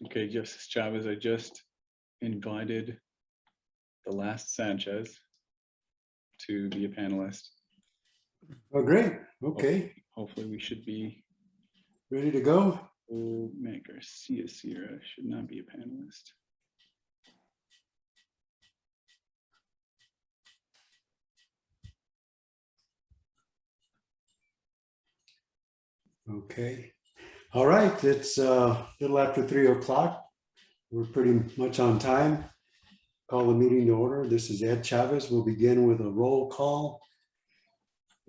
Okay, Justice Chavez, I just invited the last Sanchez to be a panelist. Oh, great. Okay. Hopefully we should be. Ready to go? Oh, man, Garcia Sierra should not be a panelist. Okay. All right. It's a little after 3 o'clock. We're pretty much on time. Call the meeting to order. This is Ed Chavez. We'll begin with a roll call.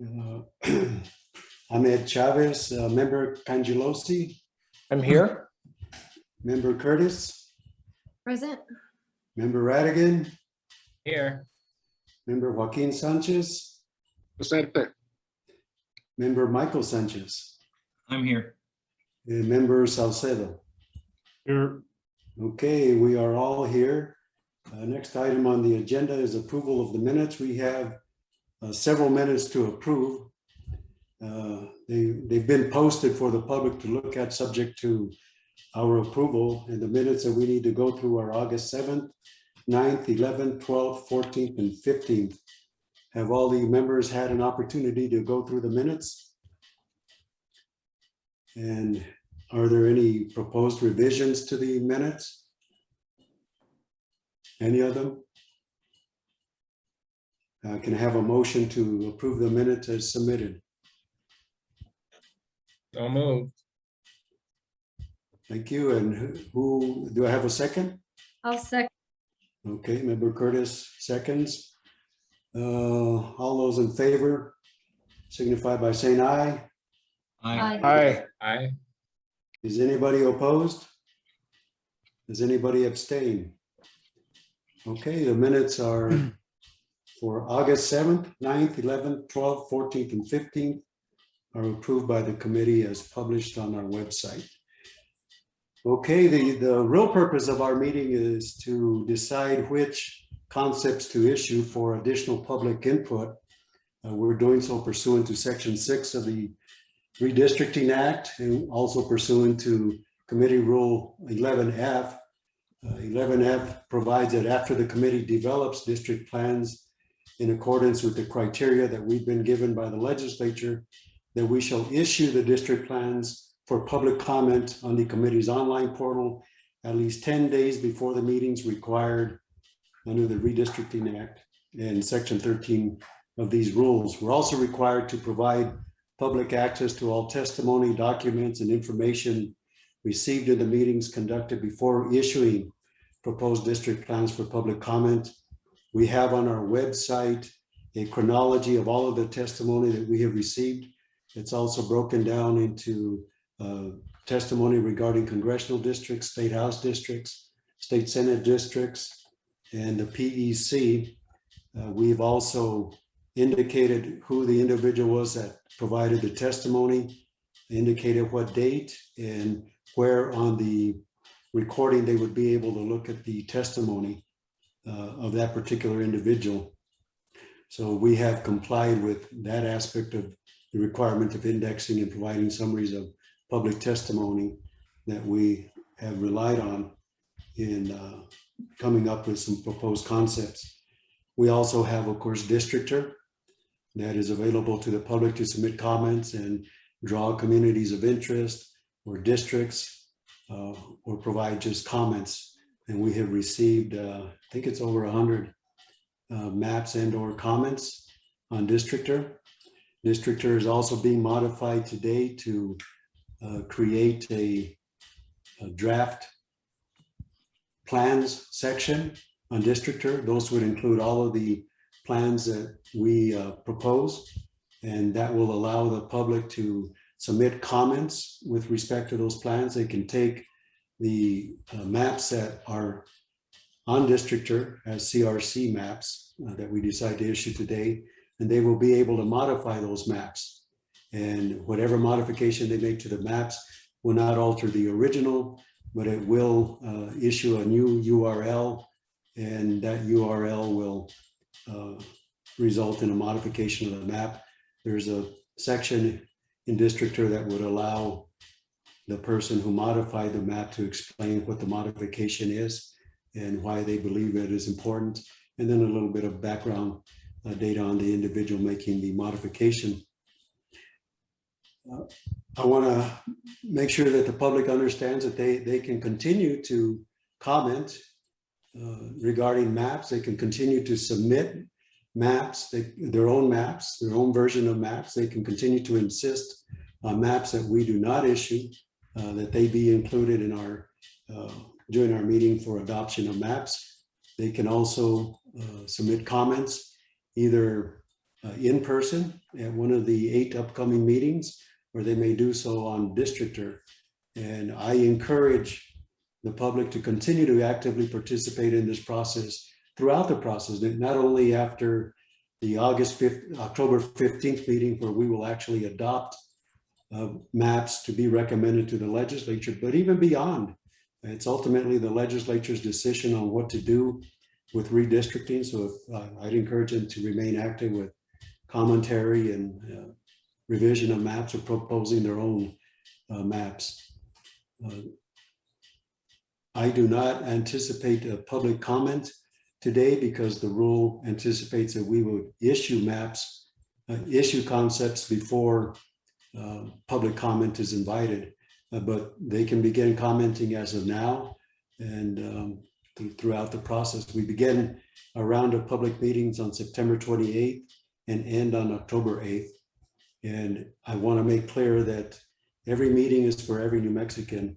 I'm Ed Chavez. Member Cangelosi. I'm here. Member Curtis. Present. Member Radigan. Here. Member Joaquin Sanchez. Presente. Member Michael Sanchez. I'm here. And Member Salcedo. Here. Okay, we are all here. Next item on the agenda is approval of the minutes. We have several minutes to approve. They've been posted for the public to look at, subject to our approval, and the minutes that we need to go through are August 7th, 9th, 11th, 12th, 14th, and 15th. Have all the members had an opportunity to go through the minutes? And are there any proposed revisions to the minutes? Any of them? Can I have a motion to approve the minutes as submitted? So moved. Thank you. And who, do I have a second? I'll second. Okay, Member Curtis seconds. All those in favor signify by saying aye. Aye. Aye. Aye. Is anybody opposed? Does anybody abstain? Okay, the minutes are for August 7th, 9th, 11th, 12th, 14th, and 15th are approved by the committee as published on our website. Okay, the real purpose of our meeting is to decide which concepts to issue for additional public input. We're doing so pursuant to Section 6 of the Redistricting Act, and also pursuant to Committee Rule 11F. 11F provides that after the committee develops district plans in accordance with the criteria that we've been given by the legislature, that we shall issue the district plans for public comment on the committee's online portal at least 10 days before the meetings required under the Redistricting Act and Section 13 of these rules. We're also required to provide public access to all testimony, documents, and information received in the meetings conducted before issuing proposed district plans for public comment. We have on our website a chronology of all of the testimony that we have received. It's also broken down into testimony regarding congressional districts, state house districts, state senate districts, and the PEC. We've also indicated who the individual was that provided the testimony, indicated what date and where on the recording they would be able to look at the testimony of that particular individual. So we have complied with that aspect of the requirement of indexing and providing summaries of public testimony that we have relied on in coming up with some proposed concepts. We also have, of course, Districtor that is available to the public to submit comments and draw communities of interest or districts or provide just comments. And we have received, I think it's over 100 maps and or comments on Districtor. Districtor is also being modified today to create a draft plans section on Districtor. Those would include all of the plans that we propose, and that will allow the public to submit comments with respect to those plans. They can take the maps that are on Districtor as CRC maps that we decide to issue today, and they will be able to modify those maps. And whatever modification they make to the maps will not alter the original, but it will issue a new URL, and that URL will result in a modification of the map. There's a section in Districtor that would allow the person who modified the map to explain what the modification is and why they believe it is important, and then a little bit of background data on the individual making the modification. I want to make sure that the public understands that they can continue to comment regarding maps. They can continue to submit maps, their own version of maps. They can continue to insist on maps that we do not issue, that they be included in our during our meeting for adoption of maps. They can also submit comments either in person at one of the 8 upcoming meetings, or they may do so on Districtor. And I encourage the public to continue to actively participate in this process throughout the process, not only after the October 15th meeting, where we will actually adopt maps to be recommended to the legislature, but even beyond. It's ultimately the legislature's decision on what to do with redistricting. So I'd encourage them to remain active with commentary and revision of maps or proposing their own maps. I do not anticipate a public comment today because the rule anticipates that we would issue maps, issue concepts before public comment is invited, but they can begin commenting as of now and throughout the process. We begin a round of public meetings on September 28th and end on October 8th. And I want to make clear that every meeting is for every New Mexican.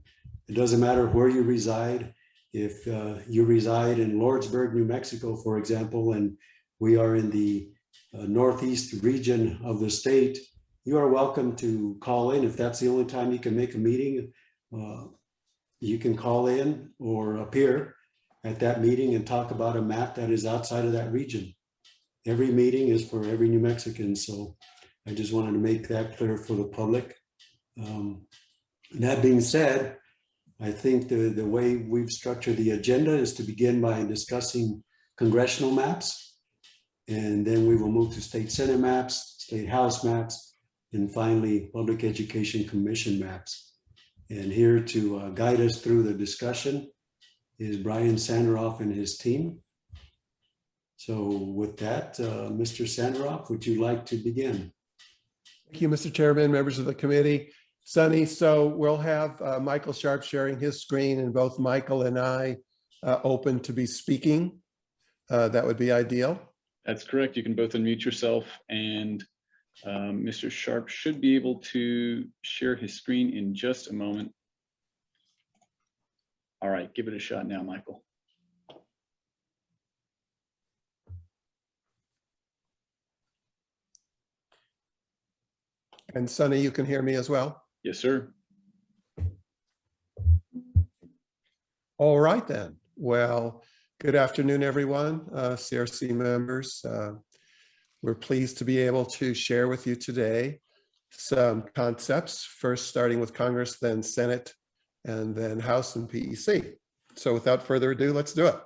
It doesn't matter where you reside. If you reside in Lordsburg, New Mexico, for example, and we are in the northeast region of the state, you are welcome to call in. If that's the only time you can make a meeting, you can call in or appear at that meeting and talk about a map that is outside of that region. Every meeting is for every New Mexican. So I just wanted to make that clear for the public. That being said, I think the way we've structured the agenda is to begin by discussing congressional maps, and then we will move to state senate maps, state house maps, and finally Public Education Commission maps. And here to guide us through the discussion is Brian Sanderoff and his team. So with that, Mr. Sanderoff, would you like to begin? Thank you, Mr. Chairman, members of the committee. Sunny, so we'll have Michael Sharp sharing his screen, and both Michael and I open to be speaking. That would be ideal. That's correct. You can both unmute yourself, and Mr. Sharp should be able to share his screen in just a moment. All right, give it a shot now, Michael. And Sunny, you can hear me as well? Yes, sir. All right then. Well, good afternoon, everyone, CRC members. We're pleased to be able to share with you today some concepts, first starting with Congress, then Senate, and then House and PEC. So without further ado, let's do it.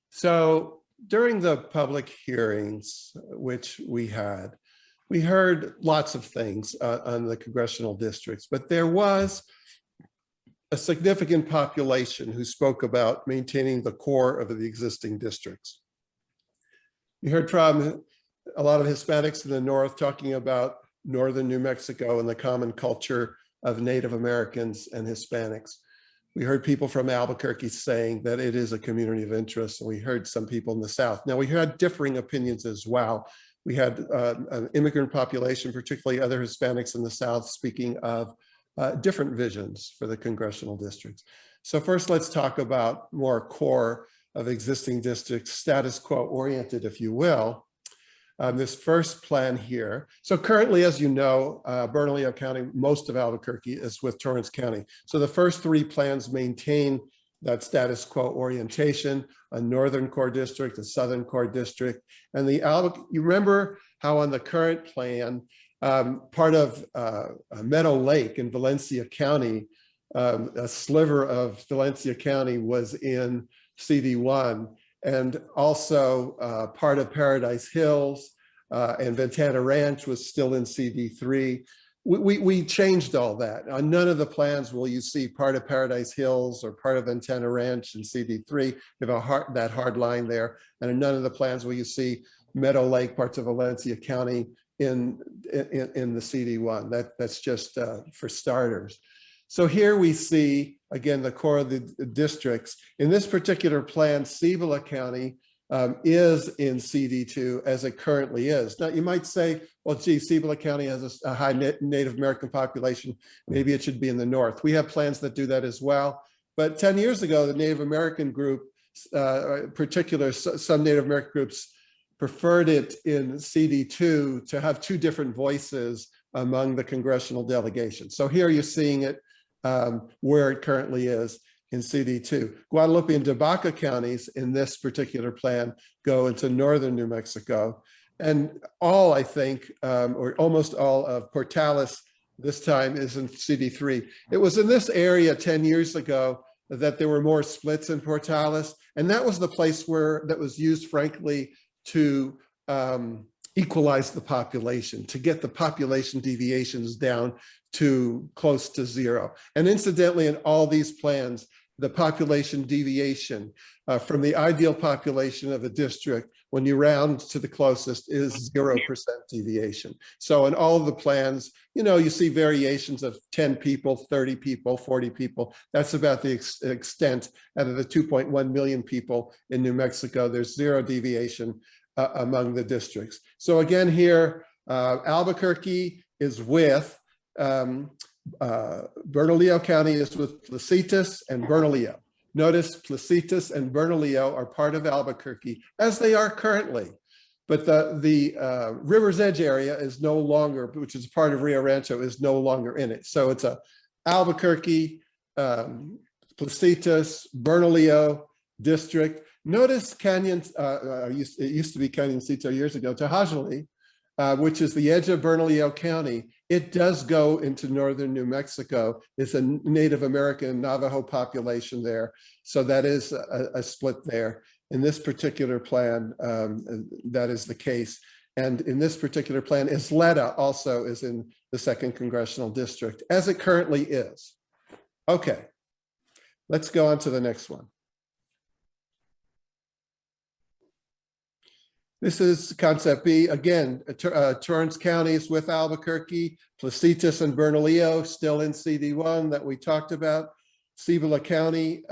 So during the public hearings, which we heard lots of things on the congressional districts, but there was a significant population who spoke about maintaining the core of the existing districts. We heard from a lot of Hispanics in the North talking about northern New Mexico and the common culture of Native Americans and Hispanics. We heard people from Albuquerque saying that it is a community of interest, and we heard some people in the South. Now, we had differing opinions as well. We had an immigrant population, particularly other Hispanics in the South, speaking of different visions for the congressional districts. So first, let's talk about more core of existing districts, status quo oriented, if you will. This first plan here. So currently, as you know, Bernalillo County, most of Albuquerque is with Torrance County. So the first 3 plans maintain that status quo orientation, a northern core district, a southern core district. And you remember how on the current plan, part of Meadow Lake in Valencia County, a sliver of Valencia County was in CD1, and also part of Paradise Hills and Ventana Ranch was still in CD3. We changed all that. On none of the plans will you see part of Paradise Hills or part of Ventana Ranch in CD3. You have that hard line there. And in none of the plans will you see Meadow Lake, parts of Valencia County in the CD1. That's just for starters. So here we see, again, the core of the districts. In this particular plan, Cibola County is in CD2 as it currently is. Now, you might say, well, gee, Cibola County has a high Native American population. Maybe it should be in the north. We have plans that do that as well. But 10 years ago, the Native American group, some Native American groups preferred it in CD2 to have two different voices among the congressional delegations. So here you're seeing it where it currently is in CD2. Guadalupe and Debaca counties in this particular plan go into northern New Mexico. And all, I think, or almost all of Portales this time is in CD3. It was in this area 10 years ago that there were more splits in Portales. And that was the place that was used, frankly, to equalize the population, to get the population deviations down to close to zero. And incidentally, in all these plans, the population deviation from the ideal population of a district, when you round to the closest, is 0% deviation. So in all of the plans, you see variations of 10 people, 30 people, 40 people. That's about the extent. Out of the 2.1 million people in New Mexico, there's 0 deviation among the districts. So again here, Albuquerque is with Bernalillo County is with Placitas and Bernalillo. Notice Placitas and Bernalillo are part of Albuquerque, as they are currently. But the River's Edge area is no longer, which is part of Rio Rancho, is no longer in it. So it's a Albuquerque, Placitas, Bernalillo district. Notice Canyon, it used to be Canyoncito years ago, Tajali, which is the edge of Bernalillo County. It does go into northern New Mexico. It's a Native American Navajo population there. So that is a split there. In this particular plan, that is the case. And in this particular plan, Isleta also is in the 2nd Congressional District, as it currently is. Okay, let's go on to the next one. This is concept B. Again, Torrance County is with Albuquerque, Placitas and Bernalillo still in CD1 that we talked about. Cibola County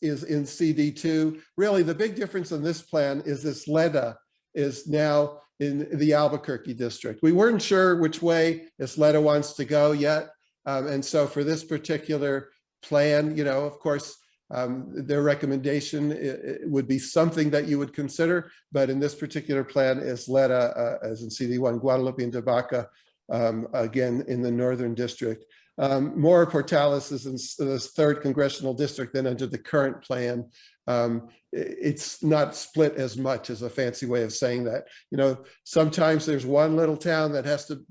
is in CD2. Really, the big difference in this plan is this Isleta is now in the Albuquerque district. We weren't sure which way Isleta wants to go yet. And so for this particular plan, of course, their recommendation would be something that you would consider, but in this particular plan, Isleta, as in CD1, Guadalupe and Debaca, again in the northern district. More Portales is in the 3rd Congressional District than under the current plan. It's not split as much, as a fancy way of saying that. Sometimes there's one little town that has to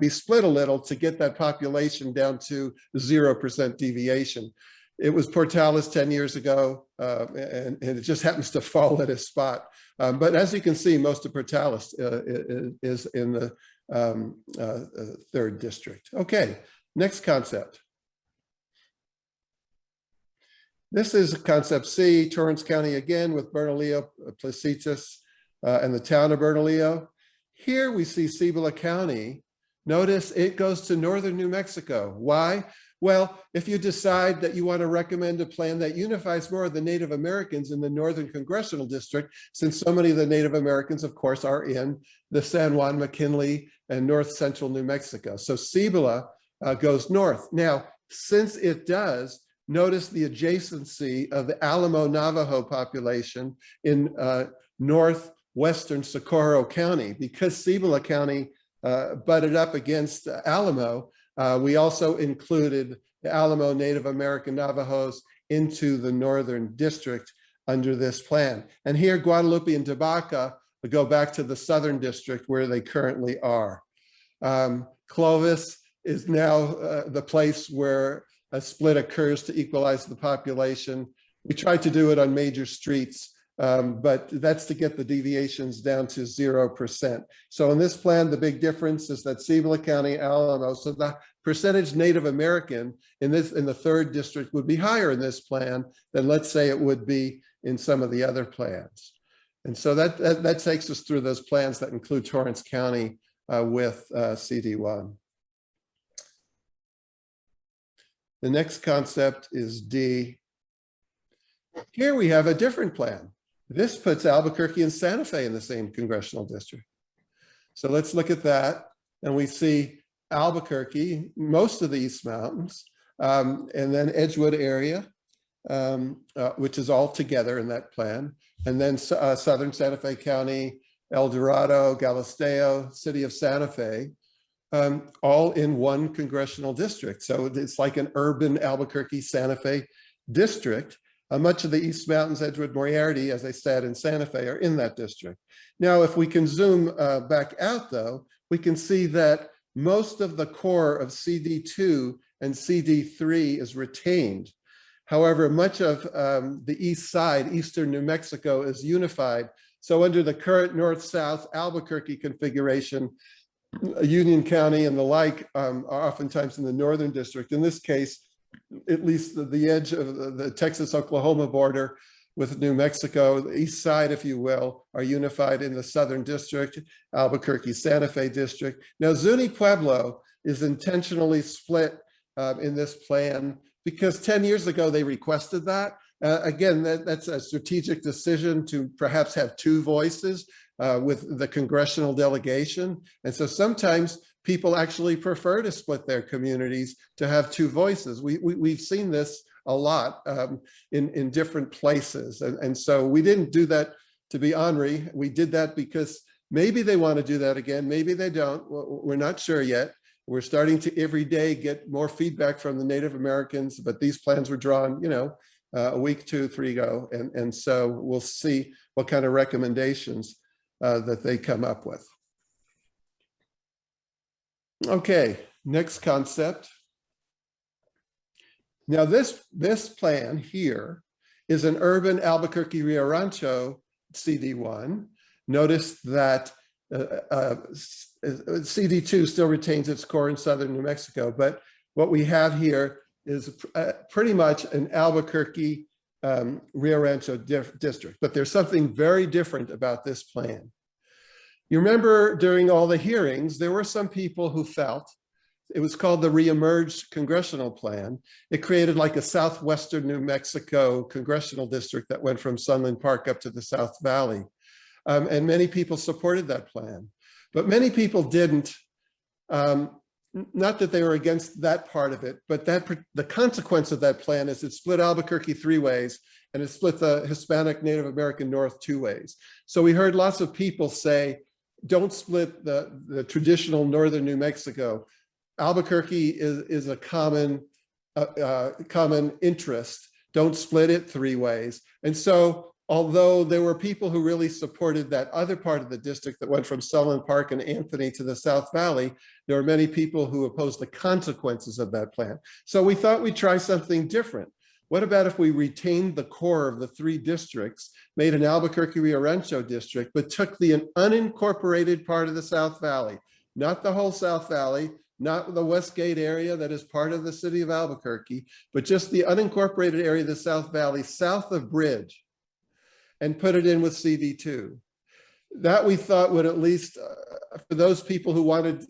be split a little to get that population down to 0% deviation. It was Portales 10 years ago, and it just happens to fall at a spot. But as you can see, most of Portales is in the 3rd district. Okay, next concept. This is concept C, Torrance County again with Bernalillo, Placitas, and the town of Bernalillo. Here we see Cibola County. Notice it goes to northern New Mexico. Why? Well, if you decide that you want to recommend a plan that unifies more of the Native Americans in the Northern Congressional District, since so many of the Native Americans, of course, are in the San Juan, McKinley, and north central New Mexico. So Cibola goes north. Now, since it does, notice the adjacency of the Alamo Navajo population in northwestern Socorro County. Because Cibola County butted up against Alamo, we also included the Alamo Native American Navajos into the northern district under this plan. And here Guadalupe and Tabaca go back to the southern district where they currently are. Clovis is now the place where a split occurs to equalize the population. We tried to do it on major streets, but that's to get the deviations down to 0%. So in this plan, the big difference is that Cibola County, Alamo, so the percentage Native American in the third district would be higher in this plan than, let's say, it would be in some of the other plans. And so that takes us through those plans that include Torrance County with CD1. The next concept is D. Here we have a different plan. This puts Albuquerque and Santa Fe in the same congressional district. So let's look at that. And we see Albuquerque, most of the East Mountains, and then Edgewood area, which is all together in that plan. And then southern Santa Fe County, El Dorado, Galisteo, city of Santa Fe, all in one congressional district. So it's like an urban Albuquerque, Santa Fe district. Much of the East Mountains, Edgewood, Moriarty, as I said, in Santa Fe are in that district. Now, if we can zoom back out, though, we can see that most of the core of CD2 and CD3 is retained. However, much of the east side, eastern New Mexico, is unified. So under the current north-south Albuquerque configuration, Union County and the like are oftentimes in the northern district. In this case, at least the edge of the Texas-Oklahoma border with New Mexico, the east side, if you will, are unified in the southern district, Albuquerque, Santa Fe district. Now, Zuni Pueblo is intentionally split in this plan because 10 years ago they requested that. Again, that's a strategic decision to perhaps have two voices with the congressional delegation. And so sometimes people actually prefer to split their communities to have two voices. We've seen this a lot in different places. And so we didn't do that to be ornery. We did that because maybe they want to do that again. Maybe they don't. We're not sure yet. We're starting to every day get more feedback from the Native Americans, but these plans were drawn, a week, 2, 3 ago. And so we'll see what kind of recommendations that they come up with. Okay, next concept. Now this plan here is an urban Albuquerque Rio Rancho CD1. Notice that CD2 still retains its core in southern New Mexico, but what we have here is pretty much an Albuquerque Rio Rancho district, but there's something very different about this plan. You remember during all the hearings, there were some people who felt, it was called the Reemerged Congressional Plan. It created like a southwestern New Mexico congressional district that went from Sunland Park up to the South Valley. And many people supported that plan, but many people didn't. Not that they were against that part of it, but the consequence of that plan is it split Albuquerque 3 ways and it split the Hispanic Native American North 2 ways. So we heard lots of people say, don't split the traditional northern New Mexico. Albuquerque is a common interest. Don't split it 3 ways. And so although there were people who really supported that other part of the district that went from Sunland Park and Anthony to the South Valley, there were many people who opposed the consequences of that plan. So we thought we'd try something different. What about if we retained the core of the 3 districts, made an Albuquerque Rio Rancho district, but took the unincorporated part of the South Valley, not the whole South Valley, not the Westgate area that is part of the city of Albuquerque, but just the unincorporated area of the South Valley south of Bridge, and put it in with CD2. That we thought would at least, for those people who wanted,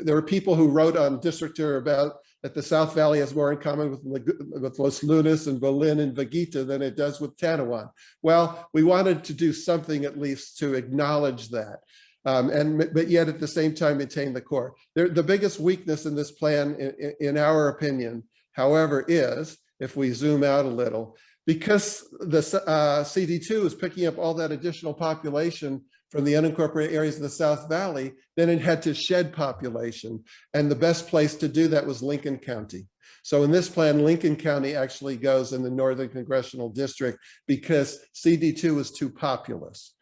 there were people who wrote on Districtor about that the South Valley has more in common with Los Lunas and Berlin and Veguita than it does with Tanawan. Well, we wanted to do something at least to acknowledge that. But yet at the same time maintain the core. The biggest weakness in this plan, in our opinion, however, is, if we zoom out a little, because the CD2 is picking up all that additional population from the unincorporated areas of the South Valley, then it had to shed population. And the best place to do that was Lincoln County. So in this plan, Lincoln County actually goes in the Northern Congressional District because CD2 is too populous.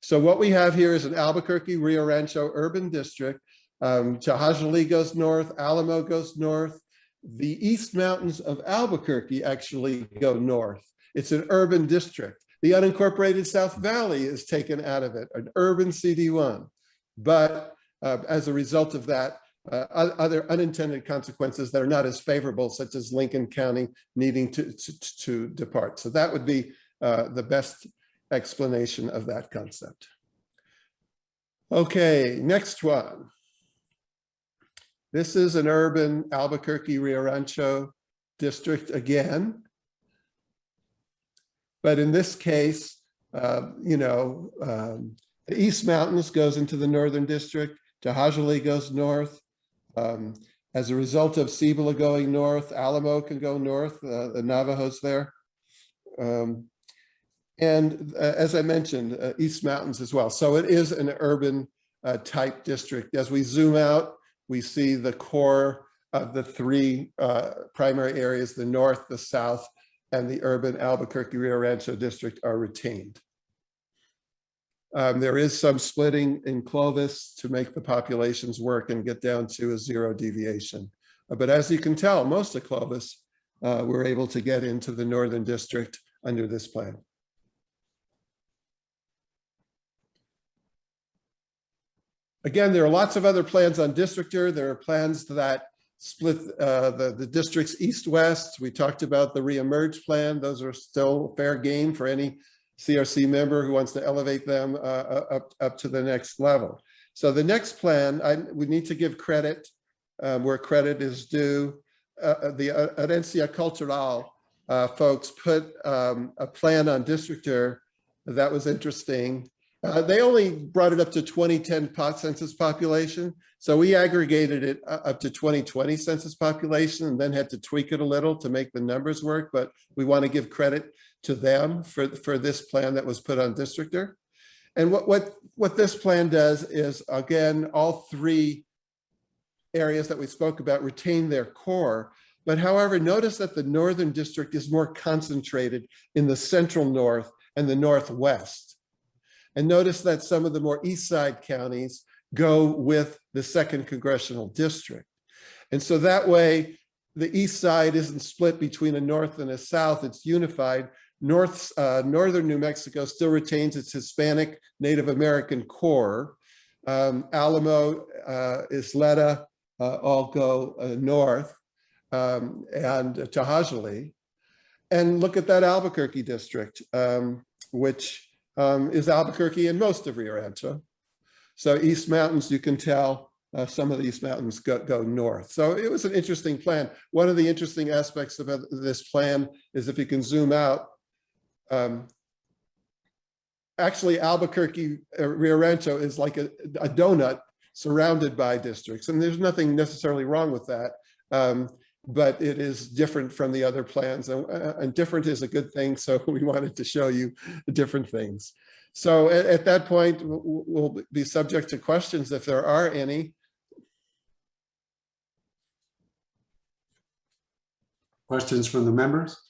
So what we have here is an Albuquerque, Rio Rancho urban district. Tehajali goes north, Alamo goes north. The East Mountains of Albuquerque actually go north. It's an urban district. The unincorporated South Valley is taken out of it, an urban CD1. But as a result of that, other unintended consequences that are not as favorable, such as Lincoln County needing to depart. So that would be the best explanation of that concept. Okay, next one. This is an urban Albuquerque Rio Rancho district again. But in this case, the East Mountains goes into the Northern District, Tehajali goes north. As a result of Cibola going north, Alamo can go north, the Navajos there. And as I mentioned, East Mountains as well. So it is an urban type district. As we zoom out, we see the core of the three primary areas, the north, the south, and the urban Albuquerque Rio Rancho district are retained. There is some splitting in Clovis to make the populations work and get down to a zero deviation. But as you can tell, most of Clovis were able to get into the Northern District under this plan. Again, there are lots of other plans on districter. There are plans that split the districts east-west. We talked about the reemerge plan. Those are still fair game for any CRC member who wants to elevate them up to the next level. So the next plan, we need to give credit where credit is due. The Herencia Cultural folks put a plan on districter that was interesting. They only brought it up to 2010 census population. So we aggregated it up to 2020 census population and then had to tweak it a little to make the numbers work. But we want to give credit to them for this plan that was put on districter. And what this plan does is, again, all three areas that we spoke about retain their core. But however, notice that the Northern District is more concentrated in the central north and the northwest. And notice that some of the more east side counties go with the 2nd Congressional District. And so that way, the east side isn't split between a north and a south, it's unified. Northern New Mexico still retains its Hispanic Native American core. Alamo, Isleta all go north, and Tehajali. And look at that Albuquerque district, which is Albuquerque and most of Rio Rancho. So East Mountains, you can tell some of the East Mountains go north. So it was an interesting plan. One of the interesting aspects of this plan is if you can zoom out, actually Albuquerque, Rio Rancho is like a donut surrounded by districts. And there's nothing necessarily wrong with that. But it is different from the other plans, and different is a good thing. So we wanted to show you different things. So at that point, we'll be subject to questions if there are any. Questions from the members?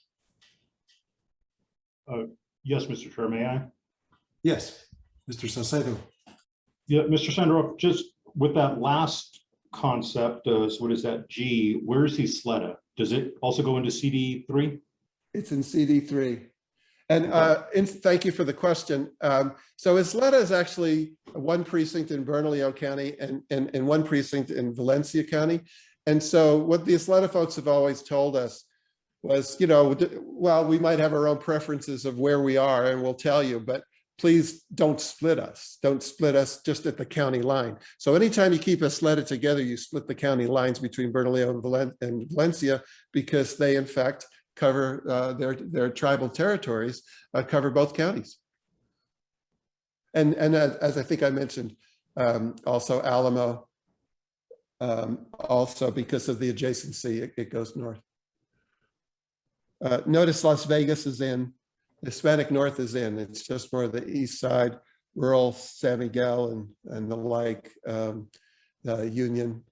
Yes, Mr. Chair, may I? Yes, Mr. Salcedo. Yeah, Mr. Sandroff, just with that last concept, so what is that, G, where is Isleta? Does it also go into CD3? It's in CD3. And thank you for the question. So Isleta is actually one precinct in Bernalillo County and one precinct in Valencia County. And so what the Isleta folks have always told us was, well, we might have our own preferences of where we are, and we'll tell you, but please don't split us. Don't split us just at the county line. So anytime you keep Isleta together, you split the county lines between Bernalillo and Valencia, because they, in fact, cover their tribal territories, cover both counties. And as I think I mentioned, also Alamo, also because of the adjacency, it goes north. Notice Las Vegas is in, Hispanic North is in, it's just more the east side, rural San Miguel and the like, Union,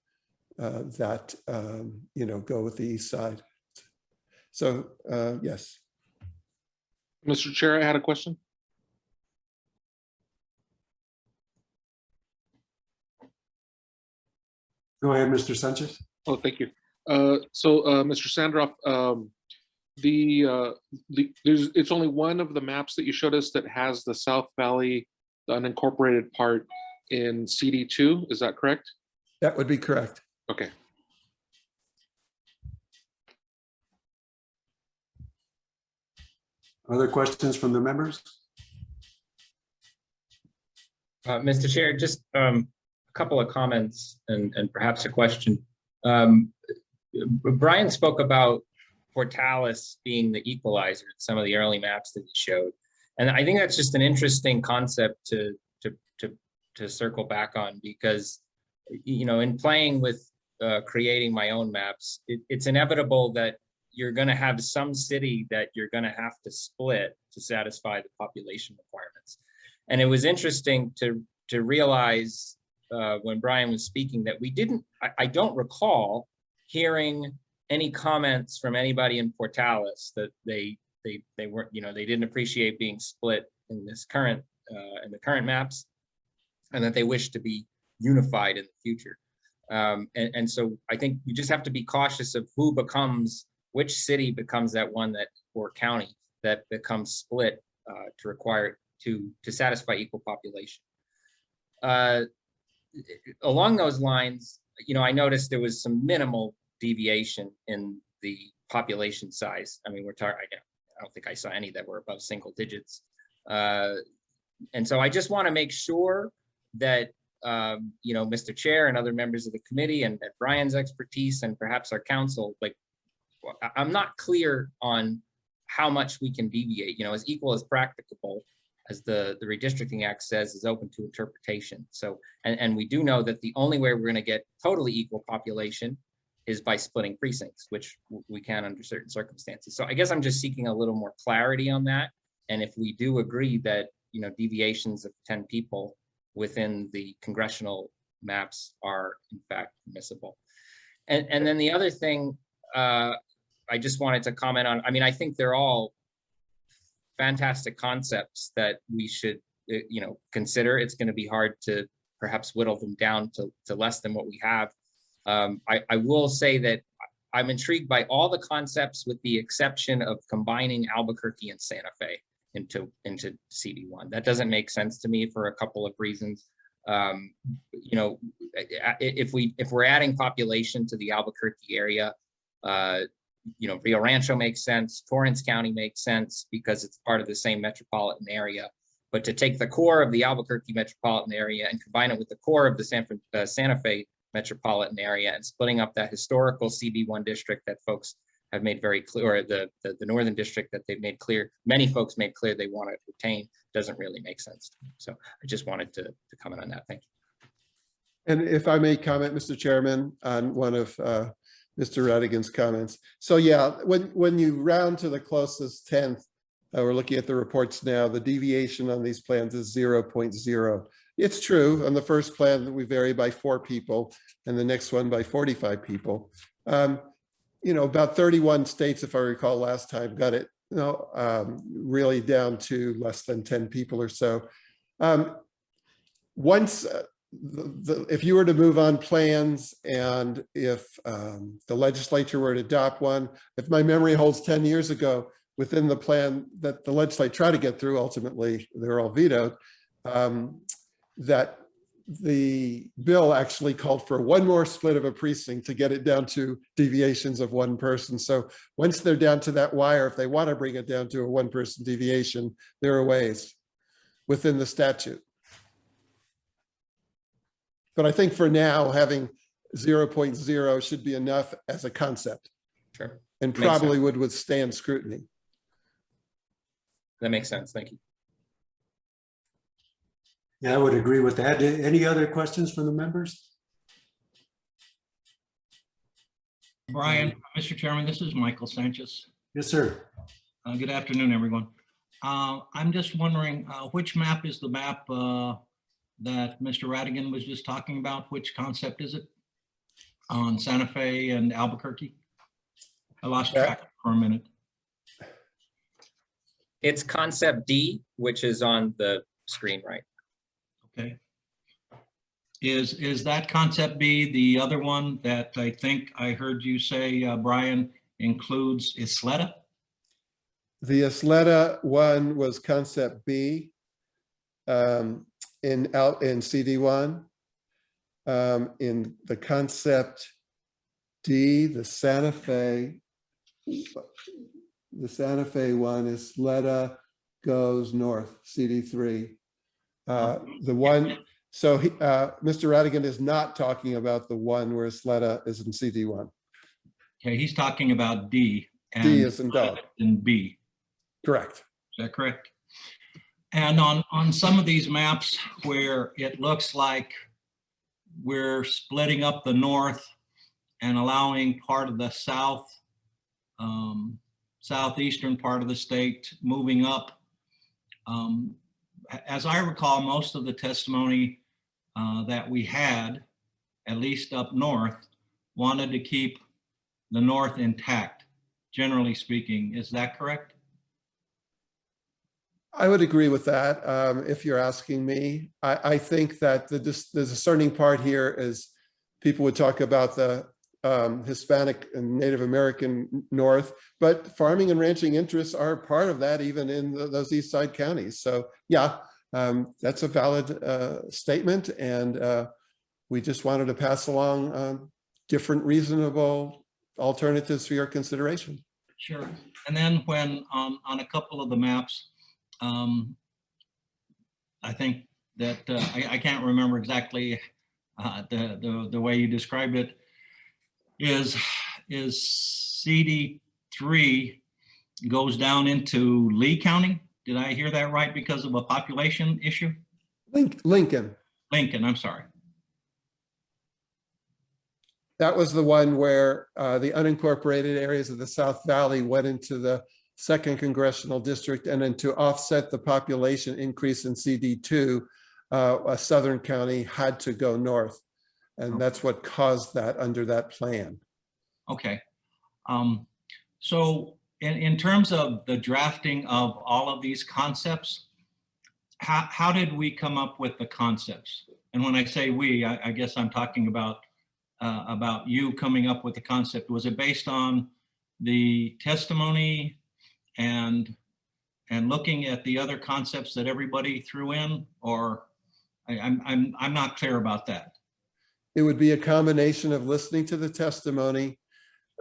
that, go with the east side. So, yes. Mr. Chair, I had a question. Go ahead, Mr. Sanchez. Oh, thank you. Mr. Sandroff, it's only one of the maps that you showed us that has the South Valley, the unincorporated part in CD2. Is that correct? That would be correct. Okay. Other questions from the members? Mr. Chair, just a couple of comments and perhaps a question. Brian spoke about Portales being the equalizer in some of the early maps that he showed. And I think that's just an interesting concept to circle back on, because, in playing with creating my own maps, it's inevitable that you're going to have some city that you're going to have to split to satisfy the population requirements. And it was interesting to realize when Brian was speaking that I don't recall hearing any comments from anybody in Portales that they weren't, they didn't appreciate being split in this current in the current maps, and that they wish to be unified in the future. And so I think you just have to be cautious of which city becomes that one or county that becomes split to require to satisfy equal population. Along those lines, I noticed there was some minimal deviation in the population size. I mean, I don't think I saw any that were above single digits. And so I just want to make sure that, Mr. Chair and other members of the committee and Brian's expertise and perhaps our council, I'm not clear on how much we can deviate, as equal as practicable, as the Redistricting Act says, is open to interpretation. So, and we do know that the only way we're going to get totally equal population is by splitting precincts, which we can under certain circumstances. So I guess I'm just seeking a little more clarity on that. And if we do agree that, deviations of 10 people within the congressional maps are in fact permissible. And then the other thing I just wanted to comment on, I think they're all fantastic concepts that we should, consider. It's going to be hard to perhaps whittle them down to less than what we have. I will say that I'm intrigued by all the concepts with the exception of combining Albuquerque and Santa Fe into CD1. That doesn't make sense to me for a couple of reasons. If we're adding population to the Albuquerque area, Rio Rancho makes sense, Torrance County makes sense because it's part of the same metropolitan area. But to take the core of the Albuquerque metropolitan area and combine it with the core of the Santa Fe metropolitan area and splitting up that historical CB1 district that folks have made very clear, or the northern district that they've made clear, many folks made clear they want to retain, doesn't really make sense to me. So I just wanted to comment on that. Thank you. And if I may comment, Mr. Chairman, on one of Mr. Radigan's comments. So yeah, when you round to the closest 10th, we're looking at the reports now, the deviation on these plans is 0.0. It's true, on the first plan that we vary by 4 people and the next one by 45 people. About 31 states, if I recall last time, got it really down to less than 10 people or so. Once if you were to move on plans and if the legislature were to adopt one, if my memory holds 10 years ago, within the plan that the legislature tried to get through, ultimately they were all vetoed, that the bill actually called for one more split of a precinct to get it down to deviations of 1 person. So once they're down to that wire, if they want to bring it down to a 1-person deviation, there are ways within the statute. But I think for now, having 0.0 should be enough as a concept. Sure. And probably would withstand scrutiny. That makes sense. Thank you. Yeah, I would agree with that. Any other questions from the members? Brian, Mr. Chairman, this is Michael Sanchez. Yes, sir. Good afternoon, everyone. I'm just wondering which map is the map that Mr. Radigan was just talking about? Which concept is it? on Santa Fe and Albuquerque? I lost Yeah. track for a minute. It's concept D, which is on the screen, right? Okay. Is that concept B the other one that I think I heard you say, Brian, includes Isleta? The Isleta one was concept B in CD1. In the concept D, the Santa Fe one, Isleta goes north, CD3. The one, so Mr. Radigan is not talking about the one where Isleta is in CD1. Okay, he's talking about D. And D is in dog. in B. Correct. Is that correct? And on some of these maps where it looks like we're splitting up the north and allowing part of the southeastern part of the state moving up. As I recall, most of the testimony that we had, at least up north, wanted to keep the north intact, generally speaking. Is that correct? I would agree with that. If you're asking me, I think that the discerning part here is people would talk about the Hispanic and Native American North, but farming and ranching interests are part of that, even in those East Side counties. So yeah, that's a valid statement. And we just wanted to pass along different reasonable alternatives for your consideration. Sure. And then when on a couple of the maps, I think that I can't remember exactly the way you described it, is CD3 goes down into Lee County. Did I hear that right, because of a population issue? Lincoln. Lincoln, I'm sorry. That was the one where the unincorporated areas of the South Valley went into the 2nd Congressional District, and then to offset the population increase in CD2, a southern county had to go north. And that's what caused that under that plan. Okay. So in terms of the drafting of all of these concepts, how did we come up with the concepts? And when I say we, I guess I'm talking about you coming up with the concept. Was it based on the testimony and looking at the other concepts that everybody threw in, or I'm not clear about that? It would be a combination of listening to the testimony,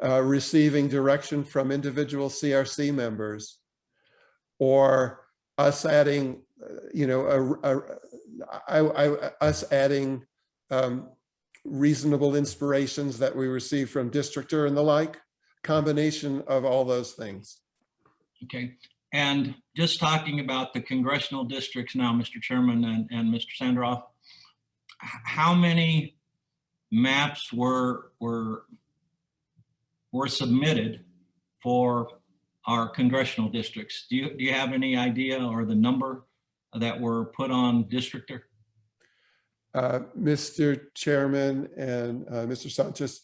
receiving direction from individual CRC members, or us adding, us adding reasonable inspirations that we receive from Districtor and the like, combination of all those things. Okay, and just talking about the congressional districts now, Mr. Chairman and Mr. Sandroff, how many maps were submitted for our congressional districts? Do you have any idea, or the number that were put on Districtor? Mr. Chairman and Mr. Sanchez,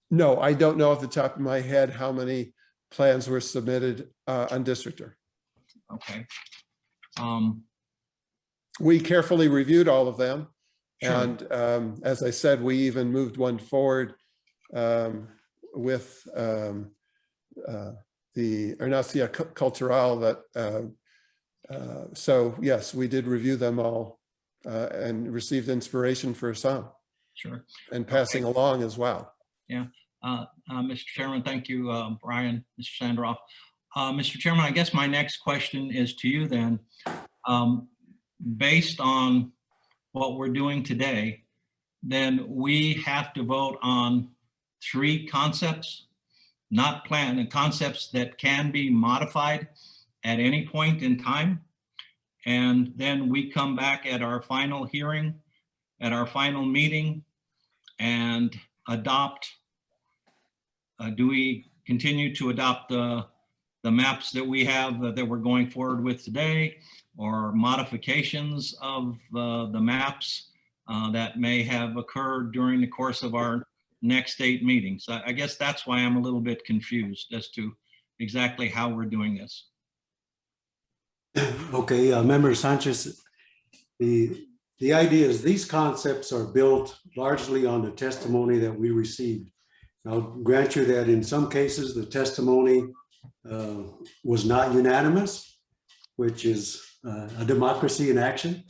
no, I don't know off the top of my head how many plans were submitted on Districtor. Okay. We carefully reviewed all of them. Sure. And as I said, we even moved one forward with the Hornacia Cultural that, so yes, we did review them all and received inspiration for some. Sure. And passing along as well. Yeah. Mr. Chairman, thank you, Brian, Mr. Sandroff. Mr. Chairman, I guess my next question is to you then. Based on what we're doing today, then we have to vote on 3 concepts, not plan, and concepts that can be modified at any point in time. And then we come back at our final hearing, at our final meeting, and adopt. Do we continue to adopt the maps that we have that we're going forward with today, or modifications of the maps that may have occurred during the course of our next 8 meetings. I guess that's why I'm a little bit confused as to exactly how we're doing this. Okay, Member Sanchez, the idea is these concepts are built largely on the testimony that we received. I'll grant you that in some cases, the testimony was not unanimous, which is a democracy in action.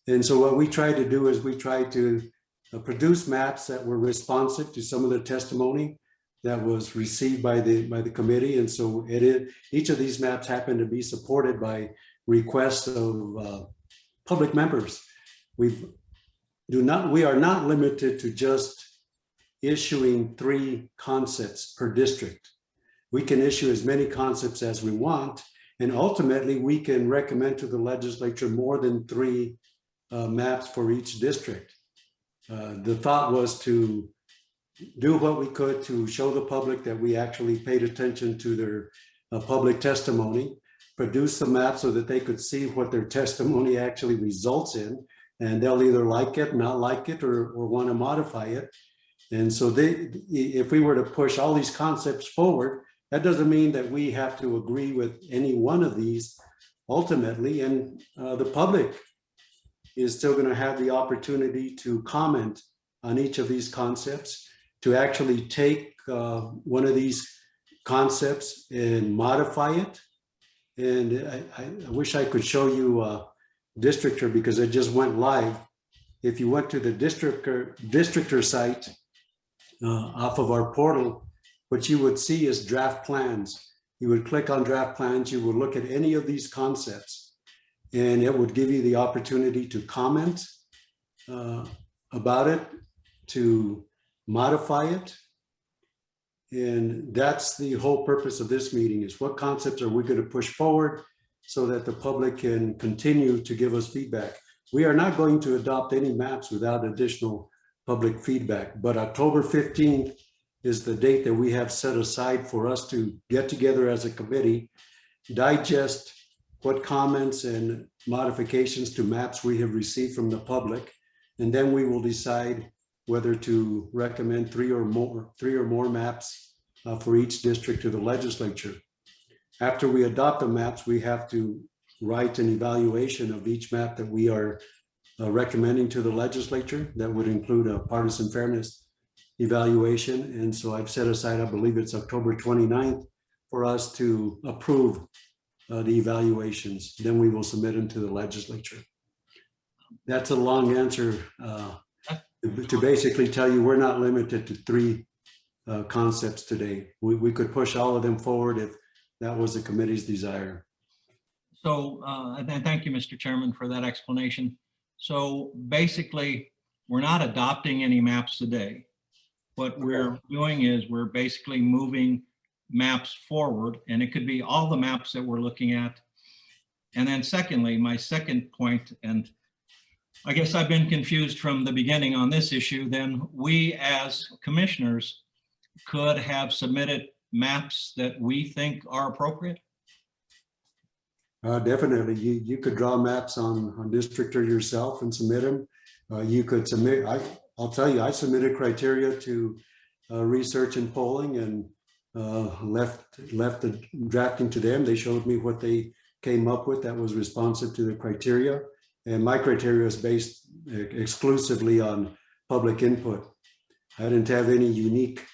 And so what we tried to do is we tried to produce maps that were responsive to some of the testimony that was received by the committee. And so each of these maps happened to be supported by requests of public members. We are not limited to just issuing 3 concepts per district. We can issue as many concepts as we want, and ultimately we can recommend to the legislature more than 3 maps for each district. The thought was to do what we could to show the public that we actually paid attention to their public testimony, produce the map so that they could see what their testimony actually results in, and they'll either like it, not like it, or want to modify it. And so if we were to push all these concepts forward, that doesn't mean that we have to agree with any one of these ultimately, and the public is still going to have the opportunity to comment on each of these concepts, to actually take one of these concepts and modify it. And I wish I could show you Districtor because it just went live. If you went to the Districtor site off of our portal, what you would see is draft plans. You would click on draft plans, you would look at any of these concepts, and it would give you the opportunity to comment about it, to modify it. And that's the whole purpose of this meeting, is what concepts are we going to push forward so that the public can continue to give us feedback. We are not going to adopt any maps without additional public feedback, but October 15th is the date that we have set aside for us to get together as a committee, digest what comments and modifications to maps we have received from the public, and then we will decide whether to recommend 3 or more maps for each district to the legislature. After we adopt the maps, we have to write an evaluation of each map that we are recommending to the legislature. That would include a partisan fairness evaluation. And so I've set aside, I believe it's October 29th, for us to approve the evaluations. Then we will submit them to the legislature. That's a long answer to basically tell you we're not limited to 3 concepts today. We could push all of them forward if that was the committee's desire. So thank you, Mr. Chairman, for that explanation. So basically, we're not adopting any maps today. What we're doing is we're basically moving maps forward, and it could be all the maps that we're looking at. And then secondly, my second point, and I guess I've been confused from the beginning on this issue, then we as commissioners could have submitted maps that we think are appropriate? Definitely, you could draw maps on Districtor yourself and submit them. You could submit, I'll tell you, I submitted criteria to research and polling and left the drafting to them. They showed me what they came up with that was responsive to the criteria. And my criteria is based exclusively on public input. I didn't have any unique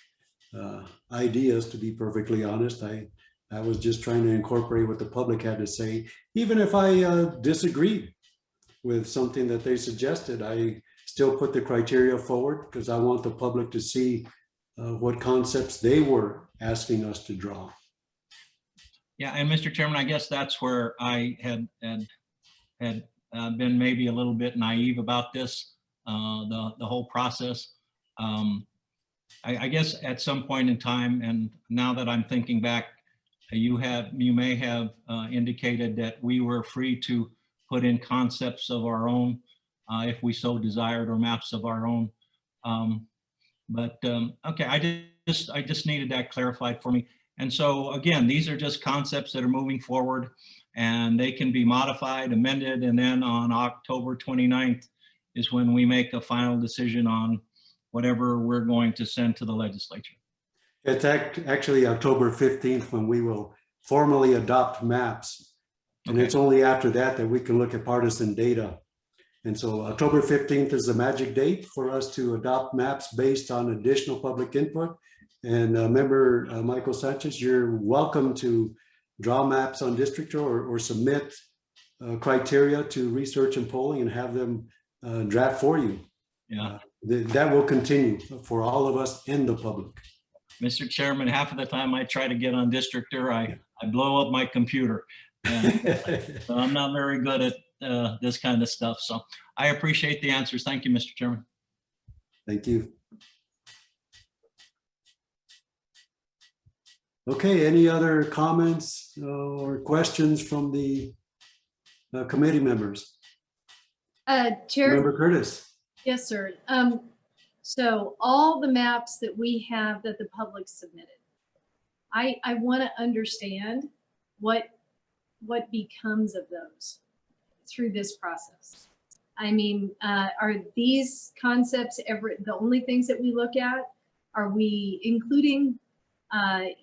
ideas, to be perfectly honest. I was just trying to incorporate what the public had to say. Even if I disagreed with something that they suggested, I still put the criteria forward because I want the public to see what concepts they were asking us to draw. Yeah, and Mr. Chairman, I guess that's where I had been maybe a little bit naive about this, the whole process. I guess at some point in time, and now that I'm thinking back, you may have indicated that we were free to put in concepts of our own if we so desired, or maps of our own. Okay, I just needed that clarified for me. And so again, these are just concepts that are moving forward, and they can be modified, amended, and then on October 29th is when we make a final decision on whatever we're going to send to the legislature. It's actually October 15th when we will formally adopt maps. And Okay. it's only after that that we can look at partisan data. And so October 15th is the magic date for us to adopt maps based on additional public input. And member Michael Sanchez, you're welcome to draw maps on district or submit criteria to research and polling and have them draft for you. Yeah. That will continue for all of us and the public. Mr. Chairman, half of the time I try to get on Districtor, I blow up my computer. And so I'm not very good at this kind of stuff. So I appreciate the answers. Thank you, Mr. Chairman. Thank you. Okay, any other comments or questions from the committee members? Chair, Member Curtis. yes, sir. So all the maps that we have that the public submitted, I want to understand what becomes of those through this process. I mean, are these concepts ever the only things that we look at? Are we including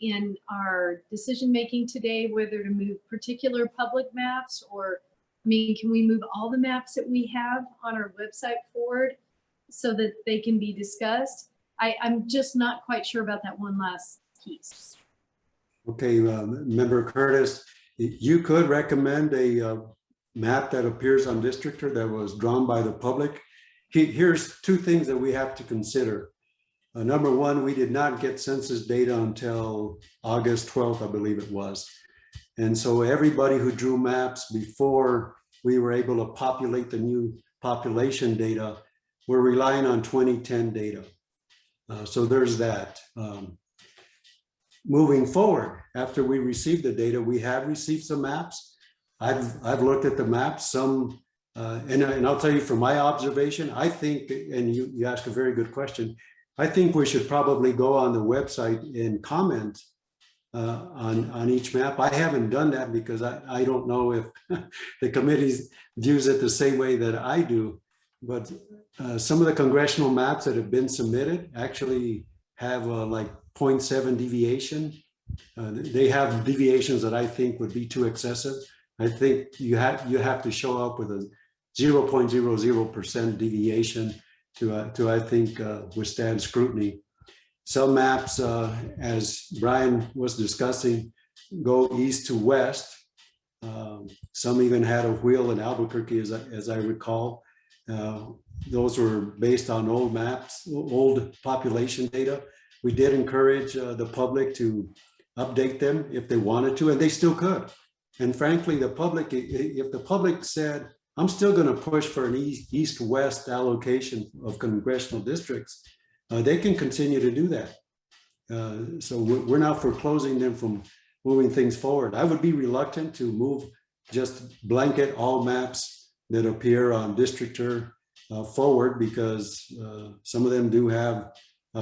in our decision-making today whether to move particular public maps, or, I mean, can we move all the maps that we have on our website forward so that they can be discussed? I'm just not quite sure about that one last piece. Okay, Member Curtis, you could recommend a map that appears on Districtor that was drawn by the public. Here's two things that we have to consider. Number one, we did not get census data until August 12th, I believe it was. And so everybody who drew maps before we were able to populate the new population data, we're relying on 2010 data. So there's that. Moving forward, after we received the data, we have received some maps. I've looked at the maps, some, and I'll tell you from my observation, I think, and you asked a very good question, I think we should probably go on the website and comment on each map. I haven't done that because I don't know if the committees views it the same way that I do. But some of the congressional maps that have been submitted actually have like 0.7 deviation. They have deviations that I think would be too excessive. I think you have to show up with a 0.00% deviation to I think withstand scrutiny. Some maps, as Brian was discussing, go east to west. Some even had a wheel in Albuquerque, as I recall. Those were based on old maps, old population data. We did encourage the public to update them if they wanted to, and they still could. And frankly, the public, if the public said, I'm still going to push for an east-west allocation of congressional districts, they can continue to do that. So we're not foreclosing them from moving things forward. I would be reluctant to move just blanket all maps that appear on Districtor forward because some of them do have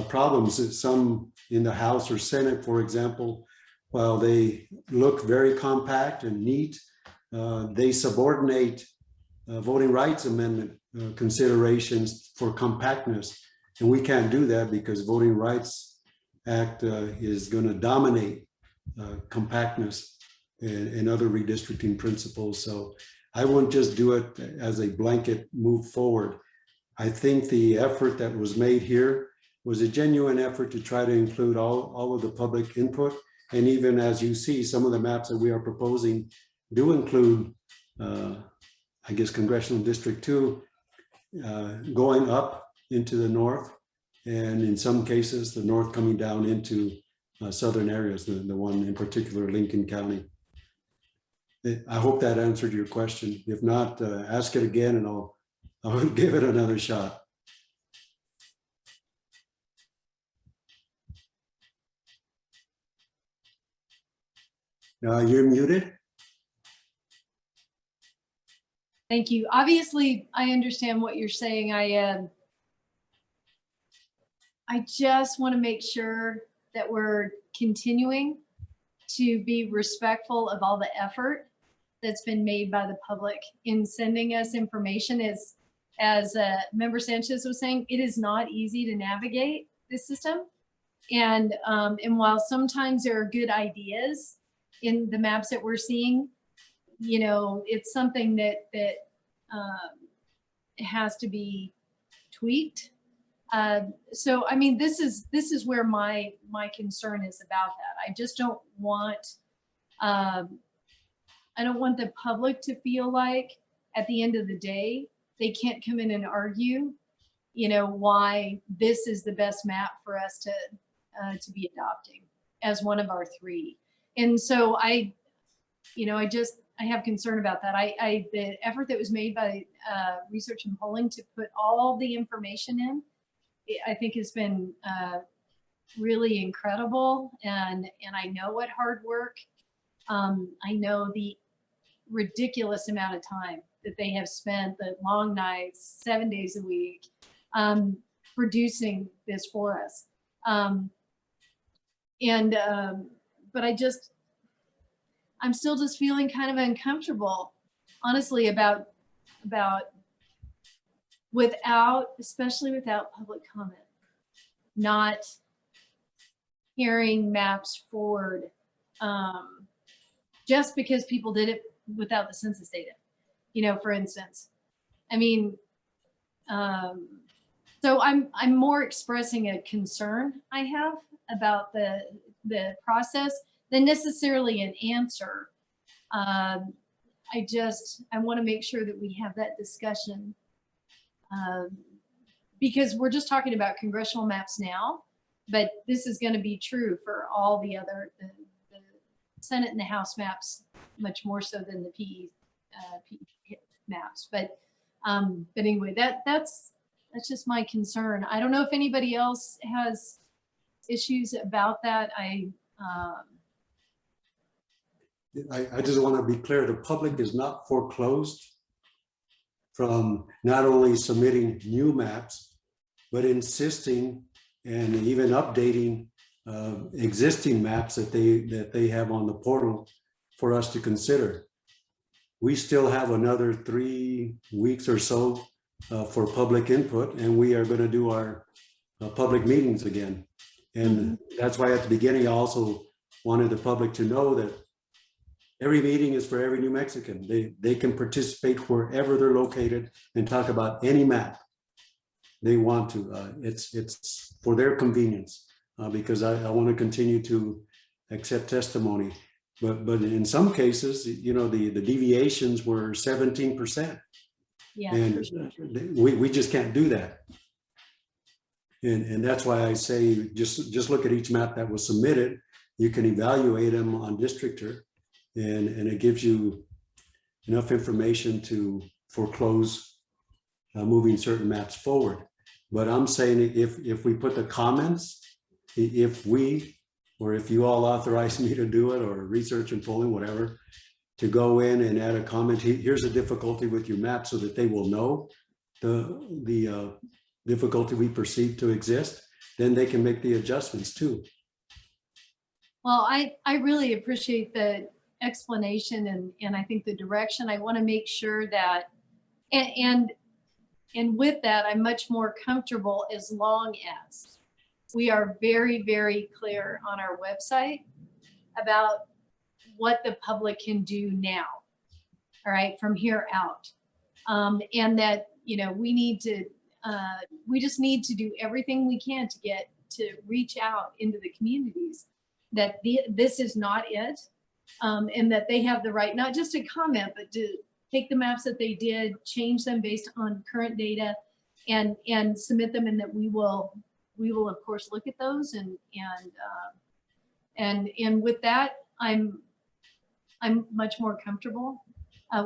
problems. Some in the House or Senate, for example, while they look very compact and neat, they subordinate voting rights amendment considerations for compactness. And we can't do that because Voting Rights Act is going to dominate compactness and other redistricting principles. So I wouldn't just do it as a blanket move forward. I think the effort that was made here was a genuine effort to try to include all of the public input. And even as you see, some of the maps that we are proposing do include, I guess, Congressional District 2 going up into the north. And in some cases, the north coming down into southern areas, the one in particular, Lincoln County. I hope that answered your question. If not, ask it again and I'll give it another shot. You're muted. Thank you. Obviously, I understand what you're saying. I just want to make sure that we're continuing to be respectful of all the effort that's been made by the public in sending us information. As as Member Sanchez was saying, it is not easy to navigate this system. And while sometimes there are good ideas in the maps that we're seeing, you know, it's something that has to be tweaked. So, I mean, this is where my concern is about that. I just don't want, I don't want the public to feel like at the end of the day, they can't come in and argue, you know, why this is the best map for us to be adopting as one of our three. And so I have concern about that. The effort that was made by research and polling to put all the information in, I think has been really incredible. And I know what hard work, I know the ridiculous amount of time that they have spent, the long nights, 7 days a week, producing this for us. But I'm still just feeling kind of uncomfortable, honestly, about especially without public comment, not hearing maps forward, just because people did it without the census data, you know, for instance. I mean, so I'm more expressing a concern I have about the process than necessarily an answer. I want to make sure that we have that discussion, because we're just talking about congressional maps now, but this is going to be true for all the other, the Senate and the House maps, much more so than the PE maps. But anyway, that's just my concern. I don't know if anybody else has issues about that. I just want to be clear, the public is not foreclosed from not only submitting new maps, but insisting and even updating existing maps that they have on the portal for us to consider. We still have another 3 weeks or so for public input, and we are going to do our public meetings again. And that's why at the beginning, I also wanted the public to know that every meeting is for every New Mexican. They can participate wherever they're located and talk about any map they want to. It's for their convenience, because I want to continue to accept testimony. But in some cases, you know, the deviations were 17%. yeah, And for sure. we just can't do that. And that's why I say, just look at each map that was submitted. You can evaluate them on Districtor, and it gives you enough information to foreclose moving certain maps forward. But I'm saying if we put the comments, if you all authorize me to do it, or research and polling, whatever, to go in and add a comment, here's a difficulty with your map, so that they will know the difficulty we perceive to exist, then they can make the adjustments too. Well, I really appreciate the explanation and I think the direction. I want to make sure that, and with that, I'm much more comfortable as long as we are very, very clear on our website about what the public can do now, all right, from here out. And that, you know, we just need to do everything we can to reach out into the communities, that this is not it, and that they have the right, not just to comment, but to take the maps that they did, change them based on current data, and submit them, and that we will of course look at those, and with that, I'm much more comfortable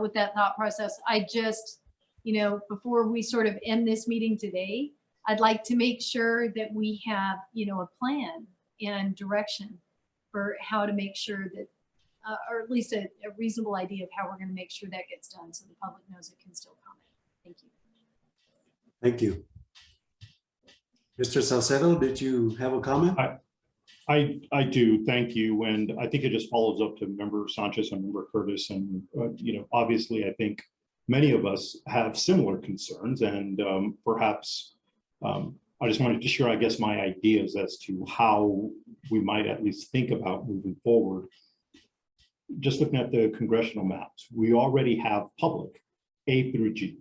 with that thought process. I just, you know, before we sort of end this meeting today, I'd like to make sure that we have, you know, a plan and direction for how to make sure that, or at least a reasonable idea of how we're going to make sure that gets done, so the public knows it can still comment. Thank you. Thank you. Mr. Salcedo, did you have a comment? I do, thank you. And I think it just follows up to Member Sanchez and Member Curtis. And, you know, obviously, I think many of us have similar concerns, and perhaps I just wanted to share, I guess, my ideas as to how we might at least think about moving forward. Just looking at the congressional maps, we already have public A through G.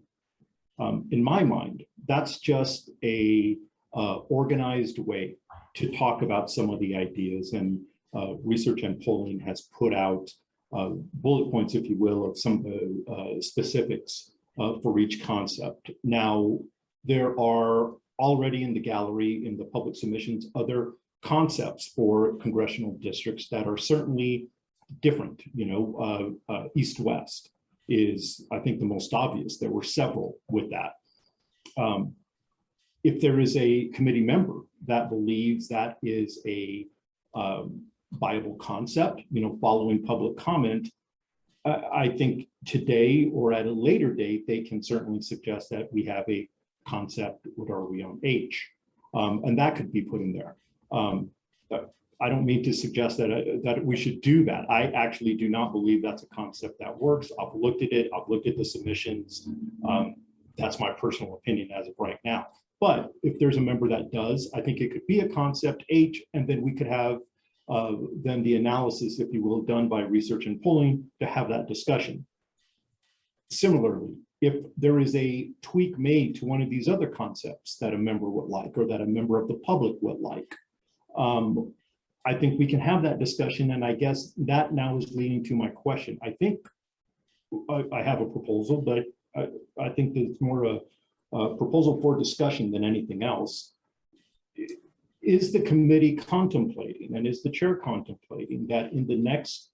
In my mind, that's just a organized way to talk about some of the ideas, and research and polling has put out bullet points, if you will, of some specifics for each concept. Now, there are already in the gallery, in the public submissions, other concepts for congressional districts that are certainly different. East-West is, I think, the most obvious. There were several with that. If there is a committee member that believes that is a viable concept, following public comment, I think today or at a later date, they can certainly suggest that we have a concept, what are we on, H, and that could be put in there. I don't mean to suggest that we should do that. I actually do not believe that's a concept that works. I've looked at it. I've looked at the submissions. That's my personal opinion as of right now. But if there's a member that does, I think it could be a concept H, and then we could have then the analysis, if you will, done by research and polling to have that discussion. Similarly, if there is a tweak made to one of these other concepts that a member would like, or that a member of the public would like, I think we can have that discussion. And I guess that now is leading to my question. I think I have a proposal, but I think that it's more a proposal for discussion than anything else. Is the committee contemplating, and is the chair contemplating, that in the next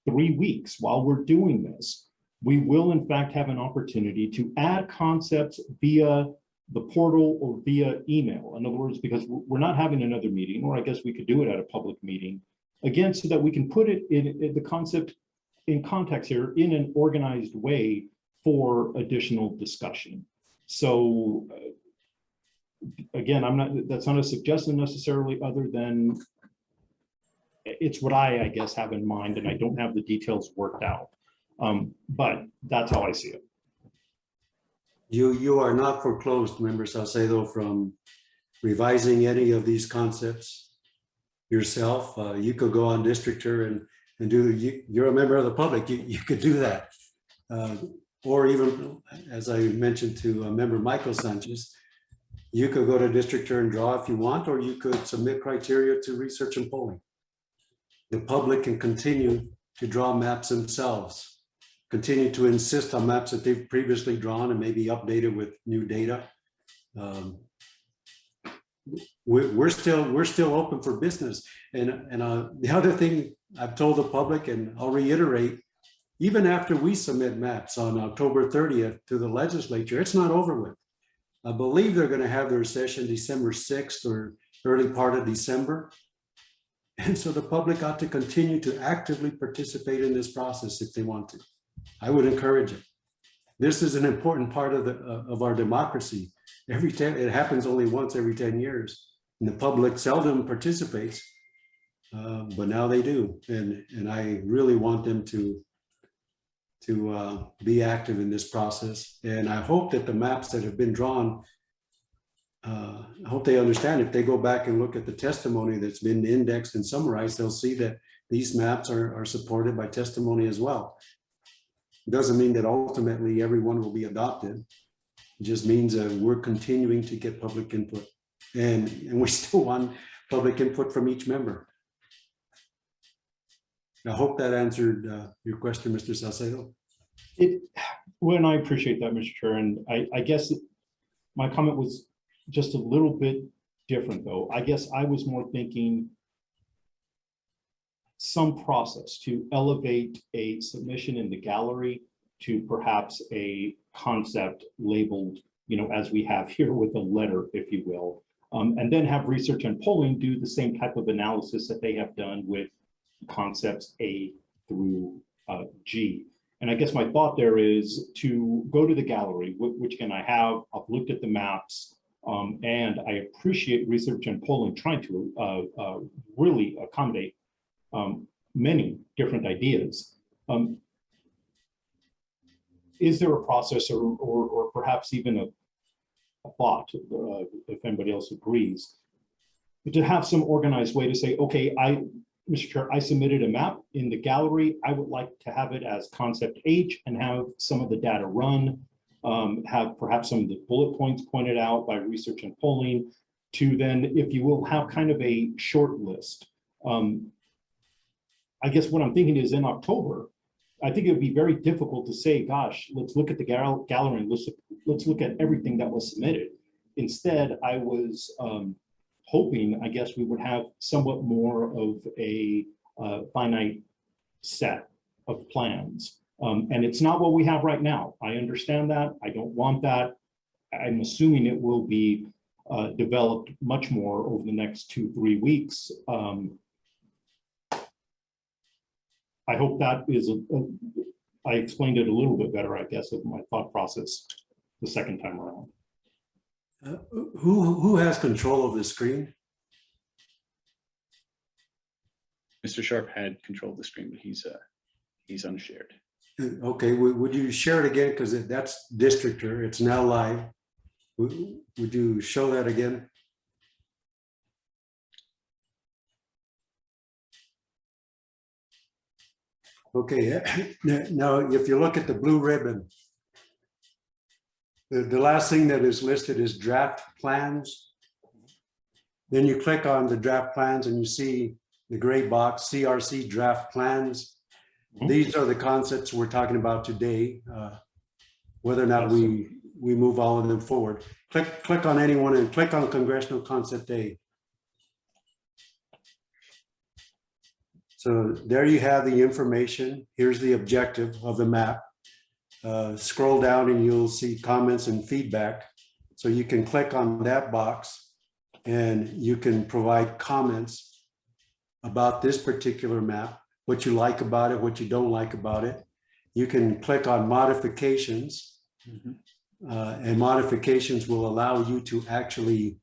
3 weeks, while we're doing this, we will in fact have an opportunity to add concepts via the portal or via email? In other words, because we're not having another meeting, or I guess we could do it at a public meeting, again, so that we can put it in the concept in context here in an organized way for additional discussion. So again, that's not a suggestion necessarily, other than it's what I guess have in mind, and I don't have the details worked out. But that's how I see it. You are not foreclosed, Member Salcedo, from revising any of these concepts yourself. You could go on Districtor and do, you're a member of the public, you could do that. Or even, as I mentioned to Member Michael Sanchez, you could go to Districtor and draw if you want, or you could submit criteria to research and polling. The public can continue to draw maps themselves, continue to insist on maps that they've previously drawn and maybe updated with new data. We're still open for business. And the other thing I've told the public, and I'll reiterate, even after we submit maps on October 30th to the legislature, it's not over with. I believe they're going to have their session December 6th or early part of December. And so the public ought to continue to actively participate in this process if they want to. I would encourage it. This is an important part of our democracy. It happens only once every 10 years, and the public seldom participates, but now they do. And I really want them to be active in this process. And I hope that the maps that have been drawn, I hope they understand, if they go back and look at the testimony that's been indexed and summarized, they'll see that these maps are supported by testimony as well. It doesn't mean that ultimately everyone will be adopted. It just means that we're continuing to get public input, and we still want public input from each member. I hope that answered your question, Mr. Salcedo. Well, I appreciate that, Mr. Chair. And I guess my comment was just a little bit different, though. I guess I was more thinking some process to elevate a submission in the gallery to perhaps a concept labeled, as we have here with a letter, if you will, and then have research and polling do the same type of analysis that they have done with concepts A through G. And I guess my thought there is to go to the gallery, which again I have. I've looked at the maps, and I appreciate research and polling trying to really accommodate is there a process or perhaps even a thought, if anybody else agrees, but to have some organized way to say, okay, Mr. Chair, I submitted a map in the gallery. I would like to have it as concept H and have some of the data run, have perhaps some of the bullet points pointed out by research and polling, to then, if you will, have kind of a short list. I guess what I'm thinking is in October, I think it would be very difficult to say, gosh, let's look at the gallery and let's look at everything that was submitted. Instead, I was hoping, I guess, we would have somewhat more of a finite set of plans. And it's not what we have right now. I understand that. I don't want that. I'm assuming it will be developed much more over the next 2-3 weeks. I hope that is, I explained it a little bit better, I guess, of my thought process the second time around. Who has control of the screen? Mr. Sharp had control of the screen, but he's unshared. Okay, would you share it again? Because that's Districtor, it's now live. Would you show that again? Okay, now if you look at the blue ribbon, the last thing that is listed is draft plans. Then you click on the draft plans and you see the gray box, CRC draft plans. These are the concepts we're talking about today, whether or not we move all of them forward. Click on any one and click on Congressional Concept A. So there you have the information. Here's the objective of the map. Scroll down and you'll see comments and feedback. So you can click on that box and you can provide comments about this particular map, what you like about it, what you don't like about it. You can click on modifications, and modifications will allow you to actually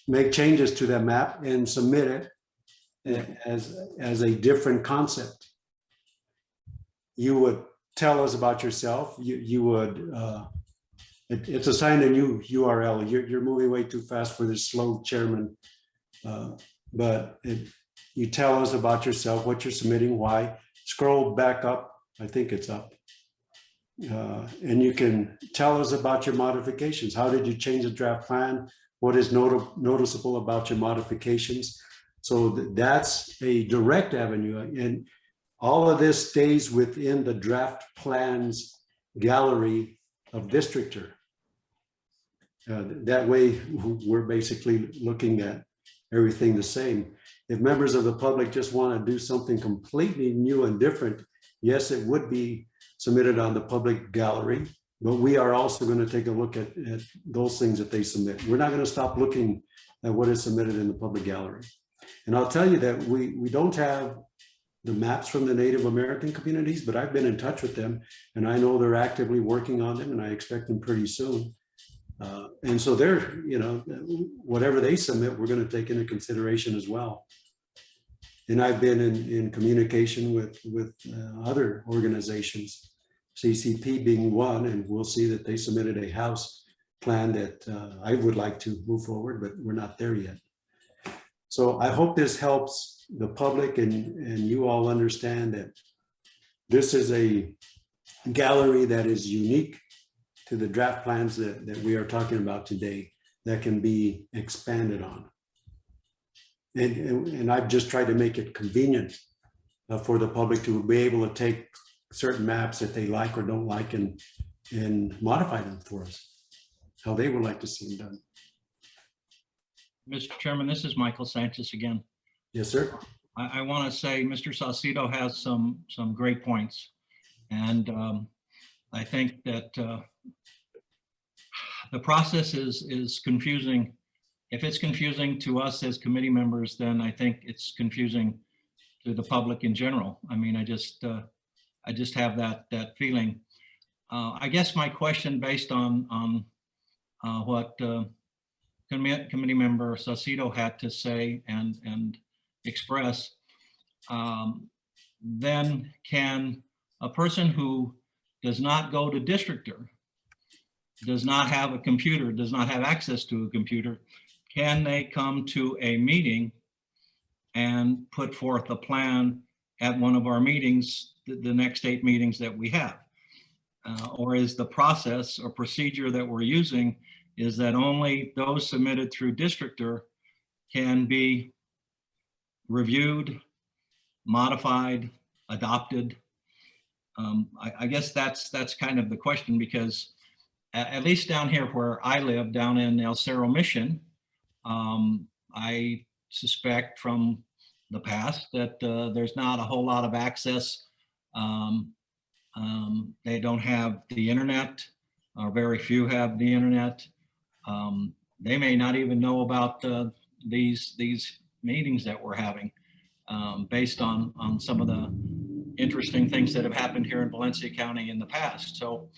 make changes to that map and submit it as a different concept. You would tell us about yourself. You would, it's assigned a new URL. You're moving way too fast for this slow chairman. But you tell us about yourself, what you're submitting, why. Scroll back up, I think it's up. And you can tell us about your modifications. How did you change the draft plan? What is noticeable about your modifications? So that's a direct avenue. And all of this stays within the draft plans gallery of Districtor. That way, we're basically looking at everything the same. If members of the public just want to do something completely new and different, yes, it would be submitted on the public gallery, but we are also going to take a look at those things that they submit. We're not going to stop looking at what is submitted in the public gallery. And I'll tell you that we don't have the maps from the Native American communities, but I've been in touch with them and I know they're actively working on them and I expect them pretty soon. And so they're, you know, whatever they submit, we're going to take into consideration as well. And I've been in communication with other organizations, CCP being one, and we'll see that they submitted a house plan that I would like to move forward, but we're not there yet. So I hope this helps the public and you all understand that this is a gallery that is unique to the draft plans that we are talking about today that can be expanded on. And I've just tried to make it convenient for the public to be able to take certain maps that they like or don't like and modify them for us, how they would like to see them done. Mr. Chairman, this is Michael Sanchez again. Yes, sir. I want to say Mr. Saucedo has some great points. And I think that the process is confusing. If it's confusing to us as committee members, then I think it's confusing to the public in general. I mean, I just have that feeling. I guess my question, based on what committee member Saucedo had to say and express, then can a person who does not go to districtor, does not have a computer, does not have access to a computer, can they come to a meeting and put forth a plan at one of our meetings, the next 8 meetings that we have? Or is the process or procedure that we're using is that only those submitted through districtor can be reviewed, modified, adopted? I guess that's kind of the question, because at least down here where I live, down in El Cerro Mission, I suspect from the past that there's not a whole lot of access. They don't have the internet, or very few have the internet. They may not even know about these meetings that we're having, based on some of the interesting things that have happened here in Valencia County in the past. So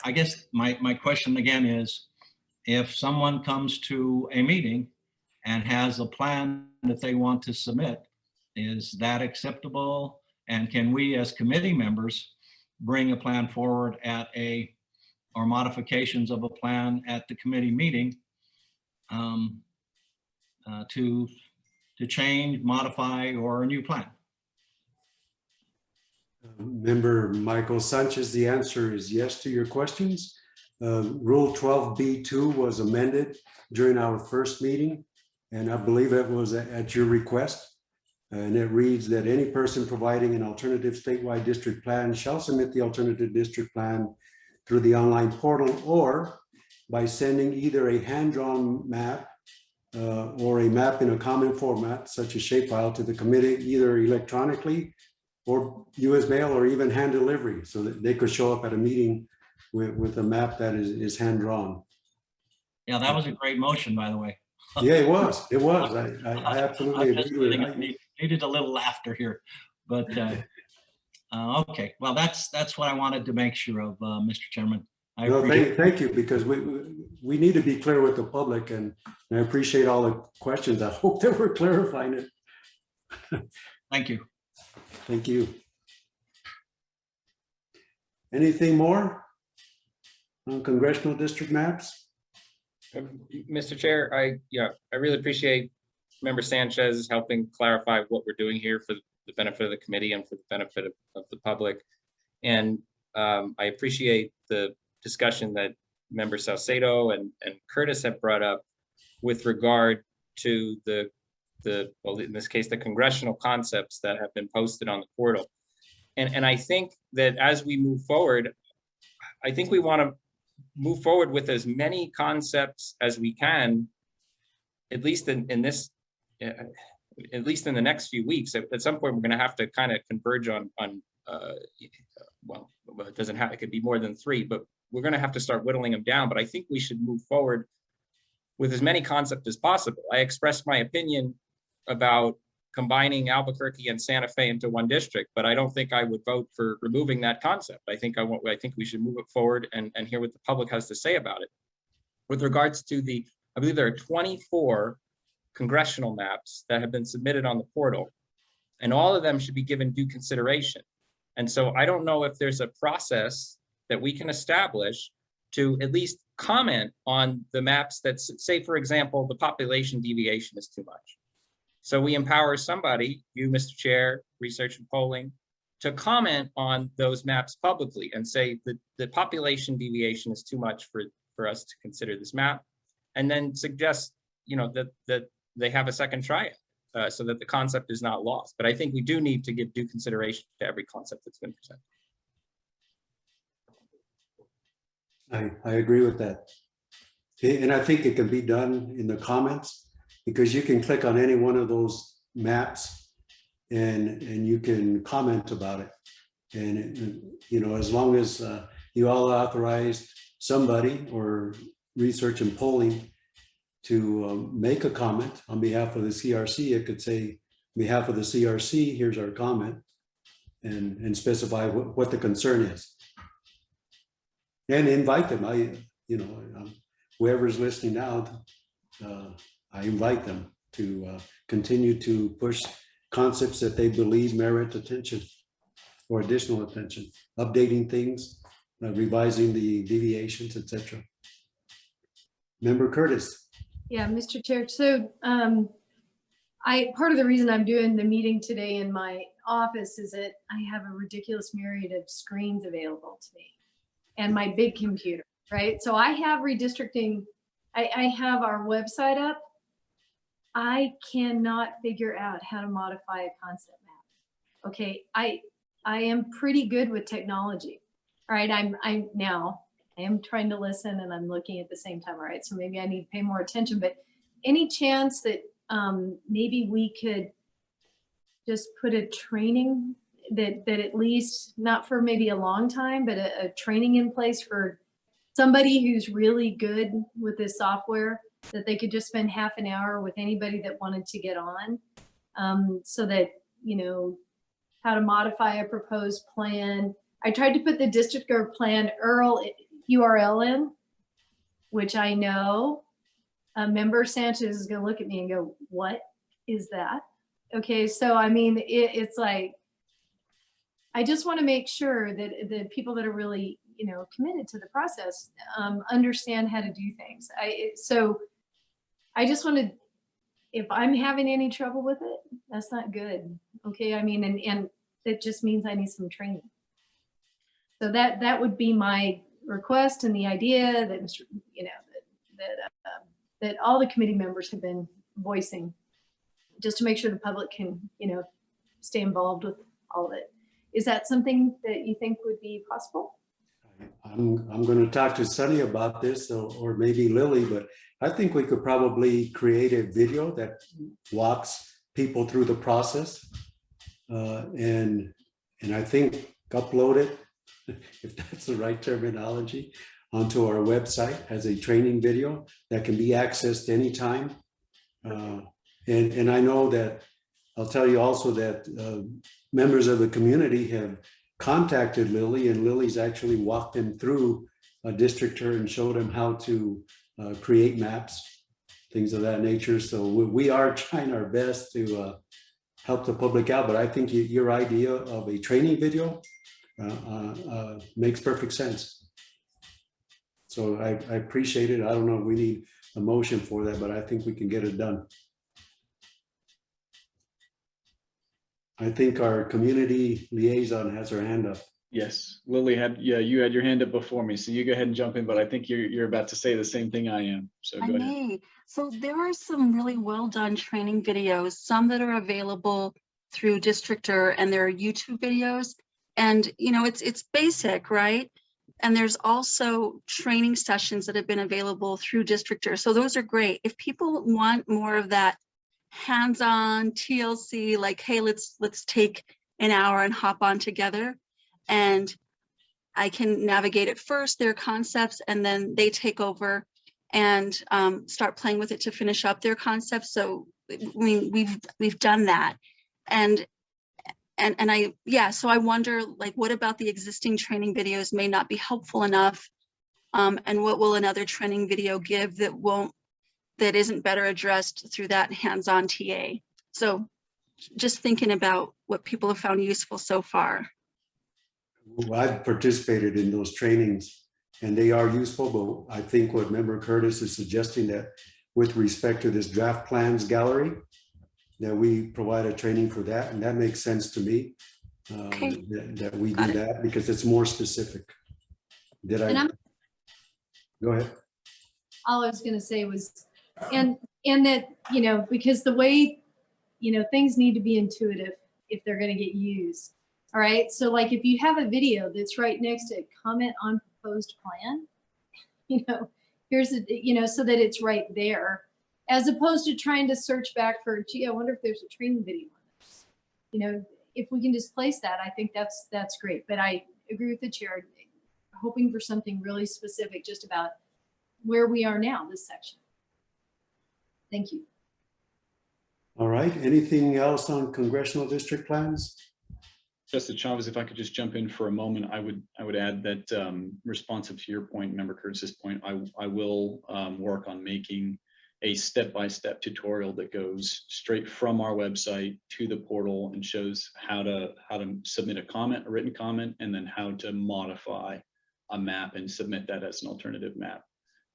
I guess my question again is, if someone comes to a meeting and has a plan that they want to submit, is that acceptable? And can we as committee members bring a plan forward or modifications of a plan at the committee meeting to change, modify, or a new plan? Member Michael Sanchez, the answer is yes to your questions. Rule 12B2 was amended during our first meeting, and I believe it was at your request. And it reads that any person providing an alternative statewide district plan shall submit the alternative district plan through the online portal, or by sending either a hand-drawn map or a map in a common format, such as shapefile, to the committee, either electronically or US mail, or even hand delivery, so that they could show up at a meeting with a map that is hand-drawn. Yeah, that was a great motion, by the way. Yeah, it was. I absolutely agree with it. Needed a little laughter here, but okay. Well, that's what I wanted to make sure of, Mr. Chairman. I No, appreciate thank you, because we need to be clear with the public, and I appreciate all the questions. I hope that we're clarifying it. Thank you. Thank you. Anything more on congressional district maps? Mr. Chair, I really appreciate Member Sanchez helping clarify what we're doing here for the benefit of the committee and for the benefit of the public. And I appreciate the discussion that Member Salcedo and Curtis have brought up with regard to well, in this case, the congressional concepts that have been posted on the portal. And I think that as we move forward, I think we want to move forward with as many concepts as we can, at least in this, at least in the next few weeks. At some point, we're going to have to kind of converge on well, it doesn't have, it could be more than 3, but we're going to have to start whittling them down. But I think we should move forward with as many concepts as possible. I expressed my opinion about combining Albuquerque and Santa Fe into one district, but I don't think I would vote for removing that concept. I think we should move it forward and hear what the public has to say about it. With regards to I believe there are 24 congressional maps that have been submitted on the portal, and all of them should be given due consideration. And so I don't know if there's a process that we can establish to at least comment on the maps that say, for example, the population deviation is too much. So we empower somebody, you, Mr. Chair, Research and Polling, to comment on those maps publicly and say that the population deviation is too much for us to consider this map, and then suggest, that they have a second try so that the concept is not lost. But I think we do need to give due consideration to every concept that's been presented. I agree with that. And I think it can be done in the comments, because you can click on any one of those maps and you can comment about it. And, as long as you all authorized somebody or Research and Polling to make a comment on behalf of the CRC, it could say, on behalf of the CRC, here's our comment, and specify what the concern is. And invite them. Whoever's listening now, I invite them to continue to push concepts that they believe merit attention. for additional attention, updating things, revising the deviations, etc. Member Curtis. Yeah, Mr. Chair. So part of the reason I'm doing the meeting today in my office is that I have a ridiculous myriad of screens available to me and my big computer, right? So I have redistricting, I have our website up. I cannot figure out how to modify a concept map. Okay, I am pretty good with technology. All right, I am trying to listen and I'm looking at the same time. All right, so maybe I need to pay more attention, but any chance that maybe we could just put a training that at least, not for maybe a long time, but a training in place for somebody who's really good with this software, that they could just spend half an hour with anybody that wanted to get on, so that, you know, how to modify a proposed plan. I tried to put the district or plan URL in, which I know Member Sanchez is going to look at me and go, what is that? Okay, so I mean, it's like, I just want to make sure that the people that are really, you know, committed to the process understand how to do things. So I just wanted, if I'm having any trouble with it, that's not good. Okay, I mean, and it just means I need some training. So that would be my request, and the idea that Mr. You know, that all the committee members have been voicing, just to make sure the public can, you know, stay involved with all of it. Is that something that you think would be possible? I'm going to talk to Sunny about this, or maybe Lily, but I think we could probably create a video that walks people through the process, and I think upload it, if that's the right terminology, onto our website as a training video that can be accessed anytime. And I know that, I'll tell you also that members of the community have contacted Lily, and Lily's actually walked them through a districtor and showed them how to create maps, things of that nature. So we are trying our best to help the public out, but I think your idea of a training video makes perfect sense. So I appreciate it. I don't know if we need a motion for that, but I think we can get it done. I think our community liaison has her hand up. Yes, Lily you had your hand up before me, so you go ahead and jump in, but I think you're about to say the same thing I am. So go ahead. So there are some really well done training videos, some that are available through Districtor, and there are YouTube videos, and you know, it's basic, right? And there's also training sessions that have been available through Districtor. So those are great. If people want more of that hands-on TLC, like, hey, let's take an hour and hop on together, and I can navigate it first, their concepts, and then they take over and start playing with it to finish up their concepts. So I mean, we've done that, and so I wonder, like, what about the existing training videos may not be helpful enough, and what will another training video give that isn't better addressed through that hands-on TA? So just thinking about what people have found useful so far. Well, I've participated in those trainings and they are useful, but I think what Member Curtis is suggesting, that with respect to this draft plans gallery, that we provide a training for that, and that makes sense to me. Okay. That we do that because it's more specific. Go ahead. All I was going to say was, and that, you know, because the way, you know, things need to be intuitive if they're going to get used. All right. So like, if you have a video that's right next to comment on proposed plan, you know, here's a, you know, so that it's right there, as opposed to trying to search back for, gee, I wonder if there's a training video on this. You know, if we can just place that, I think that's great. But I agree with the chair, hoping for something really specific just about where we are now, this section. Thank you. All right. Anything else on congressional district plans? Justice Chavez, if I could just jump in for a moment, I would add that responsive to your point, Member Curtis's point, I will work on making a step-by-step tutorial that goes straight from our website to the portal and shows how to submit a comment, a written comment, and then how to modify a map and submit that as an alternative map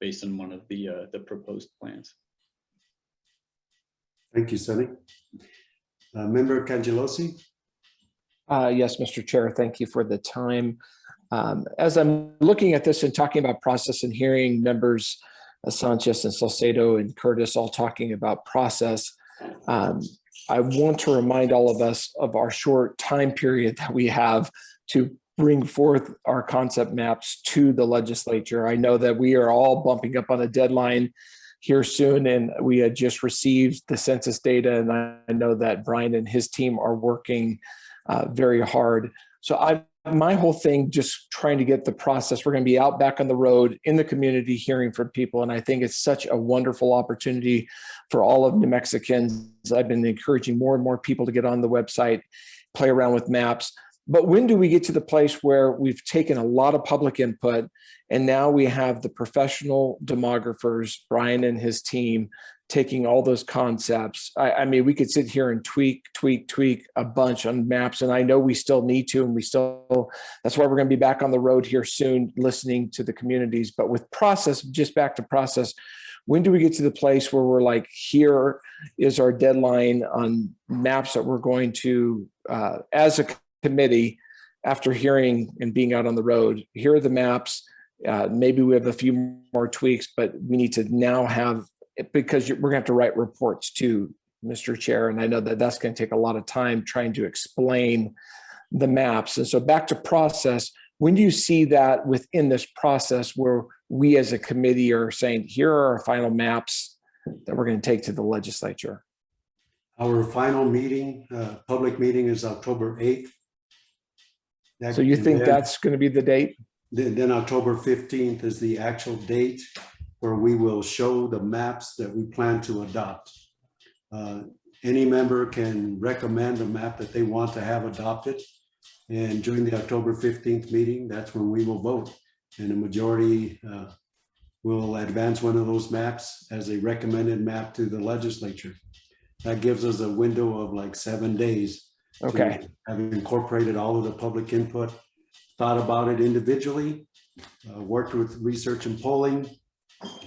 based on one of the proposed plans. Thank you, Sonny. Member Cangelosi? Yes, Mr. Chair, thank you for the time. As I'm looking at this and talking about process and hearing members Sanchez and Salcedo and Curtis all talking about process, I want to remind all of us of our short time period that we have to bring forth our concept maps to the legislature. I know that we are all bumping up on a deadline here soon, and we had just received the census data, and I know that Brian and his team are working very hard. So my whole thing, just trying to get the process, we're going to be out back on the road in the community hearing from people. And I think it's such a wonderful opportunity for all of New Mexicans. I've been encouraging more and more people to get on the website, play around with maps. But when do we get to the place where we've taken a lot of public input and now we have the professional demographers, Brian and his team, taking all those concepts? I mean, we could sit here and tweak a bunch on maps, and I know we still need to, and that's why we're going to be back on the road here soon, listening to the communities. But with process, just back to process, when do we get to the place where we're like, here is our deadline on maps that we're going to, as a committee, after hearing and being out on the road, here are the maps. Maybe we have a few more tweaks, but we need to now have, because we're going to have to write reports too, Mr. Chair. And I know that that's going to take a lot of time trying to explain the maps. And so back to process, when do you see that within this process where we as a committee are saying, here are our final maps that we're going to take to the legislature? Our final meeting, public meeting is October 8th. So you think that's going to be the date? Then October 15th is the actual date where we will show the maps that we plan to adopt. Any member can recommend a map that they want to have adopted. And during the October 15th meeting, that's when we will vote. And the majority will advance one of those maps as a recommended map to the legislature. That gives us a window of like 7 days. Okay. Having incorporated all of the public input, thought about it individually, worked with research and polling,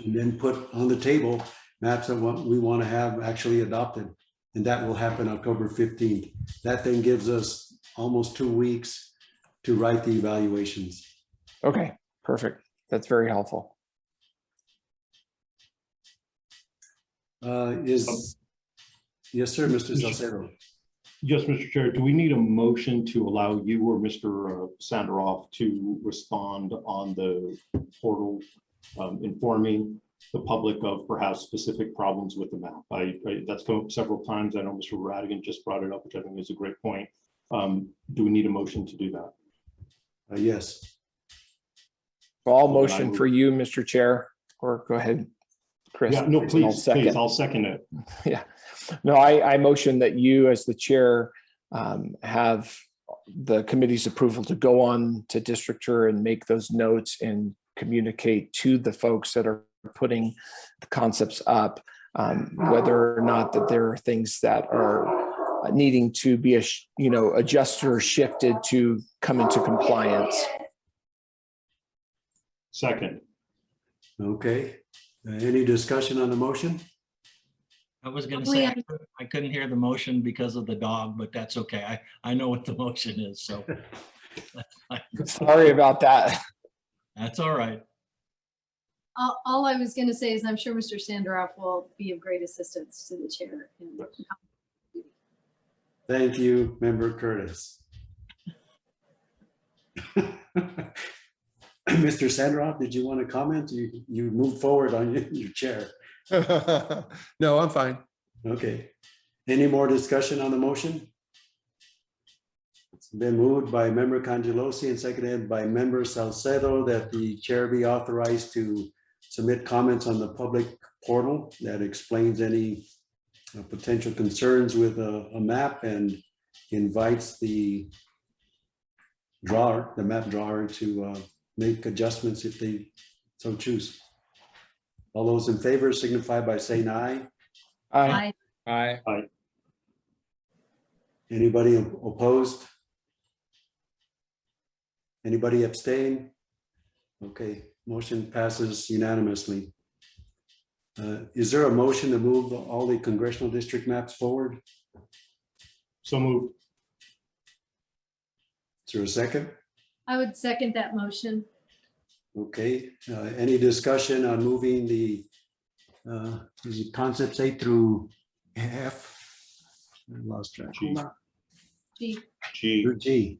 and then put on the table maps that we want to have actually adopted. And that will happen October 15th. That then gives us almost 2 weeks to write the evaluations. Okay, perfect. That's very helpful. Yes, sir, Mr. Salcedo. Yes, Mr. Chair, do we need a motion to allow you or Mr. Sanderoff to respond on the portal, informing the public of perhaps specific problems with the map? That's come up several times. I know Mr. Radigan just brought it up, which I think is a great point. Do we need a motion to do that? Yes. Well, I'll motion for you, Mr. Chair, or go ahead, Chris. Yeah, no, please, I'll second it. Yeah, no, I motion that you as the chair have the committee's approval to go on to districture and make those notes and communicate to the folks that are putting the concepts up, whether or not that there are things that are needing to be adjusted or shifted to come into compliance. Second. Okay. Any discussion on the motion? I was going to say, I couldn't hear the motion because of the dog, but that's okay. I know what the motion is, so. Sorry about that. That's all right. All I was going to say is I'm sure Mr. Sanderoff will be of great assistance to the chair. Thank you, Member Curtis. Mr. Sanderoff, did you want to comment? You moved forward on your chair. No, I'm fine. Okay. Any more discussion on the motion? It's been moved by Member Cangelosi and seconded by Member Salcedo that the chair be authorized to submit comments on the public portal that explains any potential concerns with a map and invites the map drawer to make adjustments if they so choose. All those in favor signify by saying aye. Aye. I, Aye. Anybody opposed? Anybody abstain? Okay, motion passes unanimously. Is there a motion to move all the congressional district maps forward? So moved. Is there a second? I would second that motion. Okay, any discussion on moving the is it concepts A through F? I lost track. Gee, Through G.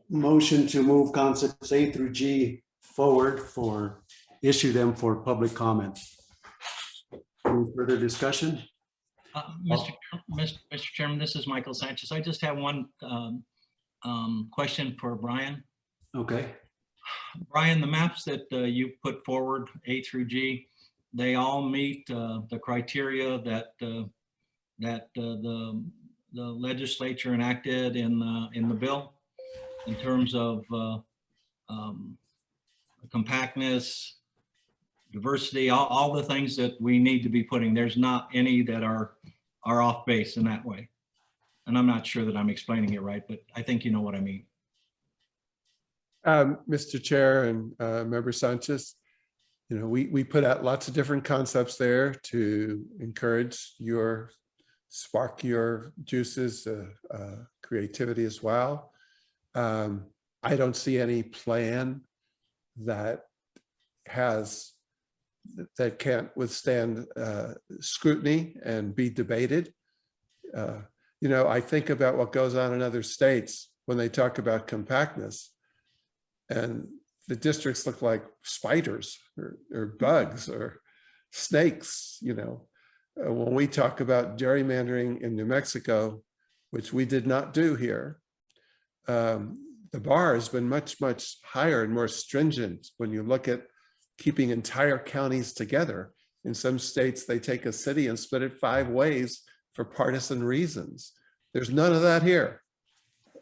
Motion to move concepts A through G forward for, issue them for public comment. Any further discussion? Mr. Chairman, this is Michael Sanchez. I just have one question for Brian. Okay, Brian, the maps that you put forward, A through G, they all meet the criteria that the legislature enacted in the bill in terms of compactness, diversity, all the things that we need to be putting. There's not any that are off base in that way. And I'm not sure that I'm explaining it right, but I think you know what I mean. Mr. Chair and Member Sanchez, you know, we put out lots of different concepts there to encourage your, spark your juices, creativity as well. I don't see any plan that can't withstand scrutiny and be debated. You know, I think about what goes on in other states when they talk about compactness, and the districts look like spiders or bugs or snakes. You know, when we talk about gerrymandering in New Mexico, which we did not do here, the bar has been much, much higher and more stringent when you look at keeping entire counties together. In some states, they take a city and split it 5 ways for partisan reasons. There's none of that here.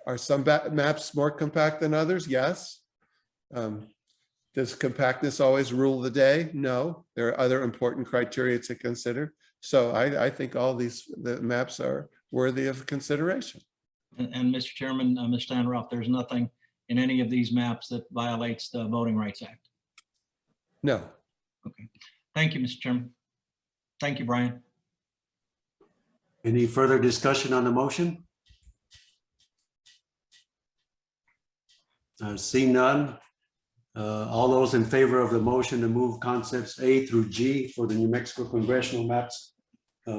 Are some maps more compact than others? Yes. Does compactness always rule the day? No. There are other important criteria to consider. So I think all the maps are worthy of consideration. And Mr. Chairman, Ms. Standroff, there's nothing in any of these maps that violates the Voting Rights Act. No. Okay. Thank you, Mr. Chairman. Thank you, Brian. any further discussion on the motion? Seeing none, all those in favor of the motion to move concepts A through G for the New Mexico congressional maps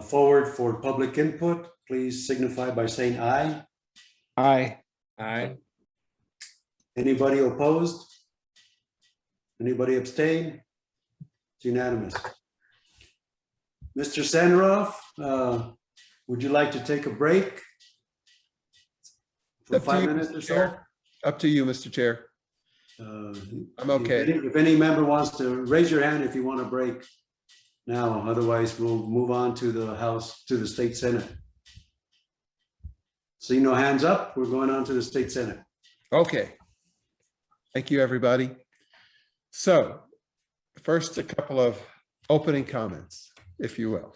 forward for public input, please signify by saying aye. Aye. Aye. Anybody opposed? Anybody abstain? It's unanimous. Mr. Sandroff, would you like to take a break for Up to 5 you, minutes Mr. or so? Chair. Up to you, Mr. Chair. I'm okay. If any member wants to raise your hand if you want a break now, otherwise we'll move on to the House, to the State Senate. See no hands up, we're going on to the State Senate. Okay. Thank you, everybody. So first, a couple of opening comments, if you will.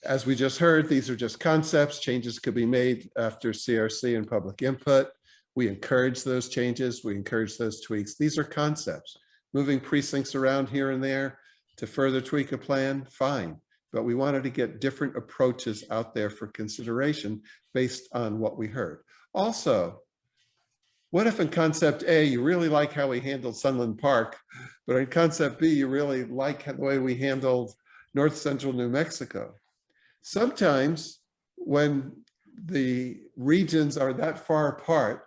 As we just heard, these are just concepts. Changes could be made after CRC and public input. We encourage those changes. We encourage those tweaks. These are concepts. Moving precincts around here and there to further tweak a plan, fine. But we wanted to get different approaches out there for consideration based on what we heard. Also, what if in concept A, you really like how we handled Sunland Park, but in concept B, you really like the way we handled North Central New Mexico? Sometimes when the regions are that far apart,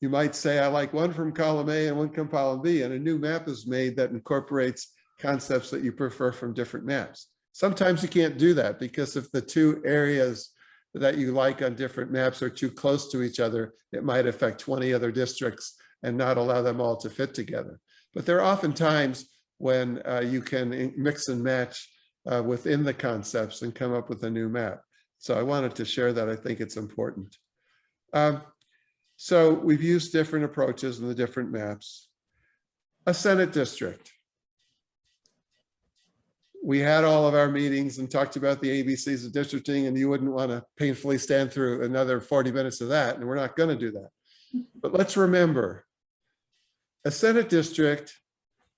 you might say, I like one from column A and one from column B, and a new map is made that incorporates concepts that you prefer from different maps. Sometimes you can't do that because if the two areas that you like on different maps are too close to each other, it might affect 20 other districts and not allow them all to fit together. But there are often times when you can mix and match within the concepts and come up with a new map. So I wanted to share that. I think it's important. So we've used different approaches in the different maps. A Senate district. we had all of our meetings and talked about the ABCs of districting, and you wouldn't want to painfully stand through another 40 minutes of that, and we're not going to do that. But let's remember, a Senate district,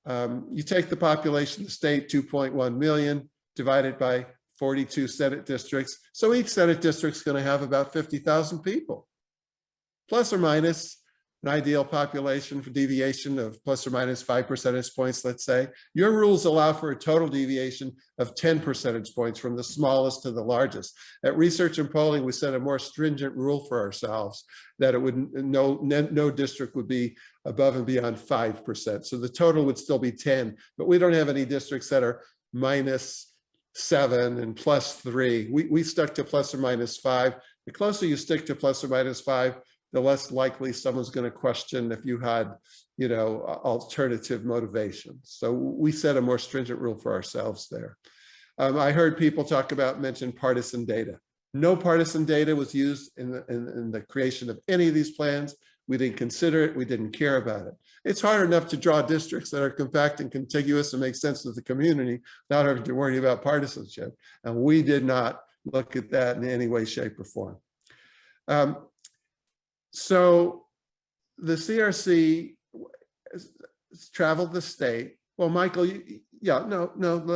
you take the population of the state, 2.1 million, divided by 42 Senate districts. So each Senate district is going to have about 50,000 people, plus or minus an ideal population for deviation of plus or minus 5 percentage points, let's say. Your rules allow for a total deviation of 10 percentage points from the smallest to the largest. At Research and Polling, we set a more stringent rule for ourselves that it would no district would be above and beyond 5%. So the total would still be 10, but we don't have any districts that are -7 and +3. We stuck to plus or minus 5. The closer you stick to plus or minus 5, the less likely someone's going to question if you had, you know, alternative motivations. So we set a more stringent rule for ourselves there. I heard people mention partisan data. No partisan data was used in the creation of any of these plans. We didn't consider it. We didn't care about it. It's hard enough to draw districts that are compact and contiguous and make sense of the community without having to worry about partisanship. And we did not look at that in any way, shape, or form. So the CRC traveled the state. Well, Michael,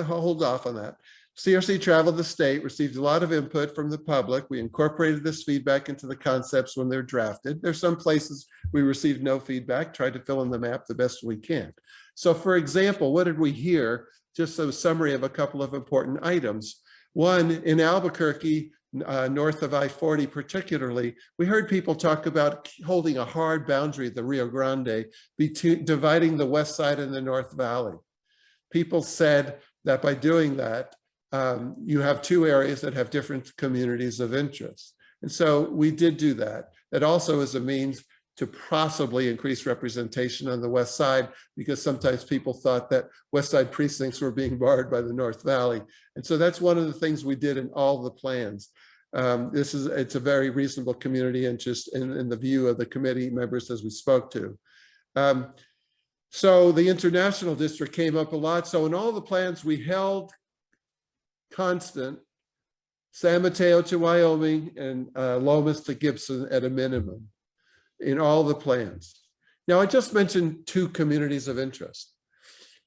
hold off on that. CRC traveled the state, received a lot of input from the public. We incorporated this feedback into the concepts when they're drafted. There's some places we received no feedback, tried to fill in the map the best we can. So for example, what did we hear? Just a summary of a couple of important items. One, in Albuquerque, north of I-40 particularly, we heard people talk about holding a hard boundary, the Rio Grande, dividing the west side and the North Valley. People said that by doing that, you have two areas that have different communities of interest. And so we did do that. It also is a means to possibly increase representation on the west side, because sometimes people thought that west side precincts were being barred by the North Valley. And so that's one of the things we did in all the plans. It's a very reasonable community interest in the view of the committee members as we spoke to. So the international district came up a lot. So in all the plans we held constant San Mateo to Wyoming and Lomas to Gibson at a minimum in all the plans. Now I just mentioned two communities of interest,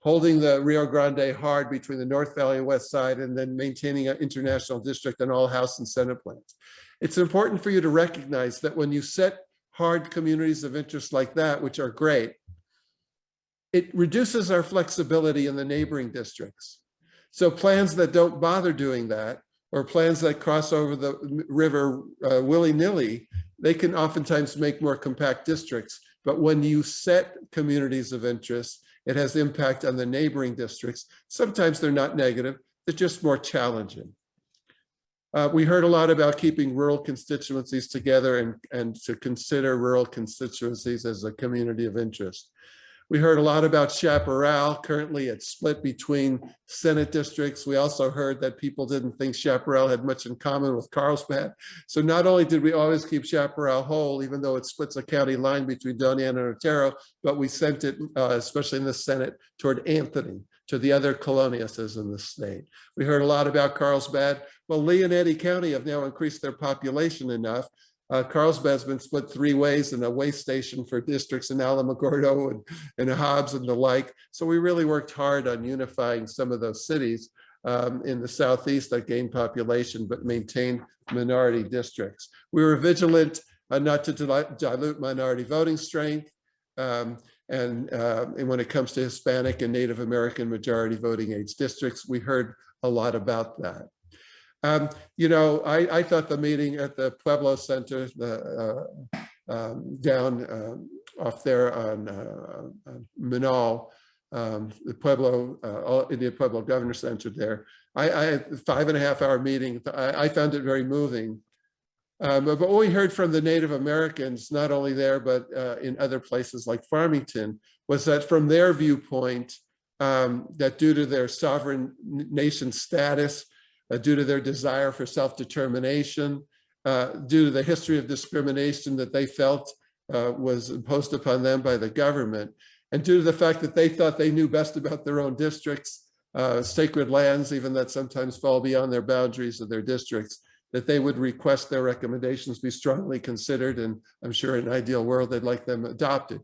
holding the Rio Grande hard between the North Valley and West Side, and then maintaining an international district on all House and Senate plans. It's important for you to recognize that when you set hard communities of interest like that, which are great, it reduces our flexibility in the neighboring districts. So plans that don't bother doing that, or plans that cross over the river willy-nilly, they can oftentimes make more compact districts. But when you set communities of interest, it has impact on the neighboring districts. Sometimes they're not negative, they're just more challenging. We heard a lot about keeping rural constituencies together and to consider rural constituencies as a community of interest. We heard a lot about Chaparral. Currently it's split between Senate districts. We also heard that people didn't think Chaparral had much in common with Carlsbad. So not only did we always keep Chaparral whole, even though it splits a county line between Doña Ana and Otero, but we sent it, especially in the Senate, toward Anthony, to the other colonias in the state. We heard a lot about Carlsbad. Well, Lee and Eddy County have now increased their population enough. Carlsbad's been split 3 ways, and a way station for districts in Alamogordo and Hobbs and the like. So we really worked hard on unifying some of those cities in the southeast that gained population but maintained minority districts. We were vigilant not to dilute minority voting strength, and when it comes to Hispanic and Native American majority voting age districts, we heard a lot about that. You know, I thought the meeting at the Pueblo Center, down off there on Manal, the Pueblo, Indian Pueblo Governor Center there, I had a 5.5-hour meeting. I found it very moving. But what we heard from the Native Americans, not only there, but in other places like Farmington, was that from their viewpoint, that due to their sovereign nation status, due to their desire for self-determination, due to the history of discrimination that they felt was imposed upon them by the government, and due to the fact that they thought they knew best about their own districts, sacred lands, even that sometimes fall beyond their boundaries of their districts, that they would request their recommendations be strongly considered. And I'm sure in an ideal world, they'd like them adopted.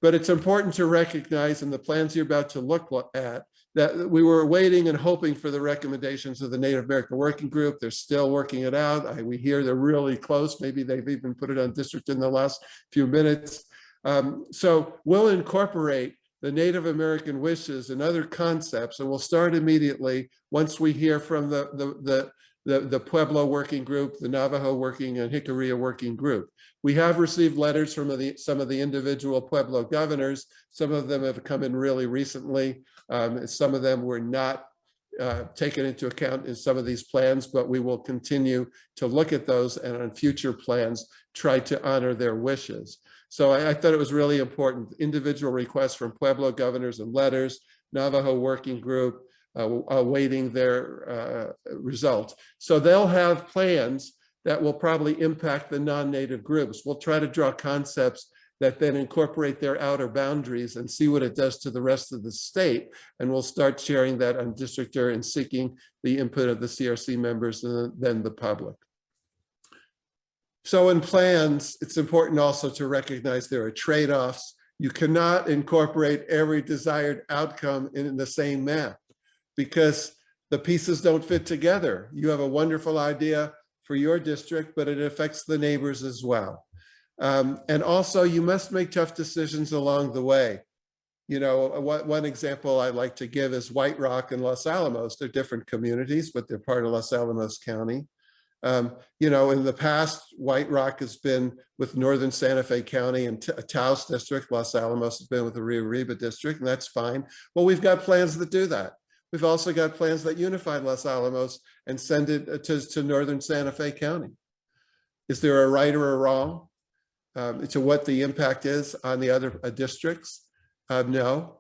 But it's important to recognize in the plans you're about to look at that we were waiting and hoping for the recommendations of the Native American Working Group. They're still working it out. We hear they're really close. Maybe they've even put it on district in the last few minutes. So we'll incorporate the Native American wishes and other concepts, and we'll start immediately once we hear from the Pueblo Working Group, the Navajo Working and Jicarilla Working Group. We have received letters from some of the individual Pueblo governors. Some of them have come in really recently. Some of them were not taken into account in some of these plans, but we will continue to look at those and on future plans, try to honor their wishes. So I thought it was really important. Individual requests from Pueblo governors and letters, Navajo Working Group, awaiting their results. So they'll have plans that will probably impact the non-native groups. We'll try to draw concepts that then incorporate their outer boundaries and see what it does to the rest of the state. And we'll start sharing that on districtor and seeking the input of the CRC members and then the public. So in plans, it's important also to recognize there are trade-offs. You cannot incorporate every desired outcome in the same map because the pieces don't fit together. You have a wonderful idea for your district, but it affects the neighbors as well. And also you must make tough decisions along the way. You know, one example I like to give is White Rock and Los Alamos. They're different communities, but they're part of Los Alamos County. You know, in the past, White Rock has been with Northern Santa Fe County and Taos District. Los Alamos has been with the Rio Arriba District, and that's fine. Well, we've got plans that do that. We've also got plans that unify Los Alamos and send it to Northern Santa Fe County. Is there a right or a wrong to what the impact is on the other districts? No.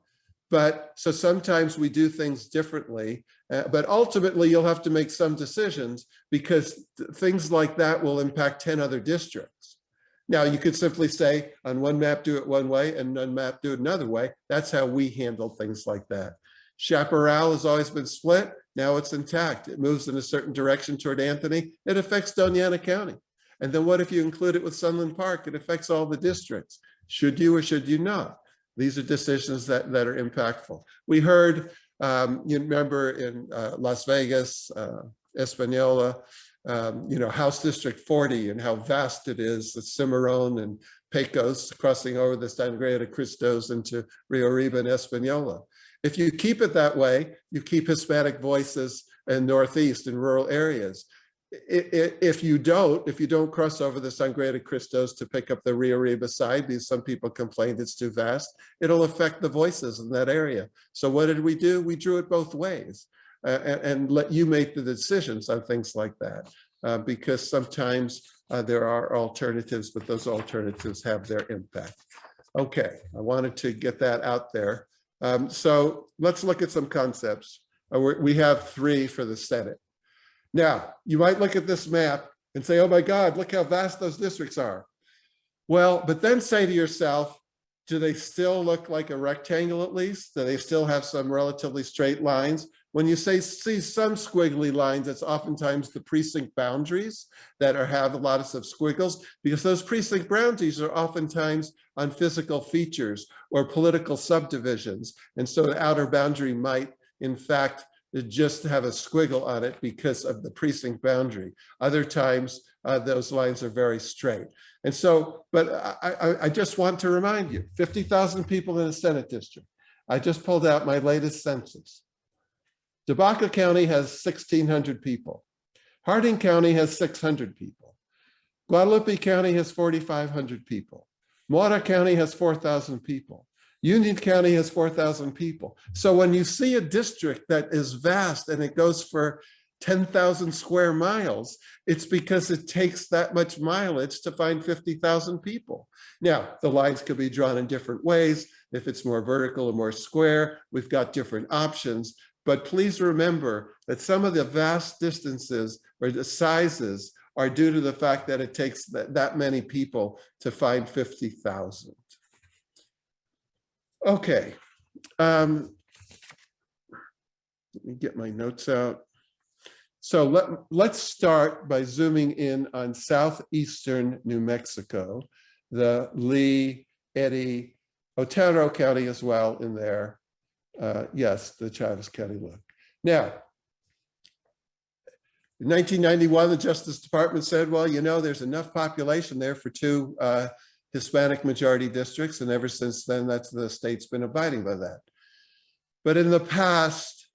But so sometimes we do things differently, but ultimately you'll have to make some decisions because things like that will impact 10 other districts. Now you could simply say on one map, do it one way and one map, do it another way. That's how we handle things like that. Chaparral has always been split. Now it's intact. It moves in a certain direction toward Anthony. It affects Doñana County. And then what if you include it with Sunland Park? It affects all the districts. Should you or should you not? These are decisions that are impactful. We heard, you remember in Las Vegas, Española, you know, House District 40 and how vast it is, the Cimarron and Pecos crossing over the Sangre de Cristos into Rio Arriba and Española. If you keep it that way, you keep Hispanic voices in Northeast and rural areas. If you don't cross over the Sangre de Cristos to pick up the Rio Arriba side, because some people complained it's too vast, it'll affect the voices in that area. So what did we do? We drew it both ways and let you make the decisions on things like that, because sometimes there are alternatives, but those alternatives have their impact. Okay, I wanted to get that out there. So let's look at some concepts. We have 3 for the Senate. Now, you might look at this map and say, oh my God, look how vast those districts are. Well, but then say to yourself, do they still look like a rectangle at least? Do they still have some relatively straight lines? When you see some squiggly lines, it's oftentimes the precinct boundaries that have a lot of squiggles, because those precinct boundaries are oftentimes on physical features or political subdivisions. And so an outer boundary might, in fact, just have a squiggle on it because of the precinct boundary. Other times, those lines are very straight. And so, but I just want to remind you, 50,000 people in a Senate district. I just pulled out my latest census. Tobacco County has 1,600 people. Harding County has 600 people. Guadalupe County has 4,500 people. Mora County has 4,000 people. Union County has 4,000 people. So when you see a district that is vast and it goes for 10,000 square miles, it's because it takes that much mileage to find 50,000 people. Now, the lines could be drawn in different ways. If it's more vertical or more square, we've got different options. But please remember that some of the vast distances or the sizes are due to the fact that it takes that many people to find 50,000. Okay. Let me get my notes out. So let's start by zooming in on southeastern New Mexico, the Lee, Eddy, Otero County as well in there. Yes, the Chavez County look. Now, in 1991, the Justice Department said, well, you know, there's enough population there for 2 Hispanic majority districts. And ever since then, that's the state's been abiding by that. But in the past,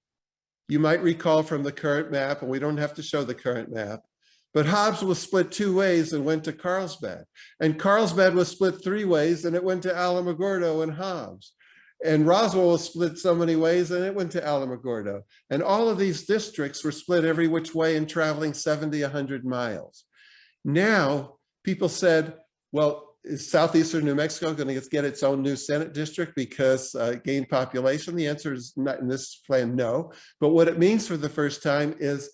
you might recall from the current map, and we don't have to show the current map, but Hobbs was split 2 ways and went to Carlsbad. And Carlsbad was split 3 ways and it went to Alamogordo and Hobbs. And Roswell was split so many ways and it went to Alamogordo. And all of these districts were split every which way and traveling 70, 100 miles. Now, people said, well, is southeastern New Mexico going to get its own new Senate district because gained population? The answer is not in this plan, no. But what it means for the first time is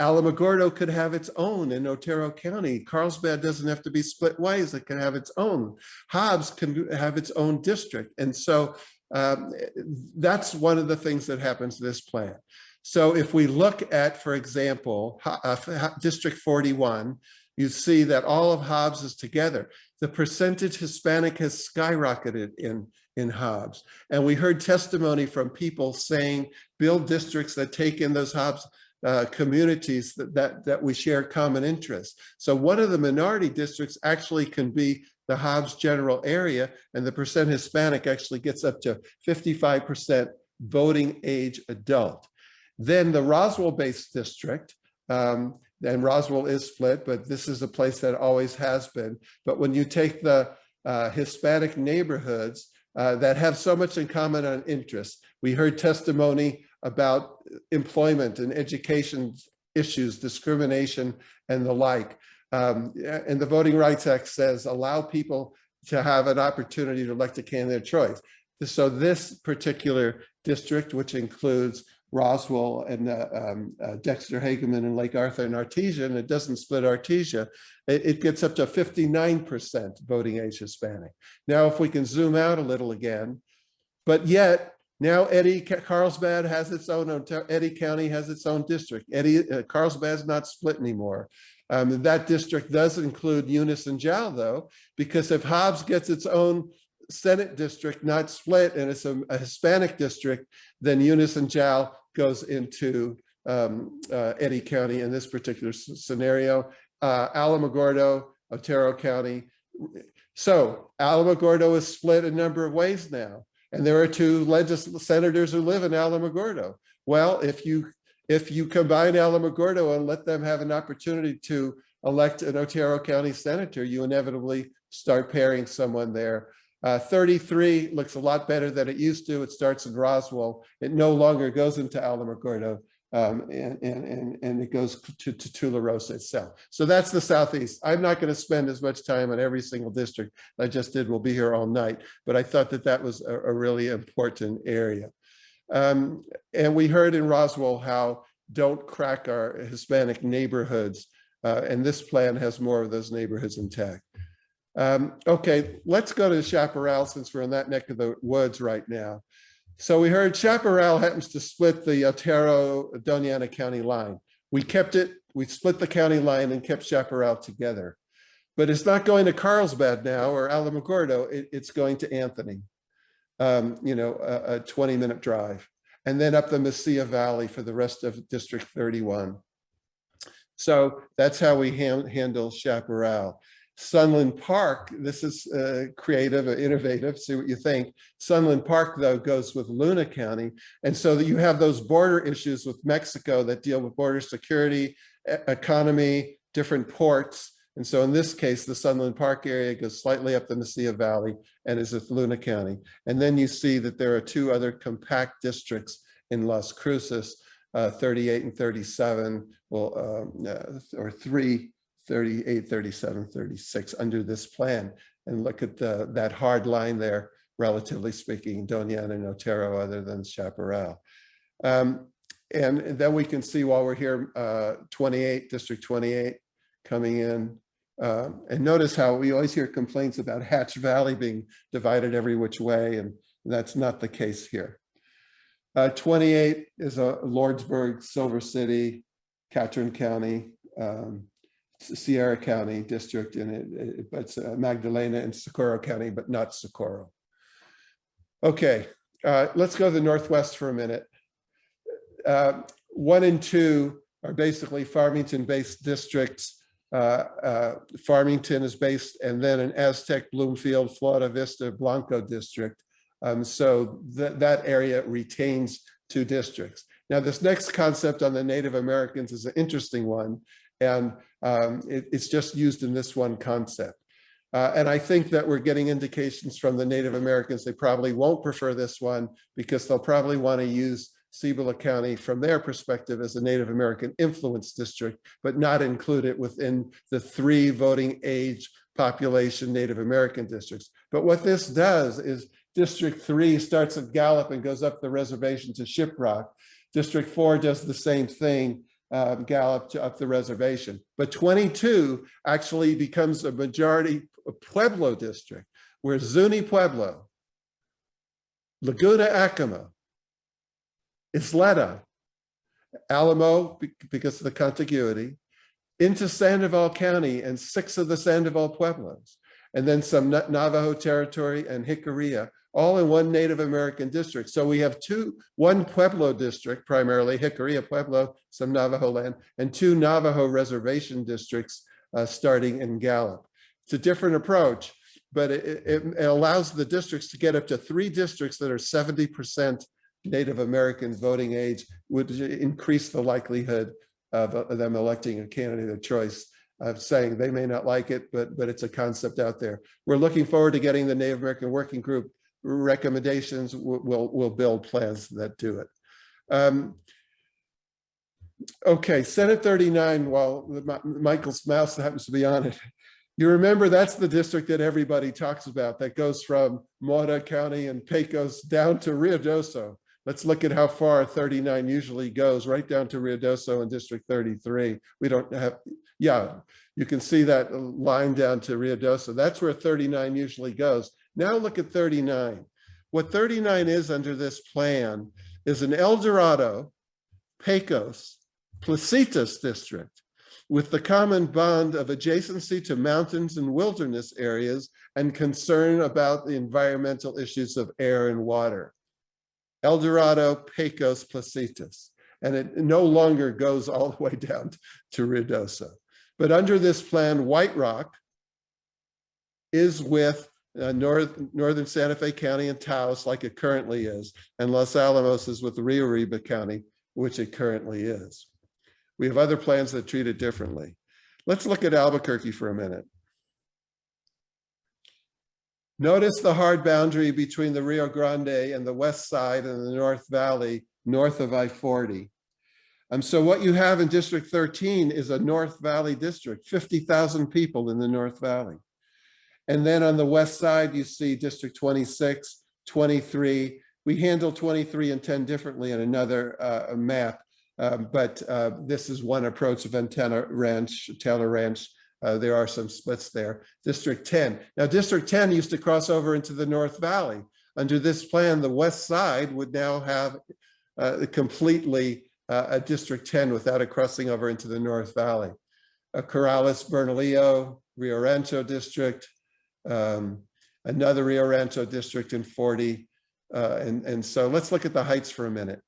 Alamogordo could have its own in Otero County. Carlsbad doesn't have to be split ways. It can have its own. Hobbs can have its own district. And so that's one of the things that happens to this plan. So if we look at, for example, District 41, you see that all of Hobbs is together. The percentage Hispanic has skyrocketed in Hobbs. And we heard testimony from people saying, build districts that take in those Hobbs communities that we share common interests. So one of the minority districts actually can be the Hobbs general area, and the percent Hispanic actually gets up to 55% voting age adult. Then the Roswell-based district, and Roswell is split, but this is a place that always has been. But when you take the Hispanic neighborhoods that have so much in common on interest, we heard testimony about employment and education issues, discrimination, and the like. And the Voting Rights Act says, allow people to have an opportunity to elect a candidate of choice. So this particular district, which includes Roswell and Dexter, Hageman, and Lake Arthur and Artesia, and it doesn't split Artesia, it gets up to 59% voting age Hispanic. Now, if we can zoom out a little again, but yet now Carlsbad has its own, Eddy County has its own district. Carlsbad's not split anymore. That district does include Eunice and Jal, though, because if Hobbs gets its own Senate district, not split, and it's a Hispanic district, then Eunice and Jal goes into Eddy County in this particular scenario. Alamogordo, Otero County. So Alamogordo is split a number of ways now, and there are 2 senators who live in Alamogordo. Well, if you combine Alamogordo and let them have an opportunity to elect an Otero County senator, you inevitably start pairing someone there. 33 looks a lot better than it used to. It starts in Roswell. It no longer goes into Alamogordo, and it goes to Tularosa itself. So that's the Southeast. I'm not going to spend as much time on every single district I just did. We'll be here all night, but I thought that was a really important area. And we heard in Roswell how don't crack our Hispanic neighborhoods, and this plan has more of those neighborhoods intact. Okay, let's go to Chaparral since we're in that neck of the woods right now. So we heard Chaparral happens to split the Otero-Doña Ana County line. We split the county line and kept Chaparral together. But it's not going to Carlsbad now or Alamogordo, it's going to Anthony, a 20-minute drive, and then up the Mesilla Valley for the rest of District 31. So that's how we handle Chaparral. Sunland Park, this is creative or innovative, see what you think. Sunland Park, though, goes with Luna County. And so that you have those border issues with Mexico that deal with border security, economy, different ports. And so in this case, the Sunland Park area goes slightly up the Mesilla Valley and is with Luna County. And then you see that there are 2 other compact districts in Las Cruces, 38 and 37, or 3, 38, 37, 36 under this plan. And look at that hard line there, relatively speaking, Doña Ana and Otero, other than Chaparral. And then we can see while we're here, District 28 coming in. And notice how we always hear complaints about Hatch Valley being divided every which way, and that's not the case here. 28 is a Lordsburg, Silver City, Catron County, Sierra County district, and it's Magdalena and Socorro County, but not Socorro. Okay, let's go to the Northwest for a minute. 1 and 2 are basically Farmington-based districts. Farmington is based, and then an Aztec, Bloomfield, Florida Vista, Blanco district. So that area retains 2 districts. Now, this next concept on the Native Americans is an interesting one, and it's just used in this one concept. And I think that we're getting indications from the Native Americans they probably won't prefer this one because they'll probably want to use Cibola County from their perspective as a Native American influence district, but not include it within the 3 voting age population Native American districts. But what this does is District 3 starts at Gallup and goes up the reservation to Shiprock. District 4 does the same thing, Gallup to up the reservation. But 22 actually becomes a majority Pueblo district, where Zuni Pueblo, Laguna Acoma, Isleta, Alamo, because of the contiguity, into Sandoval County and 6 of the Sandoval Pueblos, and then some Navajo territory and Jicarilla, all in one Native American district. So we have 1 Pueblo district, primarily Jicarilla Pueblo, some Navajo land, and 2 Navajo reservation districts starting in Gallup. It's a different approach, but it allows the districts to get up to 3 districts that are 70% Native American voting age, would increase the likelihood of them electing a candidate of choice, of saying they may not like it, but it's a concept out there. We're looking forward to getting the Native American Working Group recommendations. We'll build plans that do it. Okay, Senate 39, while Michael's mouse happens to be on it, you remember that's the district that everybody talks about that goes from Mora County and Pecos down to Ruidoso. Let's look at how far 39 usually goes, right down to Ruidoso in District 33. We don't have, yeah, you can see that line down to Ruidoso. That's where 39 usually goes. Now look at 39. What 39 is under this plan is an El Dorado, Pecos, Placitas district with the common bond of adjacency to mountains and wilderness areas and concern about the environmental issues of air and water. El Dorado, Pecos, Placitas. And it no longer goes all the way down to Ruidoso. But under this plan, White Rock is with northern Santa Fe County and Taos, like it currently is, and Los Alamos is with Rio Arriba County, which it currently is. We have other plans that treat it differently. Let's look at Albuquerque for a minute. Notice the hard boundary between the Rio Grande and the west side and the North Valley, north of I-40. So what you have in District 13 is a North Valley district, 50,000 people in the North Valley. And then on the west side, you see District 26, 23. We handle 23 and 10 differently in another map, but this is one approach of Taylor Ranch. There are some splits there. District 10. Now, District 10 used to cross over into the North Valley. Under this plan, the west side would now have completely a District 10 without it crossing over into the North Valley. Corrales, Bernalillo, Rio Rancho district, another Rio Rancho district in 40. And so let's look at the heights for a minute.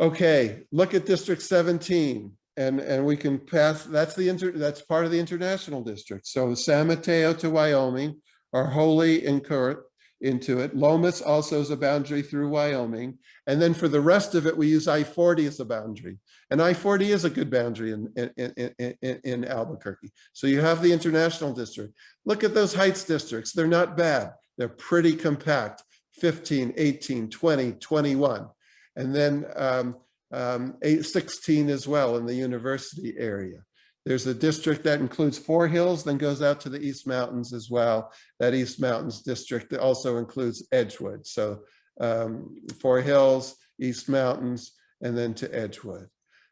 Okay, look at District 17. And we can pass, that's part of the international district. So San Mateo to Wyoming are wholly into it. Lomas also is a boundary through Wyoming. And then for the rest of it, we use I-40 as a boundary. And I-40 is a good boundary in Albuquerque. So you have the international district. Look at those heights districts. They're not bad. They're pretty compact, 15, 18, 20, 21. And then 16 as well in the university area. There's a district that includes Four Hills, then goes out to the East Mountains as well. That East Mountains district also includes Edgewood. So Four Hills, East Mountains, and then to Edgewood.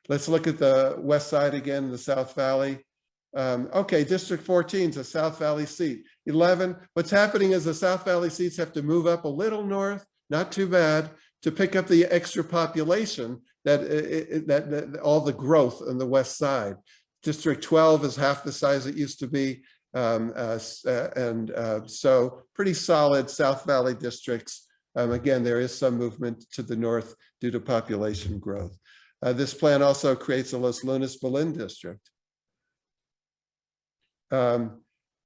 Let's look at the west side again, the South Valley. Okay, District 14 is a South Valley seat. 11, what's happening is the South Valley seats have to move up a little north, not too bad, to pick up the extra population that all the growth on the west side. District 12 is half the size it used to be. So pretty solid South Valley districts. Again, there is some movement to the north due to population growth. This plan also creates a Los Lunas Belen district. And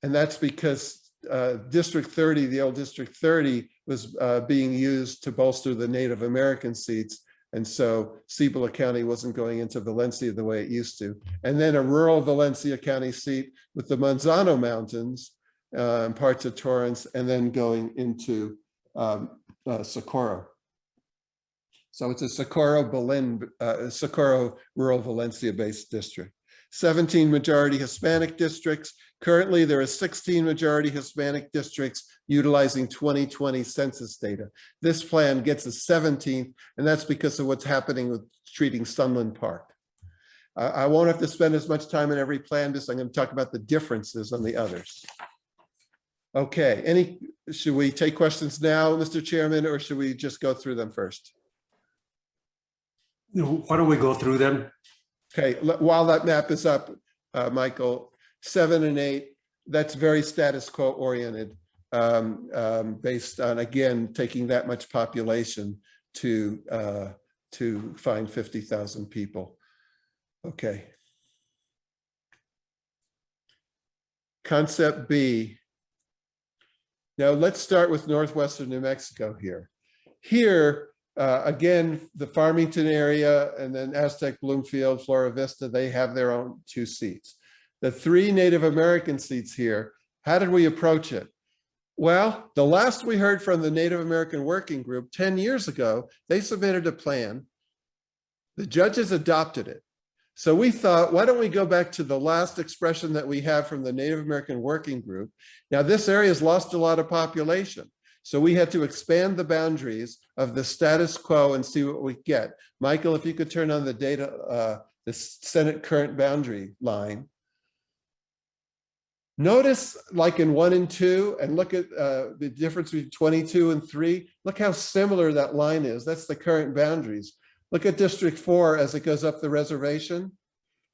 that's because District 30, the old District 30, was being used to bolster the Native American seats. And so Cibola County wasn't going into Valencia the way it used to. And then a rural Valencia County seat with the Manzano Mountains and parts of Torrance, and then going into Socorro. So it's a Socorro rural Valencia based district. 17 majority Hispanic districts. Currently, there are 16 majority Hispanic districts utilizing 2020 census data. This plan gets a 17th, and that's because of what's happening with treating Sunland Park. I won't have to spend as much time on every plan, just I'm going to talk about the differences on the others. Okay, should we take questions now, Mr. Chairman, or should we just go through them first? Why don't we go through them? Okay, while that map is up, Michael, 7 and 8, that's very status quo oriented, based on, again, taking that much population to find 50,000 people. Okay. Concept B. Now let's start with northwestern New Mexico here. Here, again, the Farmington area and then Aztec, Bloomfield, Flora Vista, they have their own 2 seats. The 3 Native American seats here, how did we approach it? Well, the last we heard from the Native American Working Group 10 years ago, they submitted a plan. The judges adopted it. So we thought, why don't we go back to the last expression that we have from the Native American Working Group? Now, this area has lost a lot of population. So we had to expand the boundaries of the status quo and see what we get. Michael, if you could turn on the data, the Senate current boundary line. Notice like in 1 and 2, and look at the difference between 22 and 3. Look how similar that line is. That's the current boundaries. Look at District 4 as it goes up the reservation.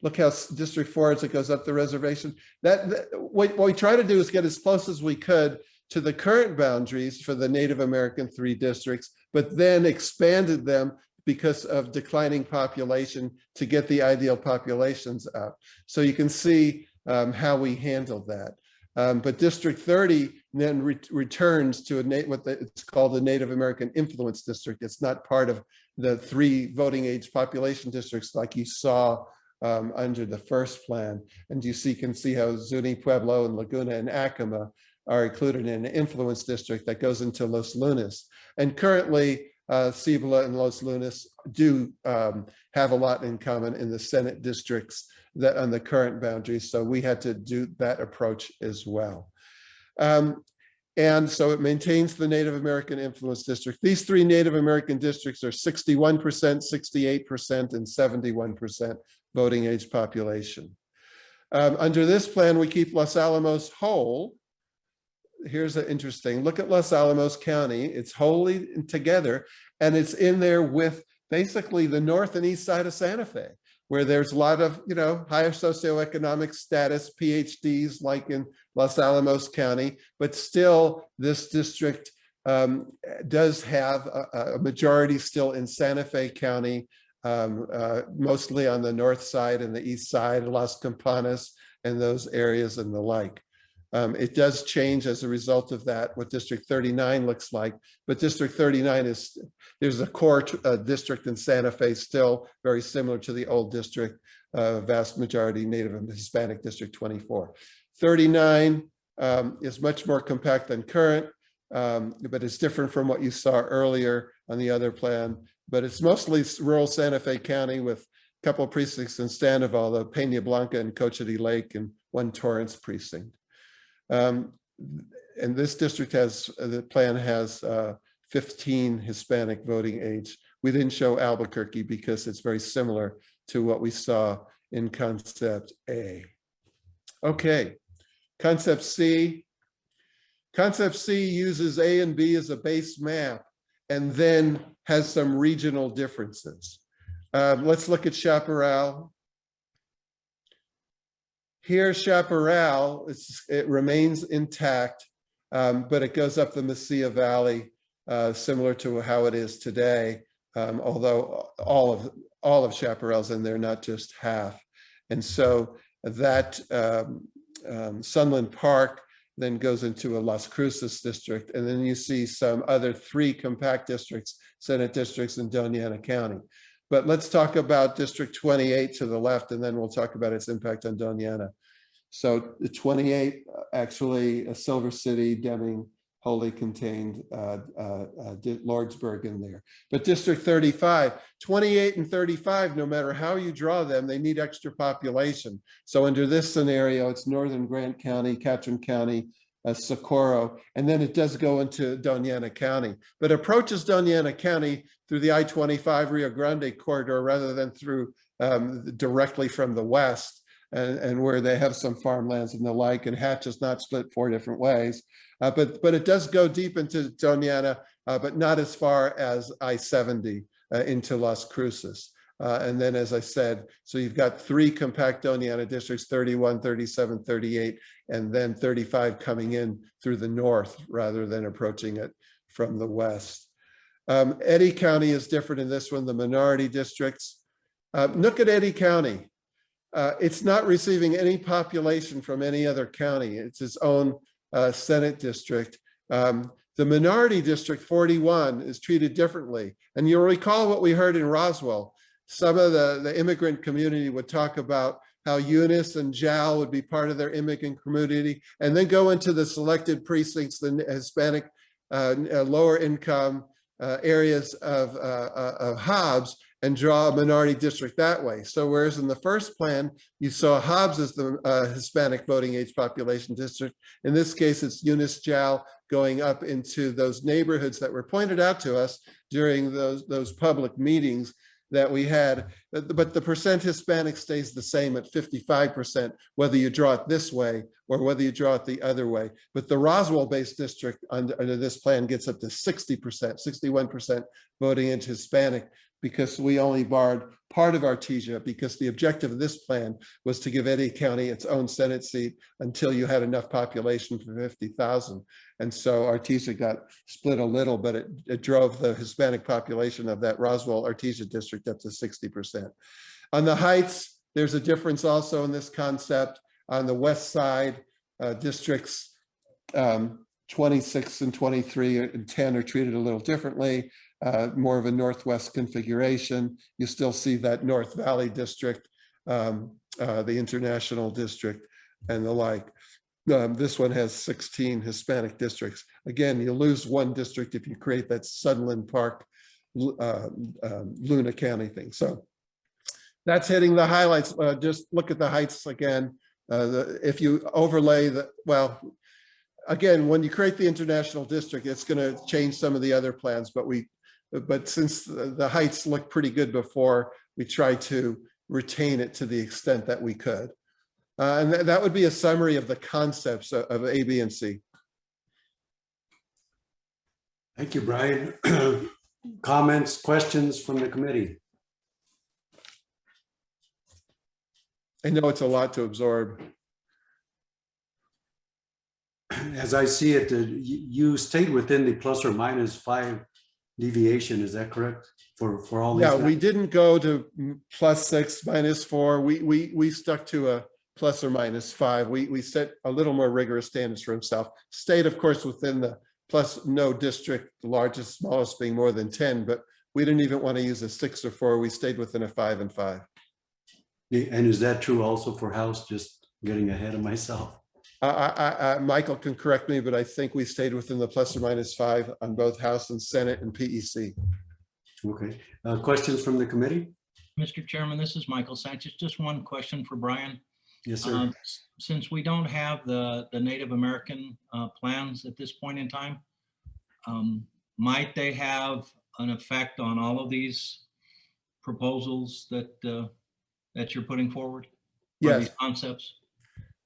Look how District 4 as it goes up the reservation. What we try to do is get as close as we could to the current boundaries for the Native American 3 districts, but then expanded them because of declining population to get the ideal populations up. So you can see how we handled that. But District 30 then returns to it's called the Native American Influence District. It's not part of the 3 voting age population districts like you saw under the first plan. And you can see how Zuni, Pueblo, and Laguna and Acoma are included in an influence district that goes into Los Lunas. And currently, Cibola and Los Lunas do have a lot in common in the Senate districts that on the current boundaries. So we had to do that approach as well. And so it maintains the Native American Influence District. These 3 Native American districts are 61%, 68%, and 71% voting age population. Under this plan, we keep Los Alamos whole. Here's an interesting, look at Los Alamos County. It's wholly together, and it's in there with basically the north and east side of Santa Fe, where there's a lot of, higher socioeconomic status, PhDs like in Los Alamos County, but still this district does have a majority still in Santa Fe County, mostly on the north side and the east side, Las Campanas and those areas and the like. It does change as a result of that, what District 39 looks like, but District 39 there's a core district in Santa Fe still very similar to the old district, vast majority Native and Hispanic District 24. 39 is much more compact than current, but it's different from what you saw earlier on the other plan, but it's mostly rural Santa Fe County with a couple of precincts in Sandoval, the Peña Blanca and Cochiti Lake, and 1 Torrance precinct. And this district the plan has 15 Hispanic voting age. We didn't show Albuquerque because it's very similar to what we saw in Concept A. Okay, Concept C. Concept C uses A and B as a base map and then has some regional differences. Let's look at Chaparral. Here, Chaparral, it remains intact, but it goes up the Mesilla Valley, similar to how it is today, although all of Chaparral's in there, not just half. And so that Sunland Park then goes into a Las Cruces district, and then you see some other 3 compact districts, Senate districts in Doñana County. But let's talk about District 28 to the left, and then we'll talk about its impact on Doñana. So the 28, actually, Silver City, Deming, wholly contained Lordsburg in there. But District 35, 28 and 35, no matter how you draw them, they need extra population. So under this scenario, it's Northern Grant County, Catron County, Socorro, and then it does go into Doñana County, but approaches Doñana County through the I-25 Rio Grande corridor rather than through directly from the west, and where they have some farmlands and the like, and Hatch is not split 4 different ways. But it does go deep into Doñana, but not as far as I-70 into Las Cruces. And then, as I said, so you've got 3 compact Doñana districts, 31, 37, 38, and then 35 coming in through the north rather than approaching it from the west. Eddy County is different in this one, the minority districts. Look at Eddy County. It's not receiving any population from any other county. It's its own Senate district. The minority district 41 is treated differently. And you'll recall what we heard in Roswell. Some of the immigrant community would talk about how Eunice and Jal would be part of their immigrant community, and then go into the selected precincts, the Hispanic lower income areas of Hobbs, and draw a minority district that way. So whereas in the first plan, you saw Hobbs as the Hispanic voting age population district, in this case, it's Eunice Jal going up into those neighborhoods that were pointed out to us during those public meetings that we had, but the percent Hispanic stays the same at 55%, whether you draw it this way or whether you draw it the other way. But the Roswell-based district under this plan gets up to 60%, 61% voting into Hispanic, because we only barred part of Artesia, because the objective of this plan was to give Eddy County its own Senate seat until you had enough population for 50,000. And so Artesia got split a little, but it drove the Hispanic population of that Roswell Artesia district up to 60%. On the Heights, there's a difference also in this concept. On the west side, districts 26 and 23 and 10 are treated a little differently. More of a northwest configuration. You still see that North Valley district, the International district, and the like. This one has 16 Hispanic districts. Again, you lose 1 district if you create that Sunland Park, Luna County thing. So that's hitting the highlights. Just look at the Heights again. If you overlay again, when you create the International district, it's going to change some of the other plans, but since the Heights looked pretty good before, we tried to retain it to the extent that we could. And that would be a summary of the concepts of A, B, and C. Thank you, Brian. Comments, questions from the committee? I know it's a lot to absorb. As I see it, you stayed within the ±5 deviation, is that correct? For all these? Yeah, we didn't go to +6, -4. We stuck to a ±5. We set a little more rigorous standards for himself. Stayed, of course, within the plus no district, the largest, smallest being more than 10, but we didn't even want to use a 6 or 4. We stayed within a 5 and 5. And is that true also for House? Just getting ahead of myself. Michael can correct me, but I think we stayed within the ±5 on both House and Senate and PEC. Okay. Questions from the committee? Mr. Chairman, this is Michael Sanchez. Just one question for Brian. Yes, sir. Since we don't have the Native American plans at this point in time, might they have an effect on all of these proposals that you're putting forward? Yes. These concepts?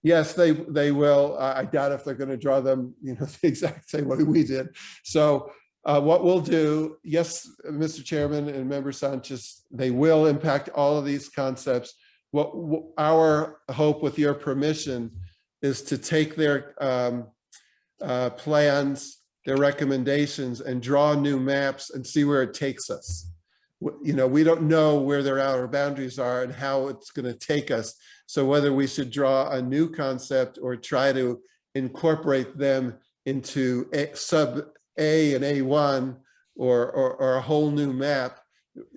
Yes, they will. I doubt if they're going to draw them, the exact same way we did. So What we'll do, yes, Mr. Chairman and Member Sanchez, they will impact all of these concepts. Our hope, with your permission, is to take their plans, their recommendations, and draw new maps and see where it takes us. You know, we don't know where their outer boundaries are and how it's going to take us. So whether we should draw a new concept or try to incorporate them into sub A and A1 or a whole new map,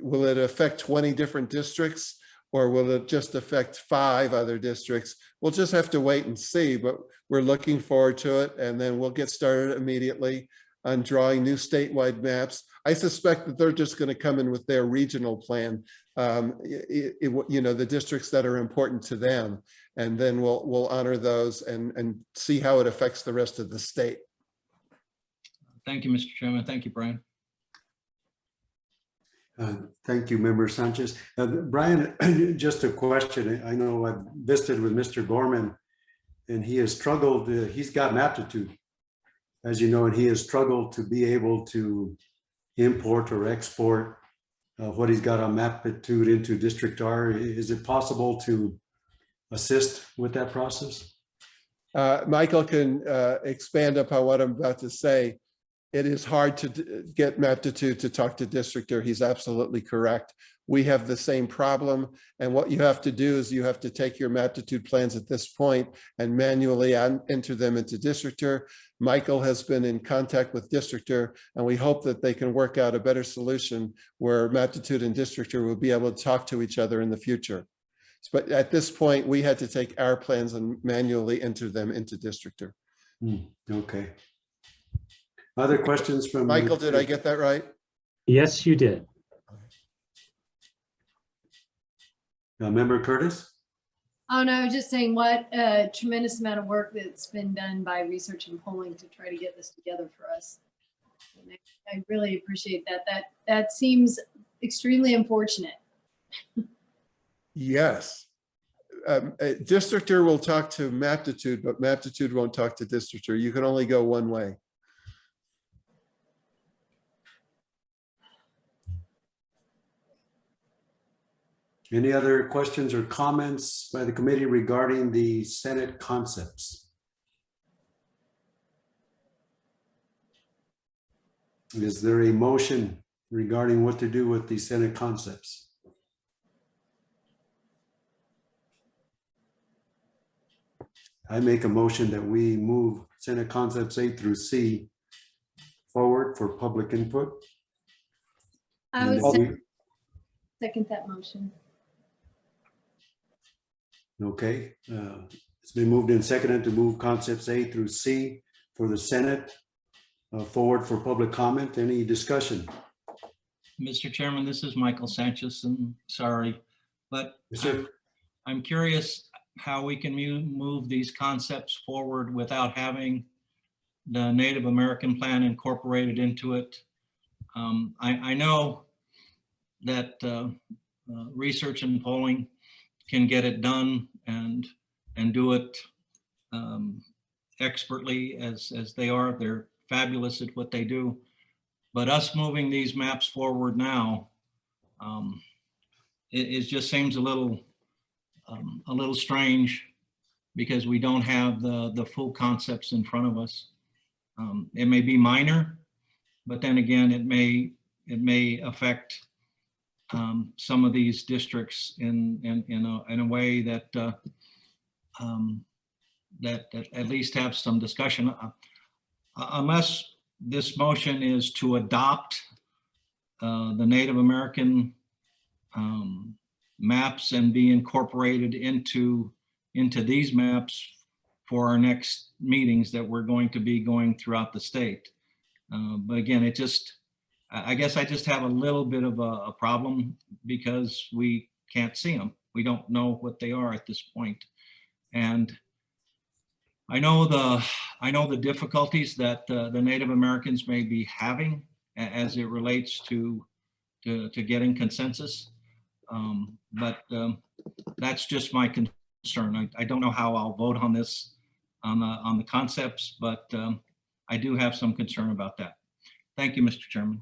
will it affect 20 different districts or will it just affect 5 other districts? We'll just have to wait and see, but we're looking forward to it. And then we'll get started immediately on drawing new statewide maps. I suspect that they're just going to come in with their regional plan, you know, the districts that are important to them. And then we'll honor those and see how it affects the rest of the state. Thank you, Mr. Chairman. Thank you, Brian. Thank you, Member Sanchez. Brian, just a question. I know I've visited with Mr. Gorman and he has struggled. He's got an aptitude, as you know, and he has struggled to be able to import or export what he's got on Maptitude into District R. Is it possible to assist with that process? Michael can expand upon what I'm about to say. It is hard to get Maptitude to talk to Districtor. He's absolutely correct. We have the same problem. And what you have to do is you have to take your Maptitude plans at this point and manually enter them into Districtor. Michael has been in contact with Districtor, and we hope that they can work out a better solution where Maptitude and Districtor will be able to talk to each other in the future. But at this point, we had to take our plans and manually enter them into Districtor. Okay. Other questions from Michael, did I get that right? Yes, you did. Member Curtis? Oh, no, I was just saying what a tremendous amount of work that's been done by research and polling to try to get this together for us. And I really appreciate that. That seems extremely unfortunate. Yes. Districtor will talk to Maptitude, but Maptitude won't talk to Districtor. You can only go one way. Any other questions or comments by the committee regarding the Senate concepts? Is there a motion regarding what to do with the Senate concepts? I make a motion that we move Senate concepts A through C forward for public input. I would second that motion. Okay, it's been moved and seconded to move concepts A through C for the Senate forward for public comment. Any discussion? Mr. Chairman, this is Michael Sanchez, and sorry, but Yes, I'm curious how we can move these concepts forward without having the Native American plan incorporated into it. I know that research and polling can get it done and do it expertly as they are. They're fabulous at what they do. But us moving these maps forward now, it just seems a little strange because we don't have the full concepts in front of us. It may be minor, but then again, it may affect some of these districts in a way that that at least have some discussion. Unless this motion is to adopt the Native American maps and be incorporated into these maps for our next meetings that we're going to be going throughout the state. But again, I guess I just have a little bit of a problem because we can't see them. We don't know what they are at this point. And I know the difficulties that the Native Americans may be having as it relates to getting consensus. But that's just my concern. I don't know how I'll vote on this on the concepts, but I do have some concern about that. Thank you, Mr. Chairman.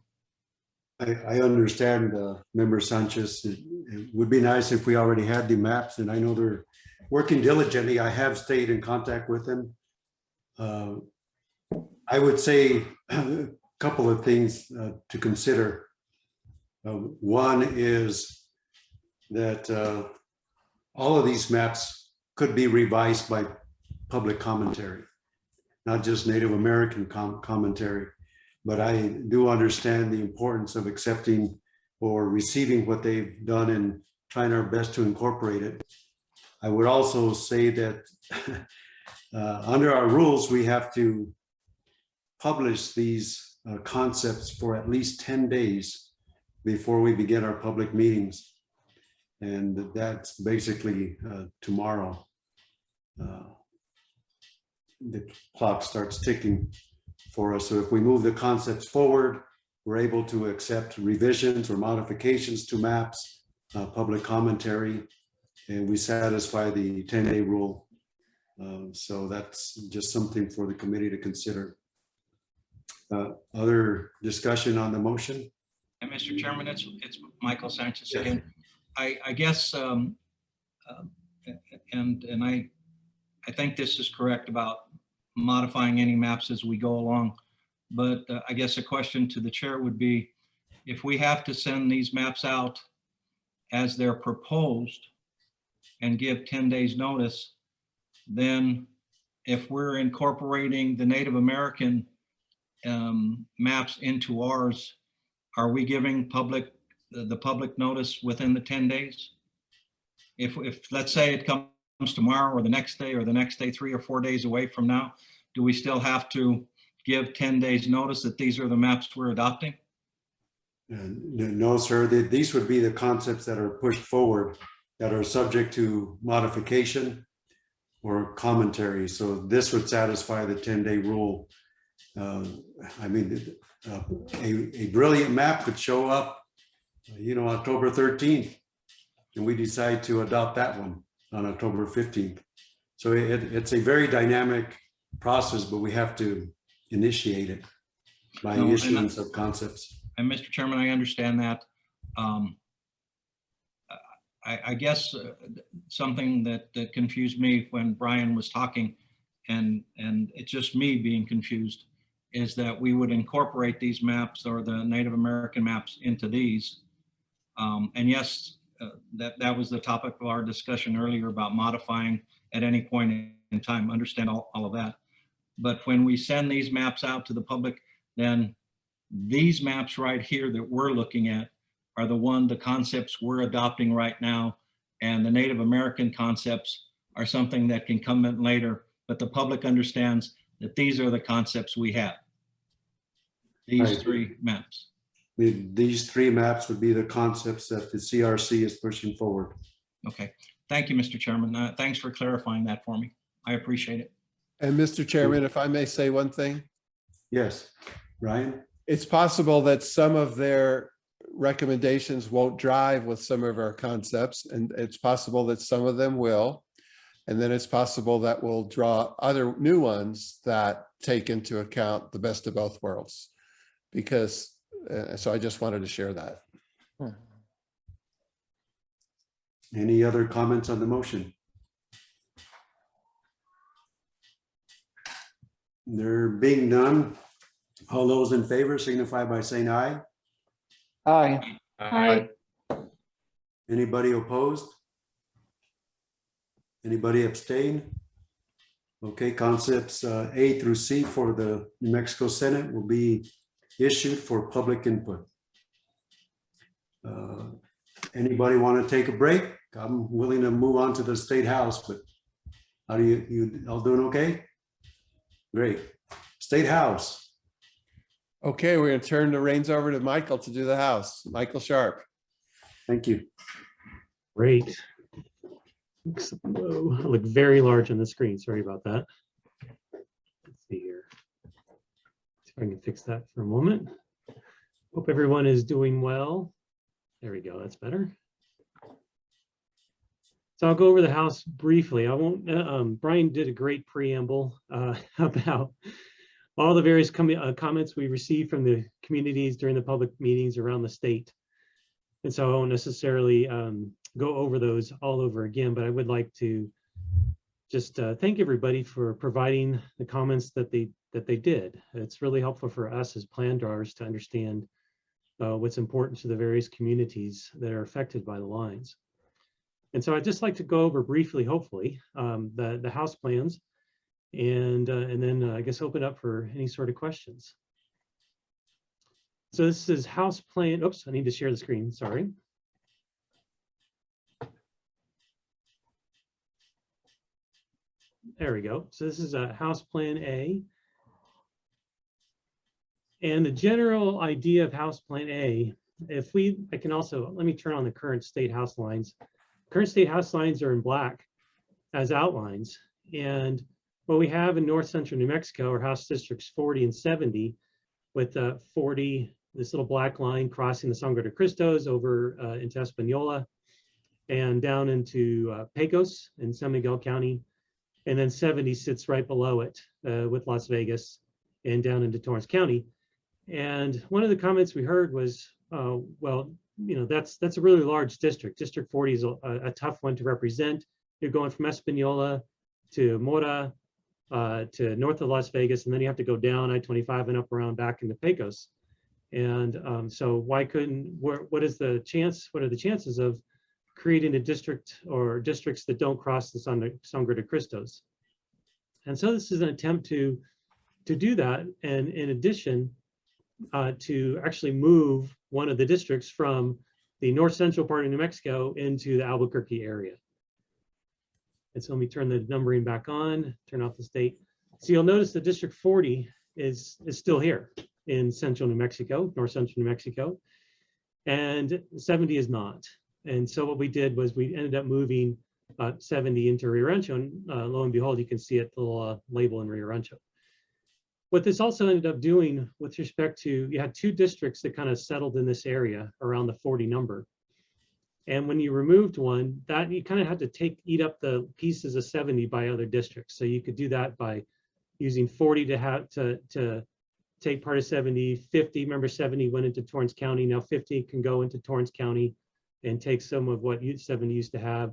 I understand, Member Sanchez. It would be nice if we already had the maps, and I know they're working diligently. I have stayed in contact with them. I would say a couple of things to consider. One is that all of these maps could be revised by public commentary, not just Native American commentary. But I do understand the importance of accepting or receiving what they've done and trying our best to incorporate it. I would also say that under our rules, we have to publish these concepts for at least 10 days before we begin our public meetings. And that's basically tomorrow. The clock starts ticking for us. So if we move the concepts forward, we're able to accept revisions or modifications to maps, public commentary, and we satisfy the 10-day rule. So that's just something for the committee to consider. Other discussion on the motion? And Mr. Chairman, it's Michael Sanchez again. I guess, and I think this is correct about modifying any maps as we go along. But I guess a question to the chair would be, if we have to send these maps out as they're proposed and give 10 days notice, then if we're incorporating the Native American maps into ours, are we giving the public notice within the 10 days? If let's say it comes tomorrow or the next day 3 or 4 days away from now, do we still have to give 10 days notice that these are the maps we're adopting? No, sir. These would be the concepts that are pushed forward that are subject to modification or commentary. So this would satisfy the 10-day rule. I mean, a brilliant map could show up, October 13th, and we decide to adopt that one on October 15th. So it's a very dynamic process, but we have to initiate it by issuance of concepts. And Mr. Chairman, I understand that. I guess something that confused me when Brian was talking, and it's just me being confused, is that we would incorporate these maps or the Native American maps into these. And yes, that was the topic of our discussion earlier about modifying at any point in time. Understand all of that. But when we send these maps out to the public, then these maps right here that we're looking at are the concepts we're adopting right now. And the Native American concepts are something that can come in later, but the public understands that these are the concepts we have. These Right. 3 maps. These 3 maps would be the concepts that the CRC is pushing forward. Okay. Thank you, Mr. Chairman. Thanks for clarifying that for me. I appreciate it. And Mr. Chairman, if I may say one thing, Yes, Ryan? it's possible that some of their recommendations won't drive with some of our concepts, and it's possible that some of them will. And then it's possible that we'll draw other new ones that take into account the best of both worlds. Because, so I just wanted to share that. Any other comments on the motion? There being none, all those in favor signify by saying aye. Aye. Hi. Anybody opposed? Anybody abstain? Okay, concepts A through C for the New Mexico Senate will be issued for public input. Anybody want to take a break? I'm willing to move on to the State House, but how do you all doing okay? Great. State House. Okay, we're going to turn the reins over to Michael to do the House. Michael Sharp. Thank you. Great. Looks low. I look very large on the screen. Sorry about that. Let's see here. See if I can fix that for a moment. Hope everyone is doing well. There we go. That's better. So I'll go over the House briefly. I won't. Brian did a great preamble about all the various comments we received from the communities during the public meetings around the state. And so I won't necessarily go over those all over again, but I would like to just thank everybody for providing the comments that they did. It's really helpful for us as plan drawers to understand what's important to the various communities that are affected by the lines. And so I'd just like to go over briefly, hopefully, the house plans, and then I guess open up for any sort of questions. So this is house plan. Oops, I need to share the screen. Sorry. There we go. So this is a house plan A. And the general idea of house plan A, I can also, let me turn on the current state house lines. Current state house lines are in black as outlines. And what we have in north central New Mexico are house districts 40 and 70, with 40, this little black line crossing the Sangre de Cristos over into Espanola and down into Pecos in San Miguel County. And then 70 sits right below it with Las Vegas and down into Torrance County. And one of the comments we heard was, well, you know, that's a really large district. District 40 is a tough one to represent. You're going from Espanola to Mora to north of Las Vegas, and then you have to go down I-25 and up around back into Pecos. And so why couldn't, what are the chances of creating a district or districts that don't cross the Sangre de Cristos? And so this is an attempt to do that. And in addition, to actually move one of the districts from the north central part of New Mexico into the Albuquerque area. And so let me turn the numbering back on, turn off the state. So you'll notice that District 40 is still here in central New Mexico, north central New Mexico, and 70 is not. And so what we did was we ended up moving 70 into Rio Rancho, and lo and behold, you can see it, the little label in Rio Rancho. What this also ended up doing with respect to, you had two districts that kind of settled in this area around the 40 number. And when you removed one, that you kind of had to eat up the pieces of 70 by other districts. So you could do that by using 40 to take part of 70, 50, remember 70 went into Torrance County, now 50 can go into Torrance County and take some of what 70 used to have.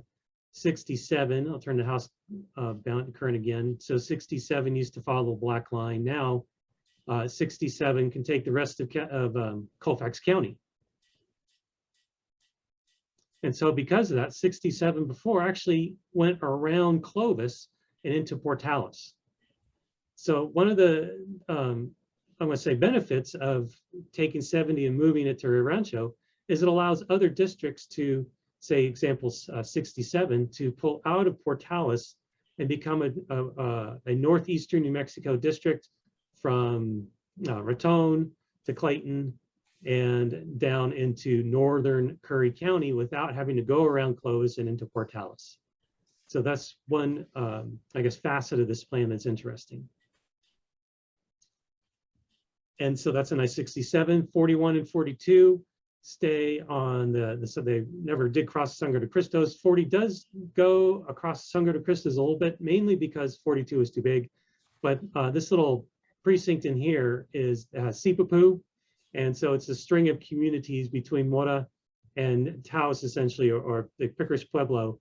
67, I'll turn the house bound current again. So 67 used to follow the black line. Now 67 can take the rest of Colfax County. And so because of that, 67 before actually went around Clovis and into Portales. So one of the, I'm gonna say benefits of taking 70 and moving it to Rio Rancho is it allows other districts to, say examples 67, to pull out of Portales and become a northeastern New Mexico district from Raton to Clayton and down into northern Curry County without having to go around Clovis and into Portales. So that's one, I guess, facet of this plan that's interesting. And so that's a nice 67, 41 and 42 stay on so they never did cross Sangre de Cristos. 40 does go across Sangre de Cristos a little bit, mainly because 42 is too big. But this little precinct in here is Sipapu. And so it's a string of communities between Mora and Taos, essentially, or the Pickers Pueblo,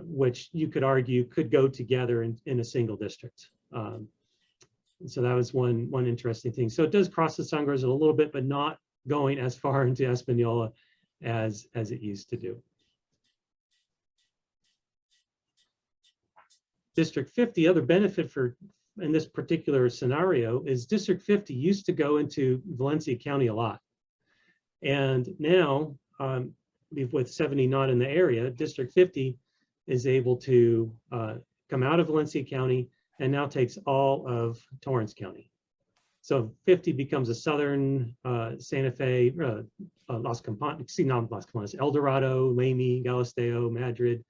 which you could argue could go together in a single district. So that was one interesting thing. So it does cross the Sangres a little bit, but not going as far into Espanola as it used to do. District 50, other benefit in this particular scenario is District 50 used to go into Valencia County a lot. And now, with 70 not in the area, District 50 is able to come out of Valencia County and now takes all of Torrance County. So 50 becomes a southern Santa Fe, Los Campanas, not Los Campanas, El Dorado, Lamy, Galisteo, Madrid,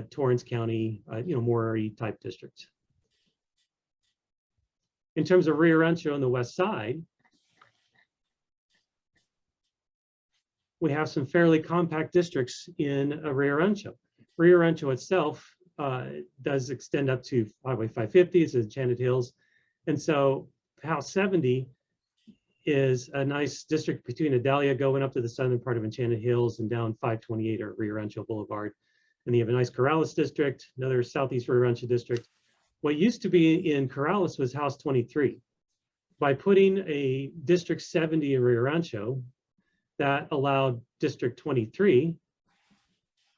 Torrance County, Morari type districts. In terms of Rio Rancho on the west side, we have some fairly compact districts in Rio Rancho. Rio Rancho itself does extend up to Highway 550, it's Enchanted Hills. And so House 70 is a nice district between Adalia going up to the southern part of Enchanted Hills and down 528 or Rio Rancho Boulevard. And you have a nice Corrales district, another southeast Rio Rancho district. What used to be in Corrales was House 23. By putting a District 70 in Rio Rancho, that allowed District 23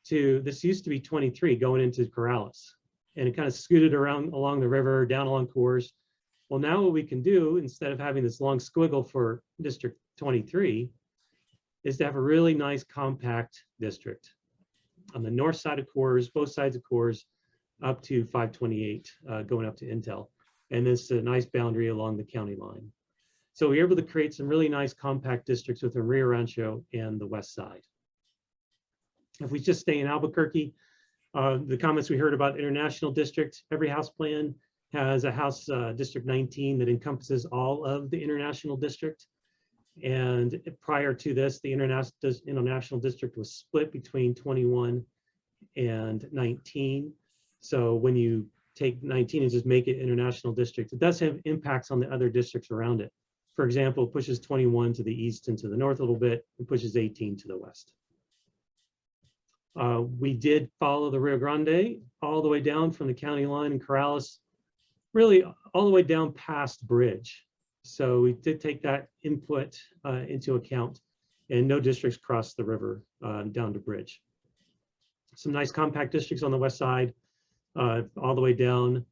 to, this used to be 23 going into Corrales. And it kind of scooted around along the river, down along Coors. Well, now what we can do, instead of having this long squiggle for District 23, is to have a really nice compact district on the north side of Coors, both sides of Coors, up to 528, going up to Intel. And this is a nice boundary along the county line. So we're able to create some really nice compact districts within Rio Rancho and the west side. If we just stay in Albuquerque, the comments we heard about International District, every house plan has a House District 19 that encompasses all of the International District. And prior to this, the International District was split between 21 and 19. So when you take 19 and just make it International District, it does have impacts on the other districts around it. For example, it pushes 21 to the east and to the north a little bit, and pushes 18 to the west. We did follow the Rio Grande all the way down from the county line in Corrales, really all the way down past Bridge. So we did take that input into account, and no districts crossed the river down to Bridge. Some nice compact districts on the west side, all the way down.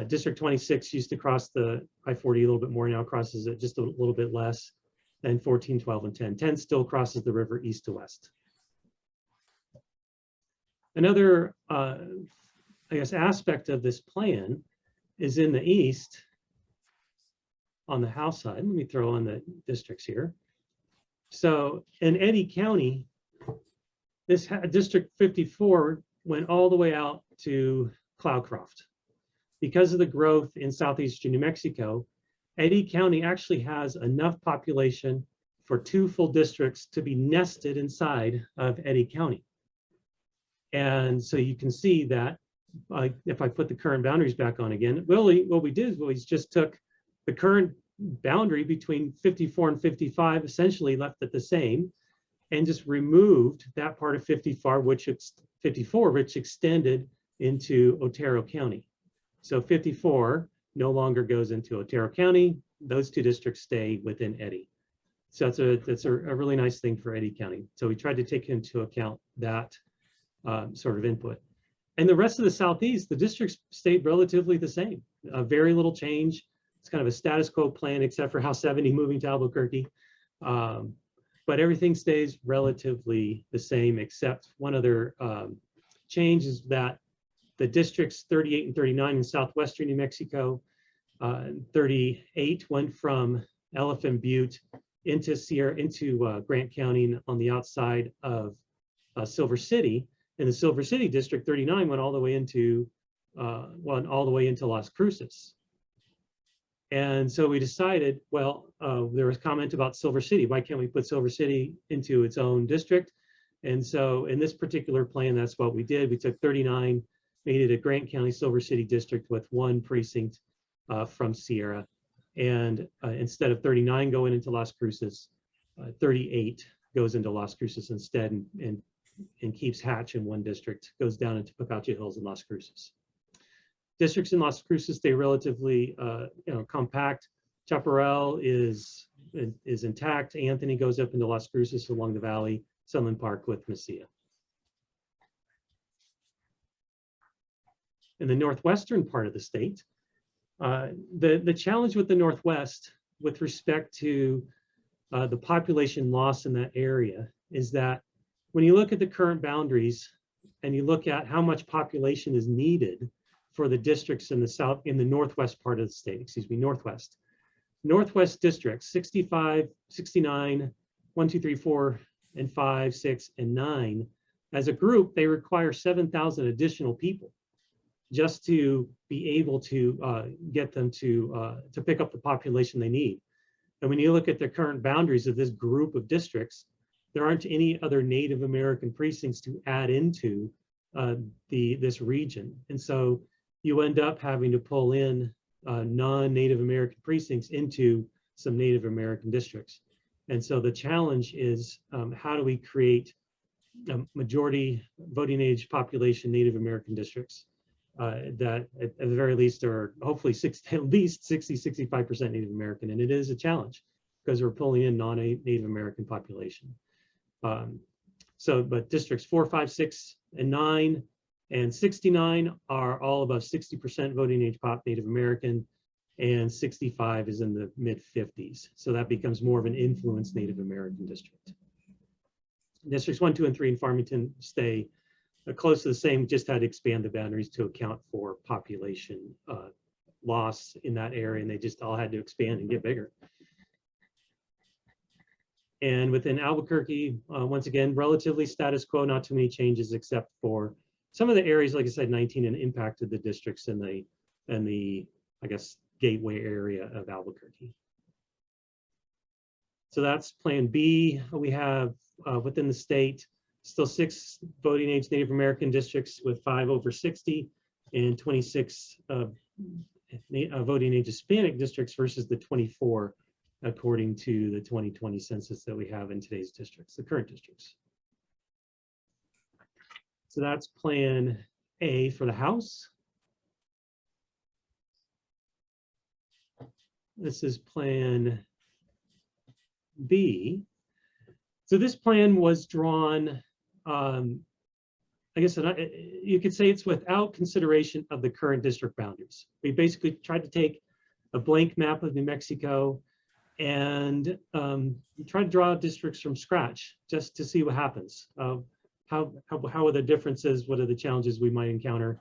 District 26 used to cross the I-40 a little bit more, now crosses it just a little bit less than 14, 12, and 10. 10 still crosses the river east to west. Another, I guess, aspect of this plan is in the east on the house side. Let me throw on the districts here. So in Eddy County, this District 54 went all the way out to Cloudcroft. Because of the growth in southeastern New Mexico, Eddy County actually has enough population for 2 full districts to be nested inside of Eddy County. And so you can see that if I put the current boundaries back on again, really what we did is we just took the current boundary between 54 and 55, essentially left it the same, and just removed that part of 54, which extended into Otero County. So 54 no longer goes into Otero County. Those 2 districts stay within Eddy. So that's a really nice thing for Eddy County. So we tried to take into account that sort of input. And the rest of the southeast, the districts stayed relatively the same. Very little change. It's kind of a status quo plan, except for House 70 moving to Albuquerque. But everything stays relatively the same, except one other change is that the districts 38 and 39 in southwestern New Mexico, 38 went from Elephant Butte into Grant County on the outside of Silver City. And the Silver City District 39 went all the way into Las Cruces. And so we decided, well, there was comment about Silver City. Why can't we put Silver City into its own district? And so in this particular plan, that's what we did. We took 39, made it a Grant County Silver City district with 1 precinct from Sierra. And instead of 39 going into Las Cruces, 38 goes into Las Cruces instead, and keeps Hatch in 1 district, goes down into Picacho Hills and Las Cruces. Districts in Las Cruces stay relatively compact. Chaparral is intact. Anthony goes up into Las Cruces along the valley, Sunland Park with Mesilla. In the northwestern part of the state, the challenge with the Northwest with respect to the population loss in that area is that when you look at the current boundaries and you look at how much population is needed for the districts in the northwest part of the state, Northwest districts, 65, 69, 1, 2, 3, 4, and 5, 6, and 9, as a group, they require 7,000 additional people just to be able to get them to pick up the population they need. And when you look at the current boundaries of this group of districts, there aren't any other Native American precincts to add into this region. And so you end up having to pull in non-Native American precincts into some Native American districts. And so the challenge is how do we create majority voting age population Native American districts that at the very least are hopefully at least 60-65% Native American. And it is a challenge because we're pulling in non-Native American population. But districts 4, 5, 6, and 9 and 69 are all above 60% voting age pop Native American, and 65 is in the mid 50s. So that becomes more of an influenced Native American district. Districts 1, 2, and 3 in Farmington stay close to the same, just had to expand the boundaries to account for population loss in that area, and they just all had to expand and get bigger. And within Albuquerque, once again, relatively status quo, not too many changes except for some of the areas, like I said, 19 and impacted the districts in the I guess, gateway area of Albuquerque. So that's Plan B. We have within the state still 6 voting age Native American districts with 5 over 60 and 26 voting age Hispanic districts versus the 24 according to the 2020 census that we have in today's districts, the current districts. So that's Plan A for the House. This is Plan B. So this plan was drawn, I guess you could say it's without consideration of the current district boundaries. We basically tried to take a blank map of New Mexico and try to draw districts from scratch just to see what happens. How are the differences? What are the challenges we might encounter?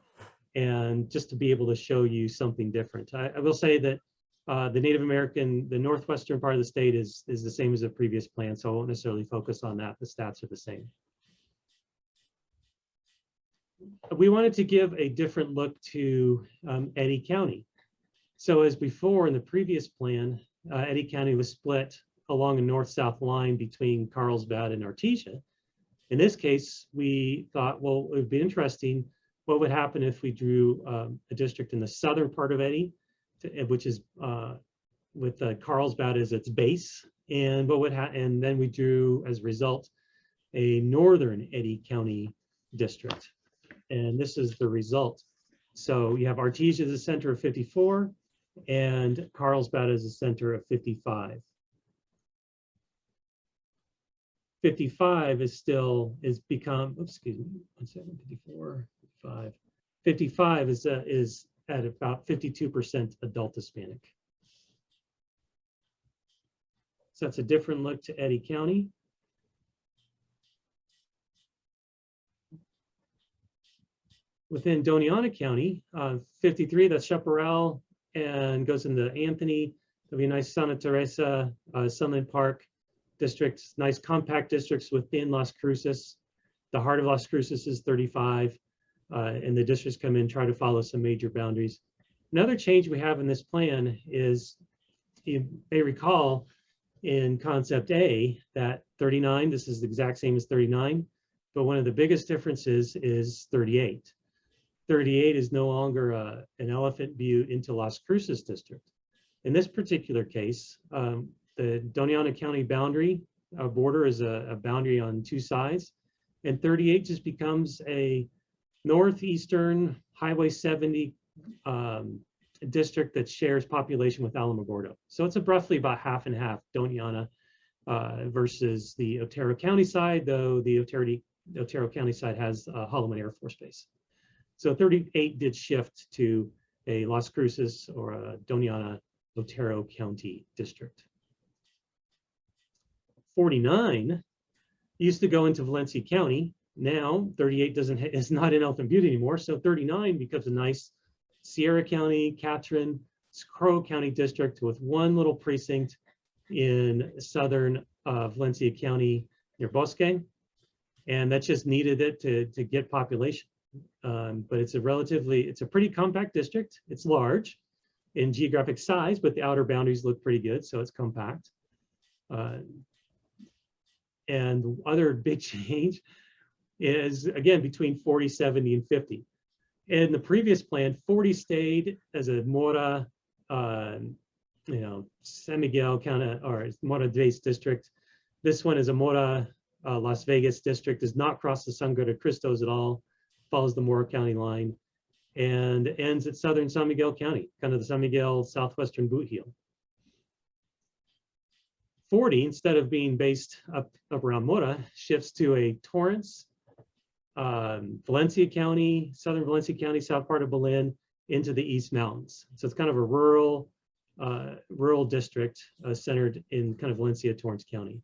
And just to be able to show you something different. I will say that the Native American, the northwestern part of the state is the same as the previous plan, so I won't necessarily focus on that. The stats are the same. We wanted to give a different look to Eddy County. So as before in the previous plan, Eddy County was split along a north-south line between Carlsbad and Artesia. In this case, we thought, well, it would be interesting. What would happen if we drew a district in the southern part of Eddy, which is with Carlsbad as its base, and and then we drew as a result a northern Eddy County district, and this is the result. So you have Artesia as the center of 54, and Carlsbad as the center of 55. 55 is become, oops, excuse me, 1 second, 54, 55. 55 is at about 52% adult Hispanic. So that's a different look to Eddy County. Within Doñana County, 53, that's Chaparral and goes into Anthony. There'll be a nice Santa Teresa, Sunland Park districts, nice compact districts within Las Cruces. The heart of Las Cruces is 35. And the districts come in, try to follow some major boundaries. Another change we have in this plan is, you may recall in concept A that 39, this is the exact same as 39, but one of the biggest differences is 38. 38 is no longer an elephant view into Las Cruces district. In this particular case, the Doñana County boundary border is a boundary on 2 sides, and 38 just becomes a northeastern Highway 70 district that shares population with Alamogordo. So it's roughly about half and half Doñana versus the Otero County side, though the Otero County side has Holloman Air Force Base. So 38 did shift to a Las Cruces or a Doñana Otero County district. 49 used to go into Valencia County. Now 38 is not in Eltham Butte anymore, so 39 becomes a nice Sierra County, Catherine, Crow County district with one little precinct in southern Valencia County near Bosque, and that just needed it to get population. But it's a pretty compact district. It's large in geographic size, but the outer boundaries look pretty good, so it's compact. And other big change is, again, between 40, 70, and 50. In the previous plan, 40 stayed as a Mora you know, San Miguel County or Mora-based district. This one is a Mora Las Vegas district, does not cross the Sangre de Cristos at all, follows the Mora County line, and ends at southern San Miguel County, kind of the San Miguel southwestern boot heel. 40, instead of being based up around Mora, shifts to a Torrance, Valencia County, southern Valencia County, south part of Belen, into the East Mountains. So it's kind of a rural district centered in kind of Valencia, Torrance County.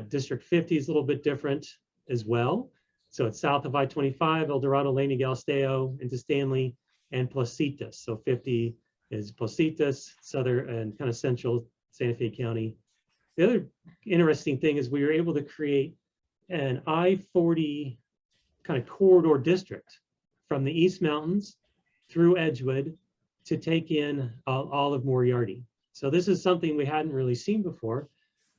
District 50 is a little bit different as well. So it's south of I-25, El Dorado, Lane, Galisteo, into Stanley, and Placitas. So 50 is Placitas, southern and kind of central Santa Fe County. The other interesting thing is we were able to create an I-40 kind of corridor district from the East Mountains through Edgewood to take in all of Moriarty. So this is something we hadn't really seen before.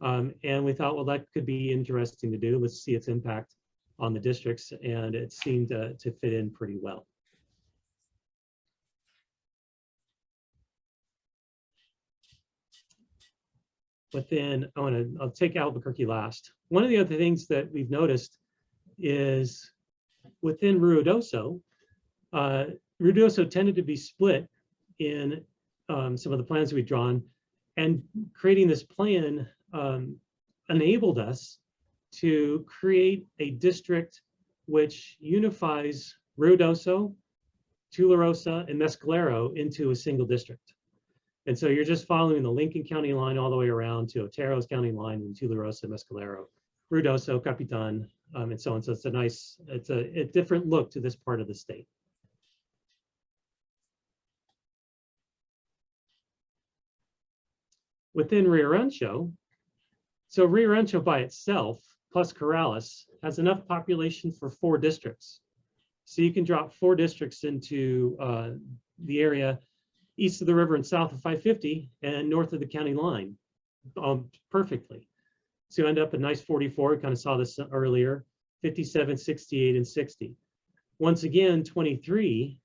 And we thought, well, that could be interesting to do. Let's see its impact on the districts. And it seemed to fit in pretty well. But then I'll take Albuquerque last. One of the other things that we've noticed is within Ruidoso, Ruidoso tended to be split in some of the plans we've drawn, and creating this plan enabled us to create a district which unifies Ruidoso, Tularosa, and Mescalero into a single district. And so you're just following the Lincoln County line all the way around to Otero's County line and Tularosa, Mescalero, Ruidoso, Capitan, and so on. So it's a different look to this part of the state. Within Rio Rancho, so Rio Rancho by itself, plus Corrales, has enough population for 4 districts. So you can drop 4 districts into the area east of the river and south of 550 and north of the county line perfectly. So you end up a nice 44, kind of saw this earlier, 57, 68, and 60. Once again, 23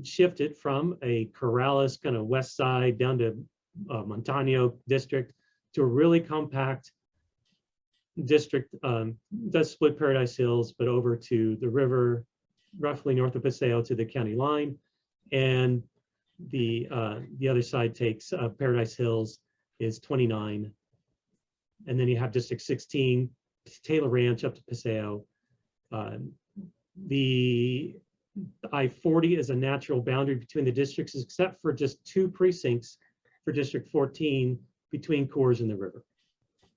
shifted from a Corrales kind of west side down to Montano district to a really compact district, does split Paradise Hills, but over to the river, roughly north of Paseo to the county line. And the other side takes Paradise Hills is 29. And then you have District 16, Taylor Ranch up to Paseo. The I-40 is a natural boundary between the districts, except for just 2 precincts for District 14 between Coors and the river.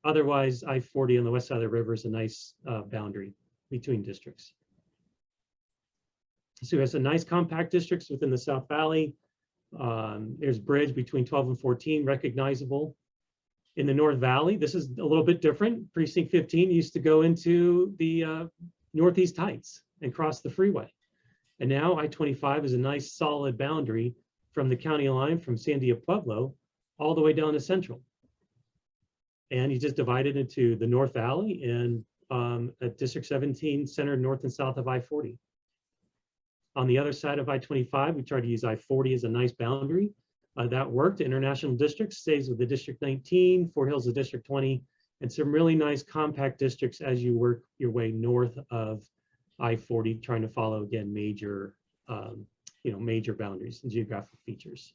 Otherwise, I-40 on the west side of the river is a nice boundary between districts. So it has a nice compact districts within the South Valley. There's bridge between 12 and 14, recognizable. In the North Valley, this is a little bit different. Precinct 15 used to go into the Northeast Heights and cross the freeway. And now I-25 is a nice solid boundary from the county line from Sandia Pueblo all the way down to Central. And you just divide it into the North Valley and at District 17 centered north and south of I-40. On the other side of I-25, we tried to use I-40 as a nice boundary. That worked. International District stays with the District 19, Fort Hills is District 20, and some really nice compact districts as you work your way north of I-40, trying to follow, again, major, major boundaries and geographic features.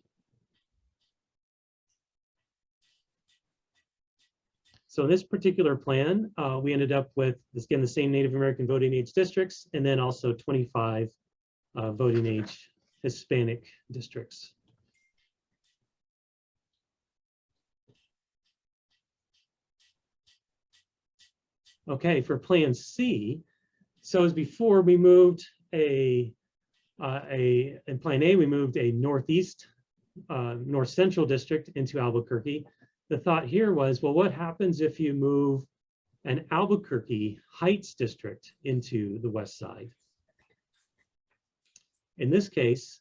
So this particular plan, we ended up with, again, the same Native American voting age districts, and then also 25 voting age Hispanic districts. Okay, for Plan C, so as before, we moved in Plan A, we moved a northeast, north central district into Albuquerque. The thought here was, well, what happens if you move an Albuquerque Heights district into the west side? In this case,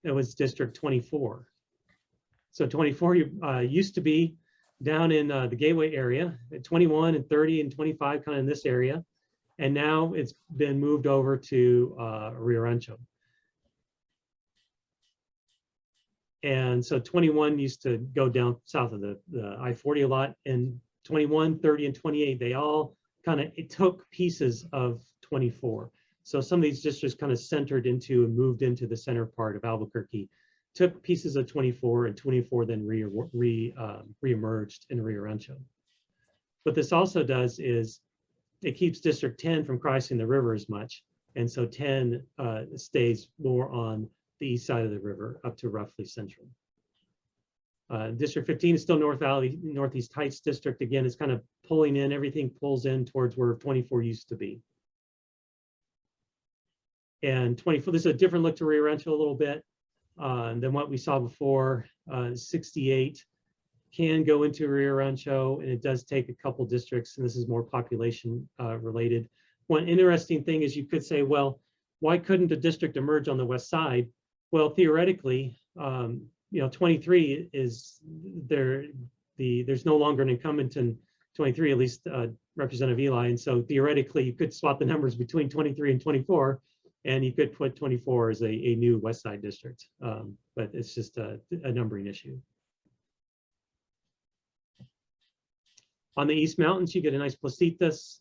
it was District 24. So 24 used to be down in the Gateway area, at 21 and 30 and 25, kind of in this area. And now it's been moved over to Rio Rancho. And so 21 used to go down south of the I-40 a lot, and 21, 30, and 28, they all kind of, it took pieces of 24. So some of these districts kind of centered into and moved into the center part of Albuquerque, took pieces of 24, and 24 then re-emerged in Rio Rancho. What this also does is it keeps District 10 from crossing the river as much. And so 10 stays more on the east side of the river up to roughly central. District 15 is still North Valley, Northeast Heights District. Again, it's kind of pulling in, everything pulls in towards where 24 used to be. And 24, this is a different look to Rio Rancho a little bit than what we saw before. 68 can go into Rio Rancho, and it does take a couple districts, and this is more population related. One interesting thing is you could say, well, why couldn't a district emerge on the west side? Well, theoretically, 23 is there. There's no longer an incumbent in 23, at least Representative Eli, and so theoretically you could swap the numbers between 23 and 24, and you could put 24 as a new west side district, but it's just a numbering issue. On the East Mountains, you get a nice Placitas,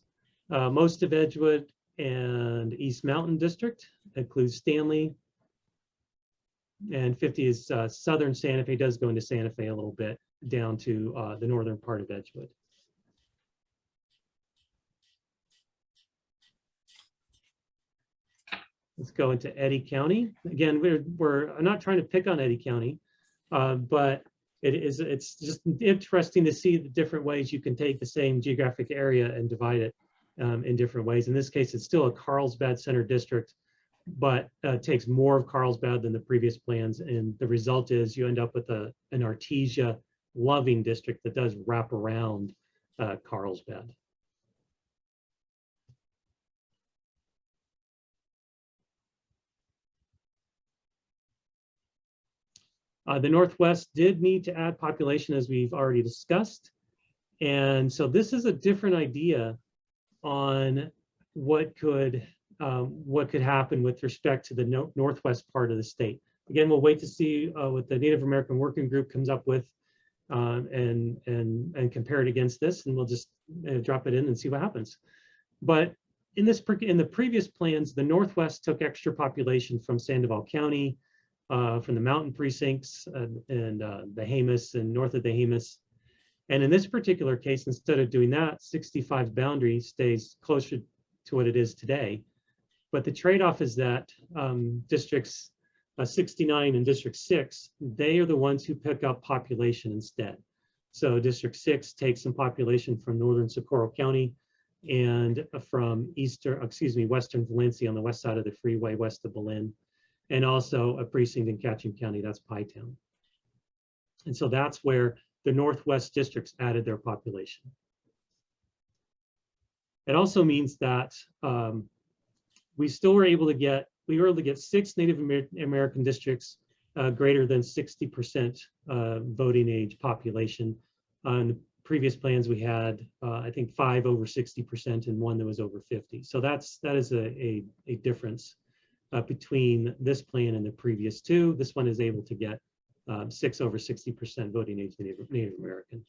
most of Edgewood and East Mountain District, includes Stanley. And 50 is southern Santa Fe, does go into Santa Fe a little bit down to the northern part of Edgewood. Let's go into Eddy County. Again, we're not trying to pick on Eddy County, but it's just interesting to see the different ways you can take the same geographic area and divide it in different ways. In this case, it's still a Carlsbad Center district, but takes more of Carlsbad than the previous plans. And the result is you end up with an Artesia Loving district that does wrap around Carlsbad. The Northwest did need to add population, as we've already discussed. And so this is a different idea on what could happen with respect to the Northwest part of the state. Again, we'll wait to see what the Native American Working Group comes up with and compare it against this, and we'll just drop it in and see what happens. But in the previous plans, the Northwest took extra population from Sandoval County, from the mountain precincts and the Jemez and north of the Jemez. And in this particular case, instead of doing that, 65's boundary stays closer to what it is today. But the trade-off is that districts 69 and District 6, they are the ones who pick up population instead. So District 6 takes some population from northern Socorro County and from western Valencia on the west side of the freeway west of Belen, and also a precinct in Ketchum County, that's Pie Town. And so that's where the Northwest districts added their population. It also means that we were able to get 6 Native American districts greater than 60% voting age population. On the previous plans, we had, I think, 5 over 60% and 1 that was over 50. So that is a difference between this plan and the previous 2. This one is able to get 6 over 60% voting age Native American.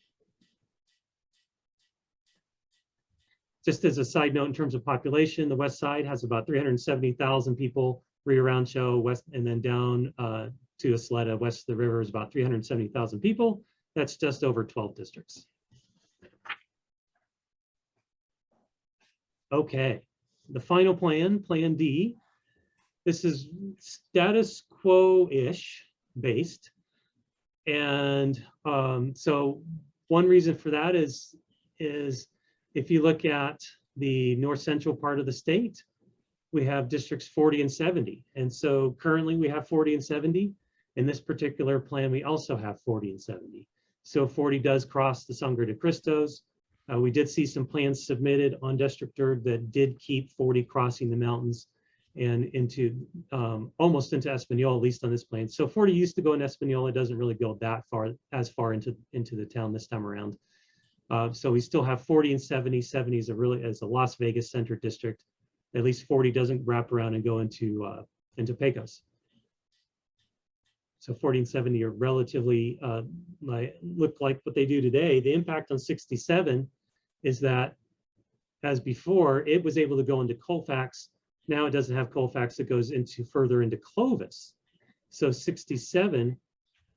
Just as a side note, in terms of population, the west side has about 370,000 people, Rio Rancho west, and then down to Isleta, west of the river, is about 370,000 people. That's just over 12 districts. Okay, the final plan, Plan D. This is status quo-ish based. And so one reason for that is if you look at the north central part of the state, we have districts 40 and 70. And so currently we have 40 and 70. In this particular plan, we also have 40 and 70. So 40 does cross the Sangre de Cristos. We did see some plans submitted on District 3rd that did keep 40 crossing the mountains and into almost into Español, at least on this plan. So 40 used to go in Español. It doesn't really go as far into the town this time around. So we still have 40 and 70. 70 is a Las Vegas center district. At least 40 doesn't wrap around and go into Pecos. So 40 and 70 are relatively look like what they do today. The impact on 67 is that, as before, it was able to go into Colfax. Now it doesn't have Colfax, it goes into further into Clovis. So 67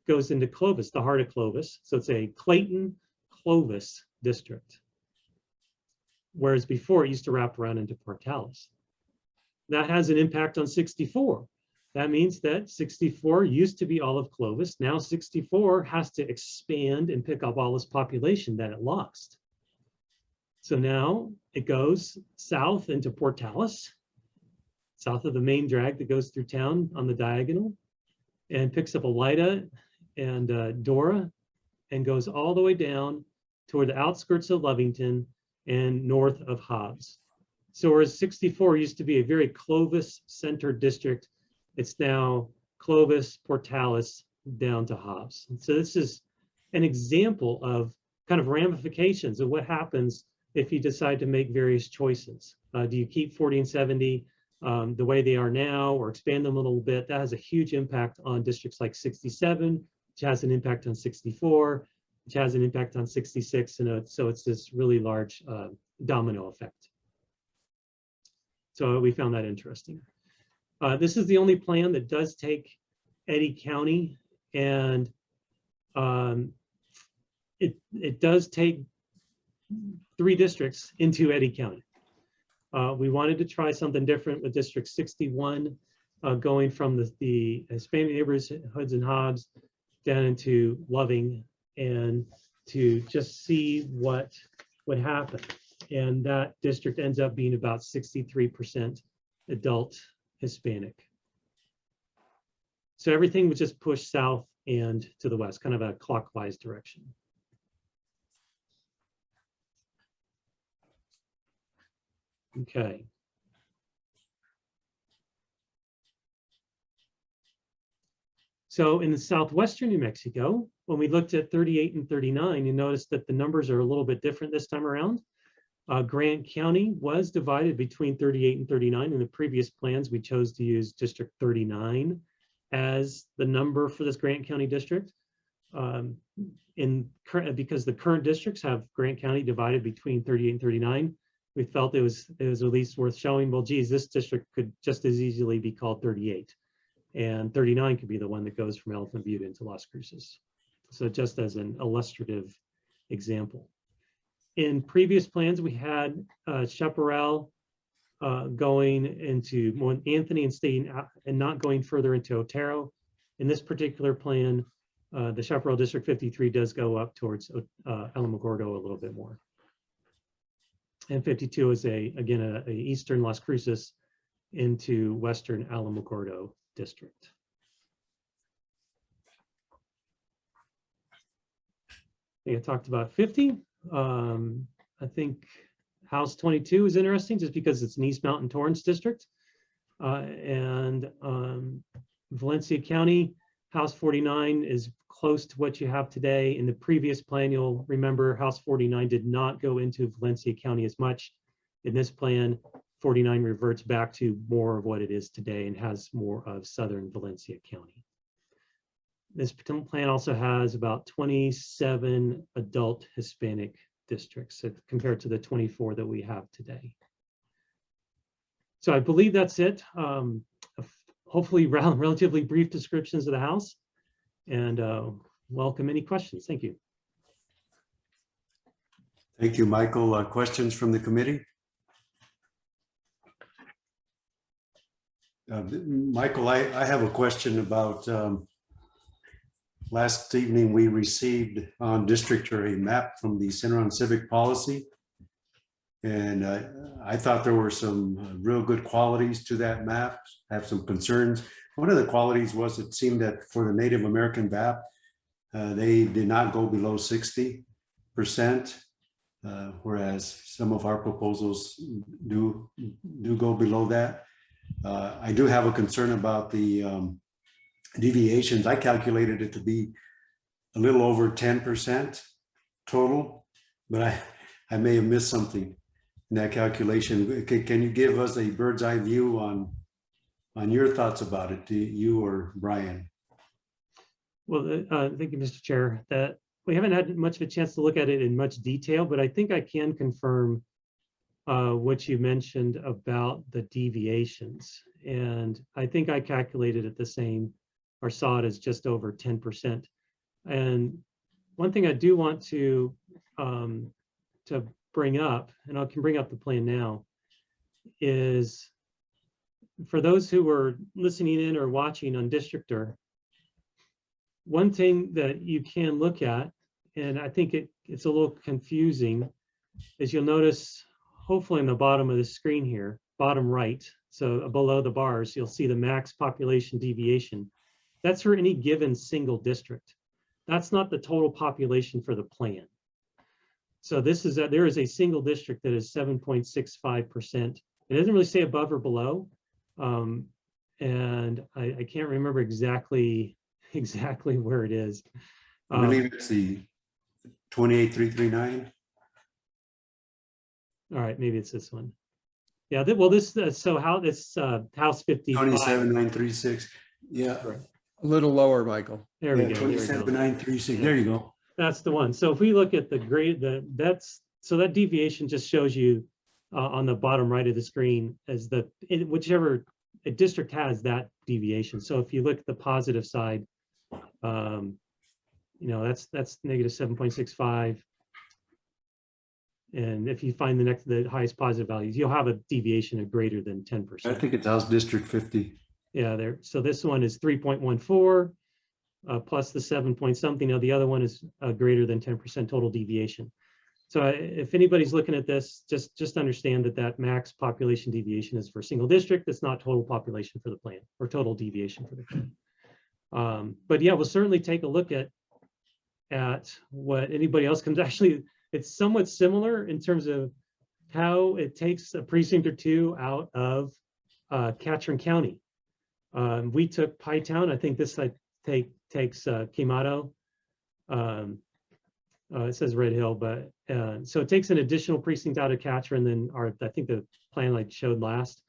goes into Clovis, the heart of Clovis. So it's a Clayton Clovis district. Whereas before it used to wrap around into Portales. That has an impact on 64. That means that 64 used to be all of Clovis. Now 64 has to expand and pick up all this population that it lost. So now it goes south into Portales, south of the main drag that goes through town on the diagonal, and picks up Elida and Dora, and goes all the way down toward the outskirts of Lovington and north of Hobbs. So whereas 64 used to be a very Clovis-centered district, it's now Clovis, Portales, down to Hobbs. And so this is an example of kind of ramifications of what happens if you decide to make various choices. Do you keep 40 and 70 the way they are now, or expand them a little bit? That has a huge impact on districts like 67, which has an impact on 64, which has an impact on 66. And so it's this really large domino effect. So we found that interesting. This is the only plan that does take Eddy County, and it does take 3 districts into Eddy County. We wanted to try something different with District 61, going from the Hispanic neighborhoods in Hobbs down into Loving, and to just see what would happen. And that district ends up being about 63% adult Hispanic. So everything was just pushed south and to the west, kind of a clockwise direction. Okay. So in the southwestern New Mexico, when we looked at 38 and 39, you notice that the numbers are a little bit different this time around. Grant County was divided between 38 and 39. In the previous plans, we chose to use District 39 as the number for this Grant County district. Because the current districts have Grant County divided between 38 and 39, we felt it was at least worth showing, well, geez, this district could just as easily be called 38. And 39 could be the one that goes from Elephant Butte into Las Cruces. So just as an illustrative example. In previous plans, we had Chaparral going into Anthony and staying out and not going further into Otero. In this particular plan, the Chaparral District 53 does go up towards Alamogordo a little bit more. And 52 is again a eastern Las Cruces into western Alamogordo district. I think I talked about 50. I think House 22 is interesting just because it's an East Mountain Torrance district. And Valencia County, House 49 is close to what you have today. In the previous plan, you'll remember House 49 did not go into Valencia County as much. In this plan, 49 reverts back to more of what it is today and has more of southern Valencia County. This plan also has about 27 adult Hispanic districts compared to the 24 that we have today. So I believe that's it. Hopefully relatively brief descriptions of the House, and welcome any questions. Thank you. Thank you, Michael. Questions from the committee? Michael, I have a question about last evening we received on district a map from the Center on Civic Policy. And I thought there were some real good qualities to that map. I have some concerns. One of the qualities was it seemed that for the Native American VAP, they did not go below 60%, whereas some of our proposals do go below that. I do have a concern about the deviations. I calculated it to be a little over 10% total, but I may have missed something in that calculation. Can you give us a bird's eye view on your thoughts about it, you or Brian? Well, thank you, Mr. Chair. That we haven't had much of a chance to look at it in much detail, but I think I can confirm what you mentioned about the deviations. And I think I calculated it the same or saw it as just over 10%. And one thing I do want to bring up, and I can bring up the plan now, is for those who were listening in or watching on Districtor, one thing that you can look at, and I think it's a little confusing, is you'll notice, hopefully in the bottom of the screen here, bottom right, so below the bars, you'll see the max population deviation. That's for any given single district. That's not the total population for the plan. So this is there is a single district that is 7.65%. It doesn't really say above or below. And I can't remember exactly where it is. I believe it's the 28339. All right, maybe it's this one. Yeah, well, this so how this House 55. 27936. Yeah. A little lower, Michael. There we go. 27936. There you go. That's the one. So if we look at the grade, so that deviation just shows you on the bottom right of the screen as whichever a district has that deviation. So if you look at the positive side, that's negative 7.65. And if you find the highest positive values, you'll have a deviation of greater than 10%. I think it's House District 50. Yeah, there. So this one is 3.14 plus the 7 point something. Now the other one is greater than 10% total deviation. So if anybody's looking at this, just understand that max population deviation is for a single district. It's not total population for the plan or total deviation for the plan. But yeah, we'll certainly take a look at what anybody else comes. Actually, it's somewhat similar in terms of how it takes a precinct or two out of Catron County. We took Pie Town. I think this takes Quemado. It says Red Hill, but so it takes an additional precinct out of Catron than I think the plan I showed last.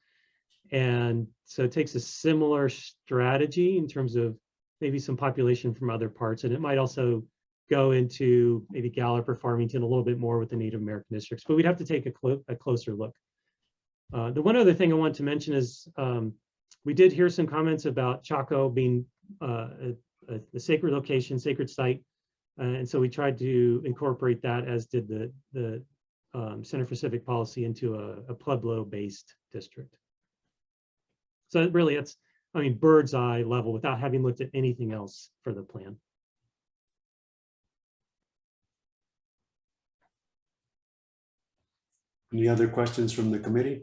And so it takes a similar strategy in terms of maybe some population from other parts. And it might also go into maybe Gallup or Farmington a little bit more with the Native American districts, but we'd have to take a closer look. The one other thing I want to mention is we did hear some comments about Chaco being a sacred location, sacred site. And so we tried to incorporate that, as did the Center for Civic Policy, into a Pueblo-based district. So really, it's, bird's eye level without having looked at anything else for the plan. Any other questions from the committee?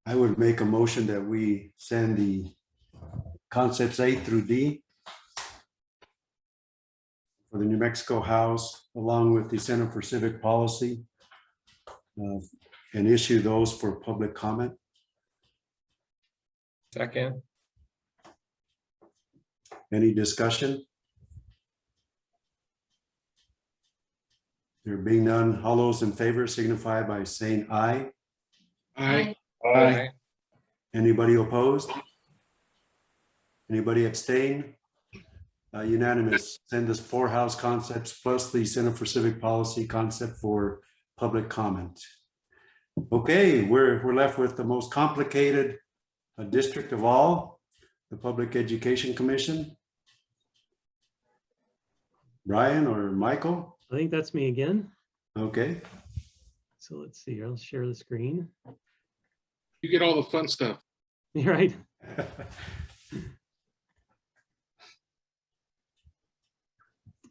I would make a motion that we send the concepts A through D for the New Mexico House, along with the Center for Civic Policy, and issue those for public comment. Second. Any discussion? There being none, all those in favor signify by saying aye. Aye. Aye. Anybody opposed? Anybody abstain? Unanimous. Send us 4 House concepts plus the Center for Civic Policy concept for public comment. Okay, we're left with the most complicated district of all, the Public Education Commission. Brian or Michael? I think that's me again. Okay. So let's see here. I'll share the screen. You get all the fun stuff. You're right.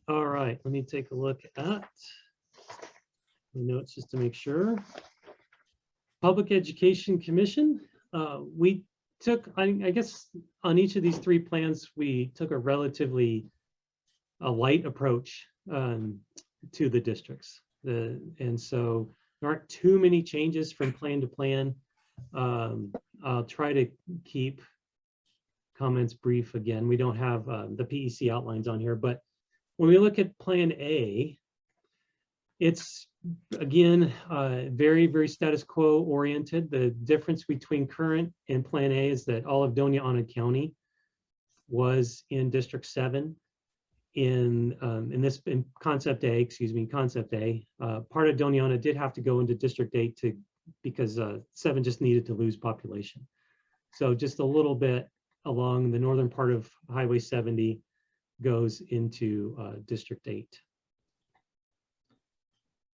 All right, let me take a look at the notes just to make sure. Public Education Commission. We took, I guess, on each of these 3 plans, we took a relatively light approach to the districts. And so there aren't too many changes from plan to plan. I'll try to keep comments brief again. We don't have the PEC outlines on here, but when we look at Plan A, It's, again, very, very status quo oriented. The difference between current and Plan A is that all of Doña Ana County was in District 7. In Concept A, Concept A, part of Doña Ana did have to go into District 8 because 7 just needed to lose population. So just a little bit along the northern part of Highway 70 goes into District 8.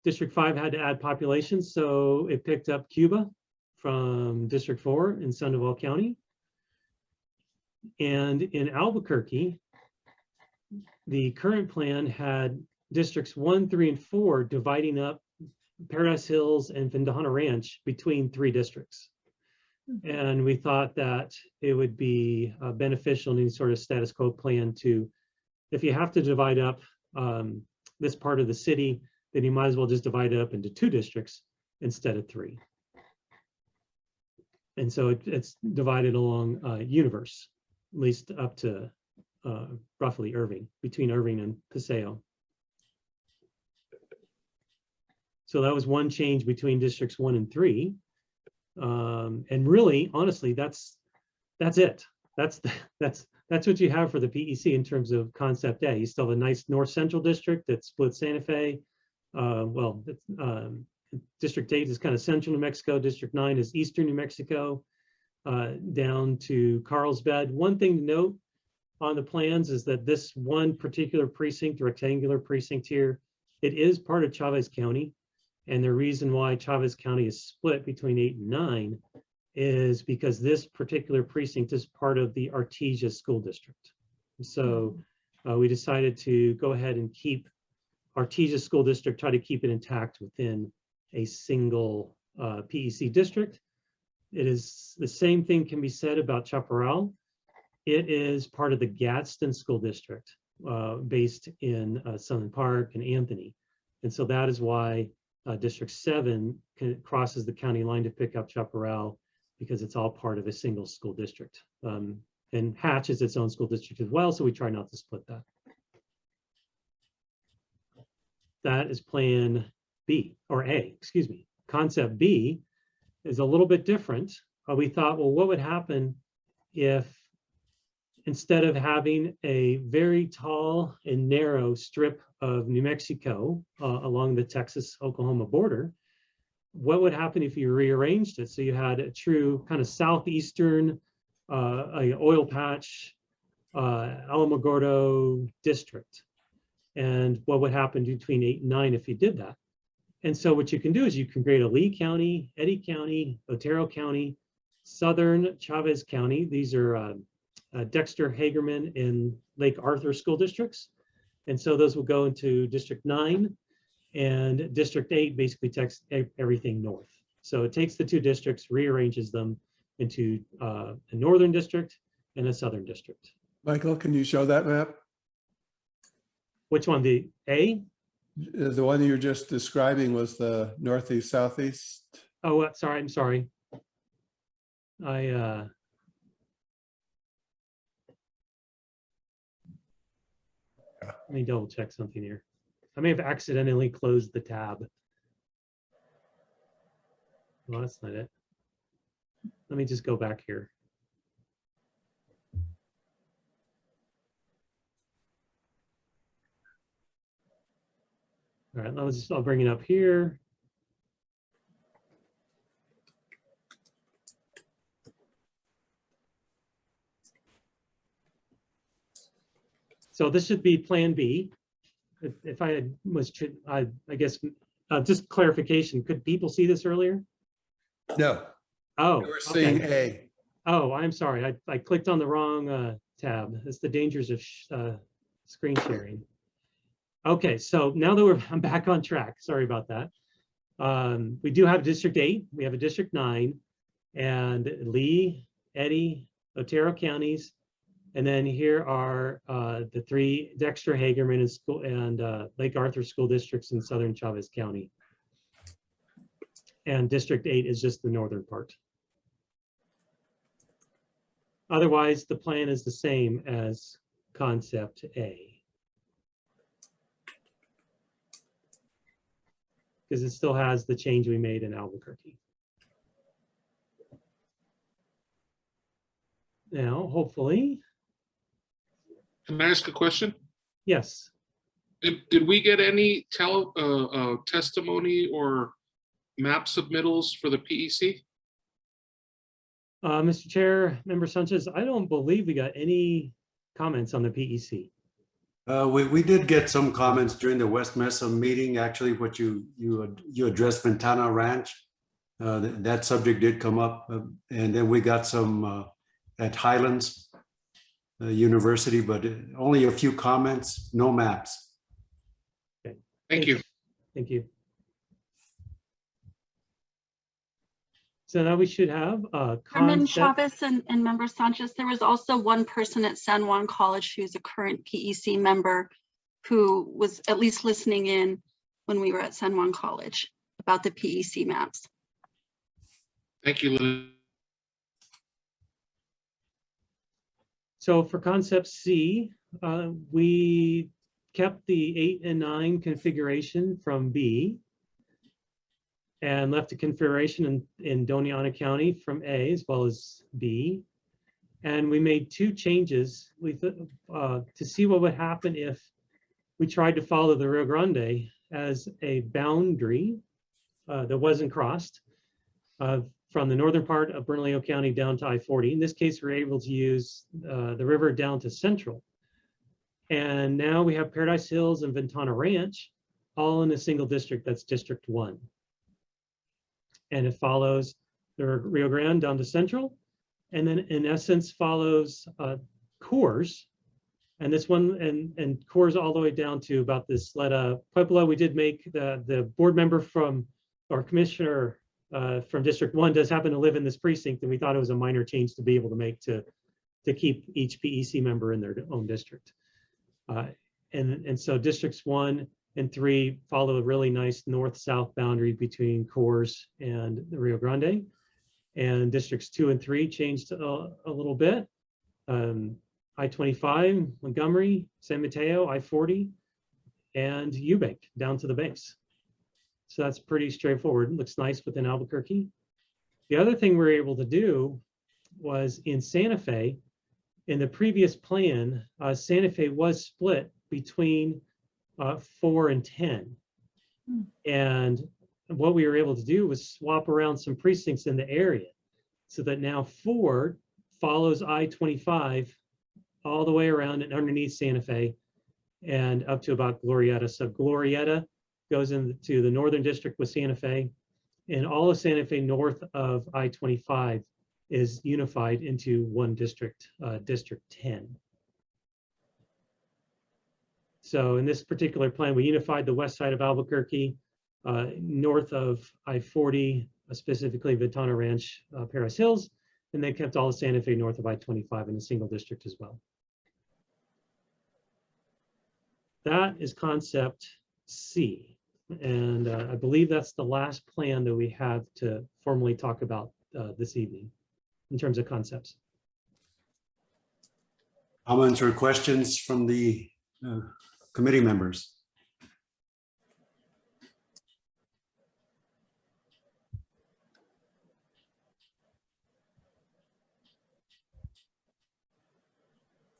District 5 had to add population, so it picked up Cuba from District 4 in Sandoval County. And in Albuquerque, the current plan had districts 1, 3, and 4 dividing up Paradise Hills and Vindana Ranch between 3 districts. And we thought that it would be beneficial in any sort of status quo plan to, if you have to divide up this part of the city, then you might as well just divide it up into 2 districts instead of 3. And so it's divided along Universe, at least up to roughly Irving, between Irving and Paseo. So that was one change between districts 1 and 3. And really, honestly, that's it. That's what you have for the PEC in terms of Concept A. You still have a nice north central district that splits Santa Fe. District 8 is kind of central New Mexico. District 9 is eastern New Mexico, down to Carlsbad. One thing to note on the plans is that this one particular precinct, rectangular precinct here, it is part of Chavez County. And the reason why Chavez County is split between 8 and 9 is because this particular precinct is part of the Artesia School District. So we decided to go ahead and keep Artesia School District, try to keep it intact within a single PEC district. It is the same thing can be said about Chaparral. It is part of the Gadsden School District based in Sunland Park and Anthony. And so that is why District 7 crosses the county line to pick up Chaparral, because it's all part of a single school district. And Hatch is its own school district as well, so we try not to split that. That is Plan B, or A, excuse me. Concept B is a little bit different. We thought, well, what would happen if instead of having a very tall and narrow strip of New Mexico along the Texas-Oklahoma border, what would happen if you rearranged it so you had a true kind of southeastern oil patch Alamogordo district? And what would happen between 8 and 9 if you did that? And so what you can do is you can create a Lee County, Eddy County, Otero County, Southern Chavez County. These are Dexter, Hagerman, and Lake Arthur school districts. And so those will go into District 9, and District 8 basically takes everything north. So it takes the 2 districts, rearranges them into a northern district and a southern district. Michael, can you show that map? Which one, the A? The one you were just describing was the northeast, southeast. Oh, sorry, I'm sorry. Let me double check something here. I may have accidentally closed the tab. Well, that's not it. Let me just go back here. All right, I'll bring it up here. So this should be Plan B. If I guess, just clarification, could people see this earlier? No. Oh, We're seeing okay. A. Oh, I'm sorry. I clicked on the wrong tab. It's the dangers of screen sharing. Okay, so now that I'm back on track. Sorry about that. We do have District 8. We have a District 9, and Lee, Eddy, Otero counties. And then here are the 3 Dexter, Hagerman, and Lake Arthur school districts in southern Chavez County. And District 8 is just the northern part. Otherwise, the plan is the same as Concept A. because it still has the change we made in Albuquerque. Now, hopefully, Can I ask a question? yes. Did we get any testimony or map submittals for the PEC? Mr. Chair, Member Sanchez, I don't believe we got any comments on the PEC. We did get some comments during the West Mesa meeting. Actually, what you addressed Ventana Ranch. That subject did come up, and then we got some at Highlands University, but only a few comments, no maps. Thank you. Thank you. So now we should have a Chairman concept. Chavez and Member Sanchez, there was also one person at San Juan College who's a current PEC member who was at least listening in when we were at San Juan College about the PEC maps. Thank you, Liz. So for concept C, we kept the 8 and 9 configuration from B and left a configuration in Doña County from A as well as B. And we made 2 changes to see what would happen if we tried to follow the Rio Grande as a boundary that wasn't crossed from the northern part of Bernalillo County down to I-40. In this case, we're able to use the river down to Central. And now we have Paradise Hills and Ventana Ranch all in a single district, that's District 1. And it follows the Rio Grande down to Central, and then in essence follows Coors. And this one, and Coors all the way down to about this Sleta Pueblo. We did make the board member from, or commissioner from District 1 does happen to live in this precinct, and we thought it was a minor change to be able to make to keep each PEC member in their own district. And so districts 1 and 3 follow a really nice north-south boundary between Coors and the Rio Grande. And districts 2 and 3 changed a little bit. I-25, Montgomery, San Mateo, I-40, and Eubank down to the base. So that's pretty straightforward. It looks nice within Albuquerque. The other thing we were able to do was in Santa Fe. In the previous plan, Santa Fe was split between 4 and 10. And what we were able to do was swap around some precincts in the area so that now 4 follows I-25 all the way around and underneath Santa Fe and up to about Glorieta. So Glorieta goes into the northern district with Santa Fe, and all of Santa Fe north of I-25 is unified into one district, District 10. So in this particular plan, we unified the west side of Albuquerque, north of I-40, specifically Ventana Ranch, Paradise Hills, and then kept all of Santa Fe north of I-25 in a single district as well. That is concept C. And I believe that's the last plan that we have to formally talk about this evening in terms of concepts. Comments or questions from the committee members?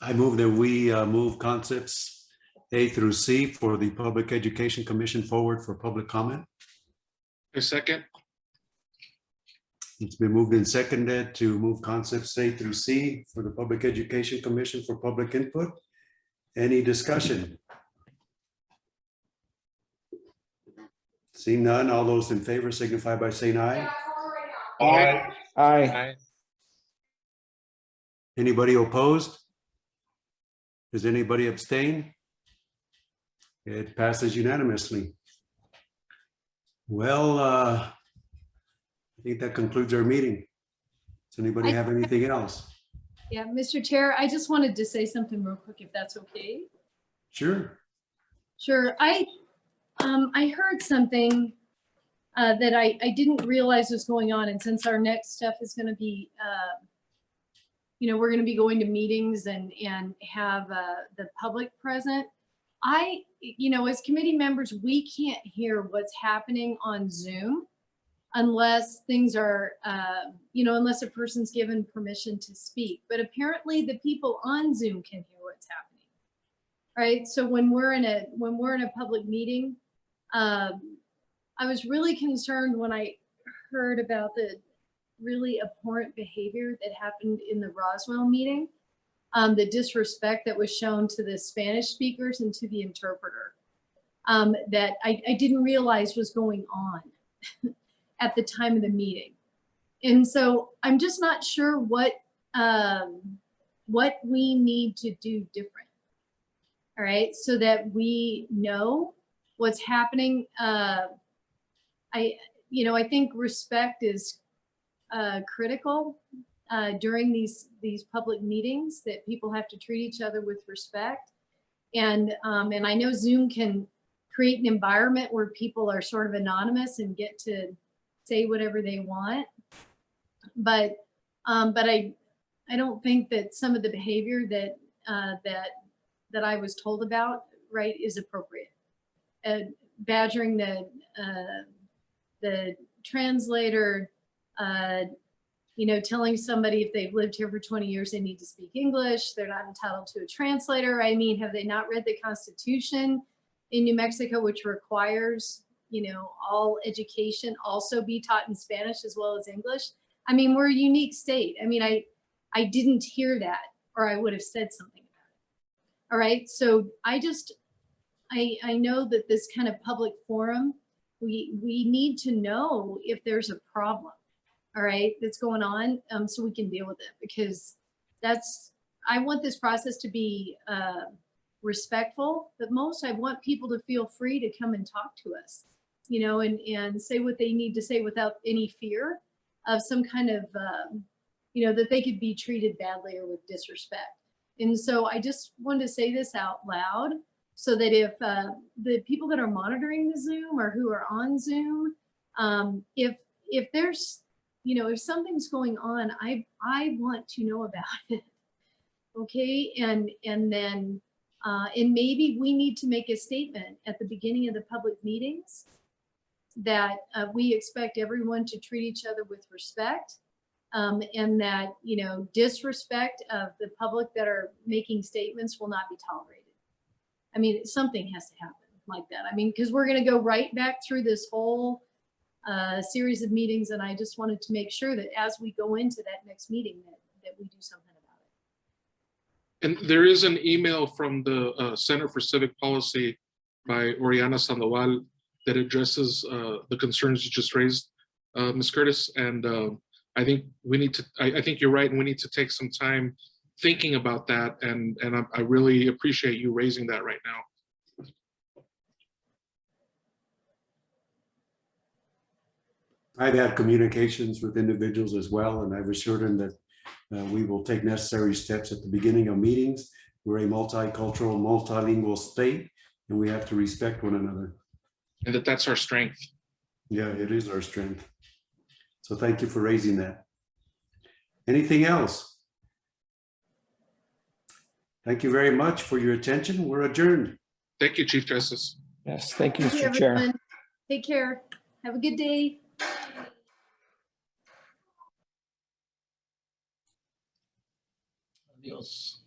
I move that we move concepts A through C for the Public Education Commission forward for public comment. A second. It's been moved and seconded to move concepts A through C for the Public Education Commission for public input. Any discussion? Seeing none, all those in favor signify by saying aye. Aye. Aye. Anybody opposed? Does anybody abstain? It passes unanimously. Well, I think that concludes our meeting. Does anybody have anything else? Yeah, Mr. Chair, I just wanted to say something real quick, if that's okay. Sure. Sure. I heard something that I didn't realize was going on, and since our next step is going to be, we're going to be going to meetings and have the public present. as committee members, we can't hear what's happening on Zoom unless things are, unless a person's given permission to speak. But apparently the people on Zoom can hear what's happening, right? So when we're in a public meeting, I was really concerned when I heard about the really abhorrent behavior that happened in the Roswell meeting, the disrespect that was shown to the Spanish speakers and to the interpreter, that I didn't realize was going on at the time of the meeting. And so I'm just not sure what we need to do different. All right, so that we know what's happening. I think respect is critical during these public meetings, that people have to treat each other with respect. And I know Zoom can create an environment where people are sort of anonymous and get to say whatever they want. But I don't think that some of the behavior that I was told about, right, is appropriate. Badgering the translator, telling somebody if they've lived here for 20 years, they need to speak English. They're not entitled to a translator. I mean, have they not read the Constitution in New Mexico, which requires, all education also be taught in Spanish as well as English? I mean, we're a unique state. I mean, I didn't hear that, or I would have said something about it. All right, so I know that this kind of public forum, we need to know if there's a problem, all right, that's going on, so we can deal with it, because I want this process to be respectful, but most I want people to feel free to come and talk to us, and say what they need to say without any fear of some kind of, that they could be treated badly or with disrespect. And so I just wanted to say this out loud, so that if the people that are monitoring the Zoom or who are on Zoom, if there's, if something's going on, I want to know about it. Okay, and then maybe we need to make a statement at the beginning of the public meetings that we expect everyone to treat each other with respect, and that disrespect of the public that are making statements will not be tolerated. I mean, something has to happen like that. I mean, because we're going to go right back through this whole series of meetings, and I just wanted to make sure that as we go into that next meeting, that we do something about it. And there is an email from the Center for Civic Policy by Oriana Sandoval that addresses the concerns you just raised, Ms. Curtis. And I think I think you're right, and we need to take some time thinking about that. And I really appreciate you raising that right now. I've had communications with individuals as well, and I've assured them that we will take necessary steps at the beginning of meetings. We're a multicultural, multilingual state, and we have to respect one another. And that's our strength. Yeah, it is our strength. So thank you for raising that. Anything else? Thank you very much for your attention. We're adjourned. Thank you, Chief Justice. Yes, thank you, Thank you, Mr. Chair. everyone. Take care. Have a good day. Adios.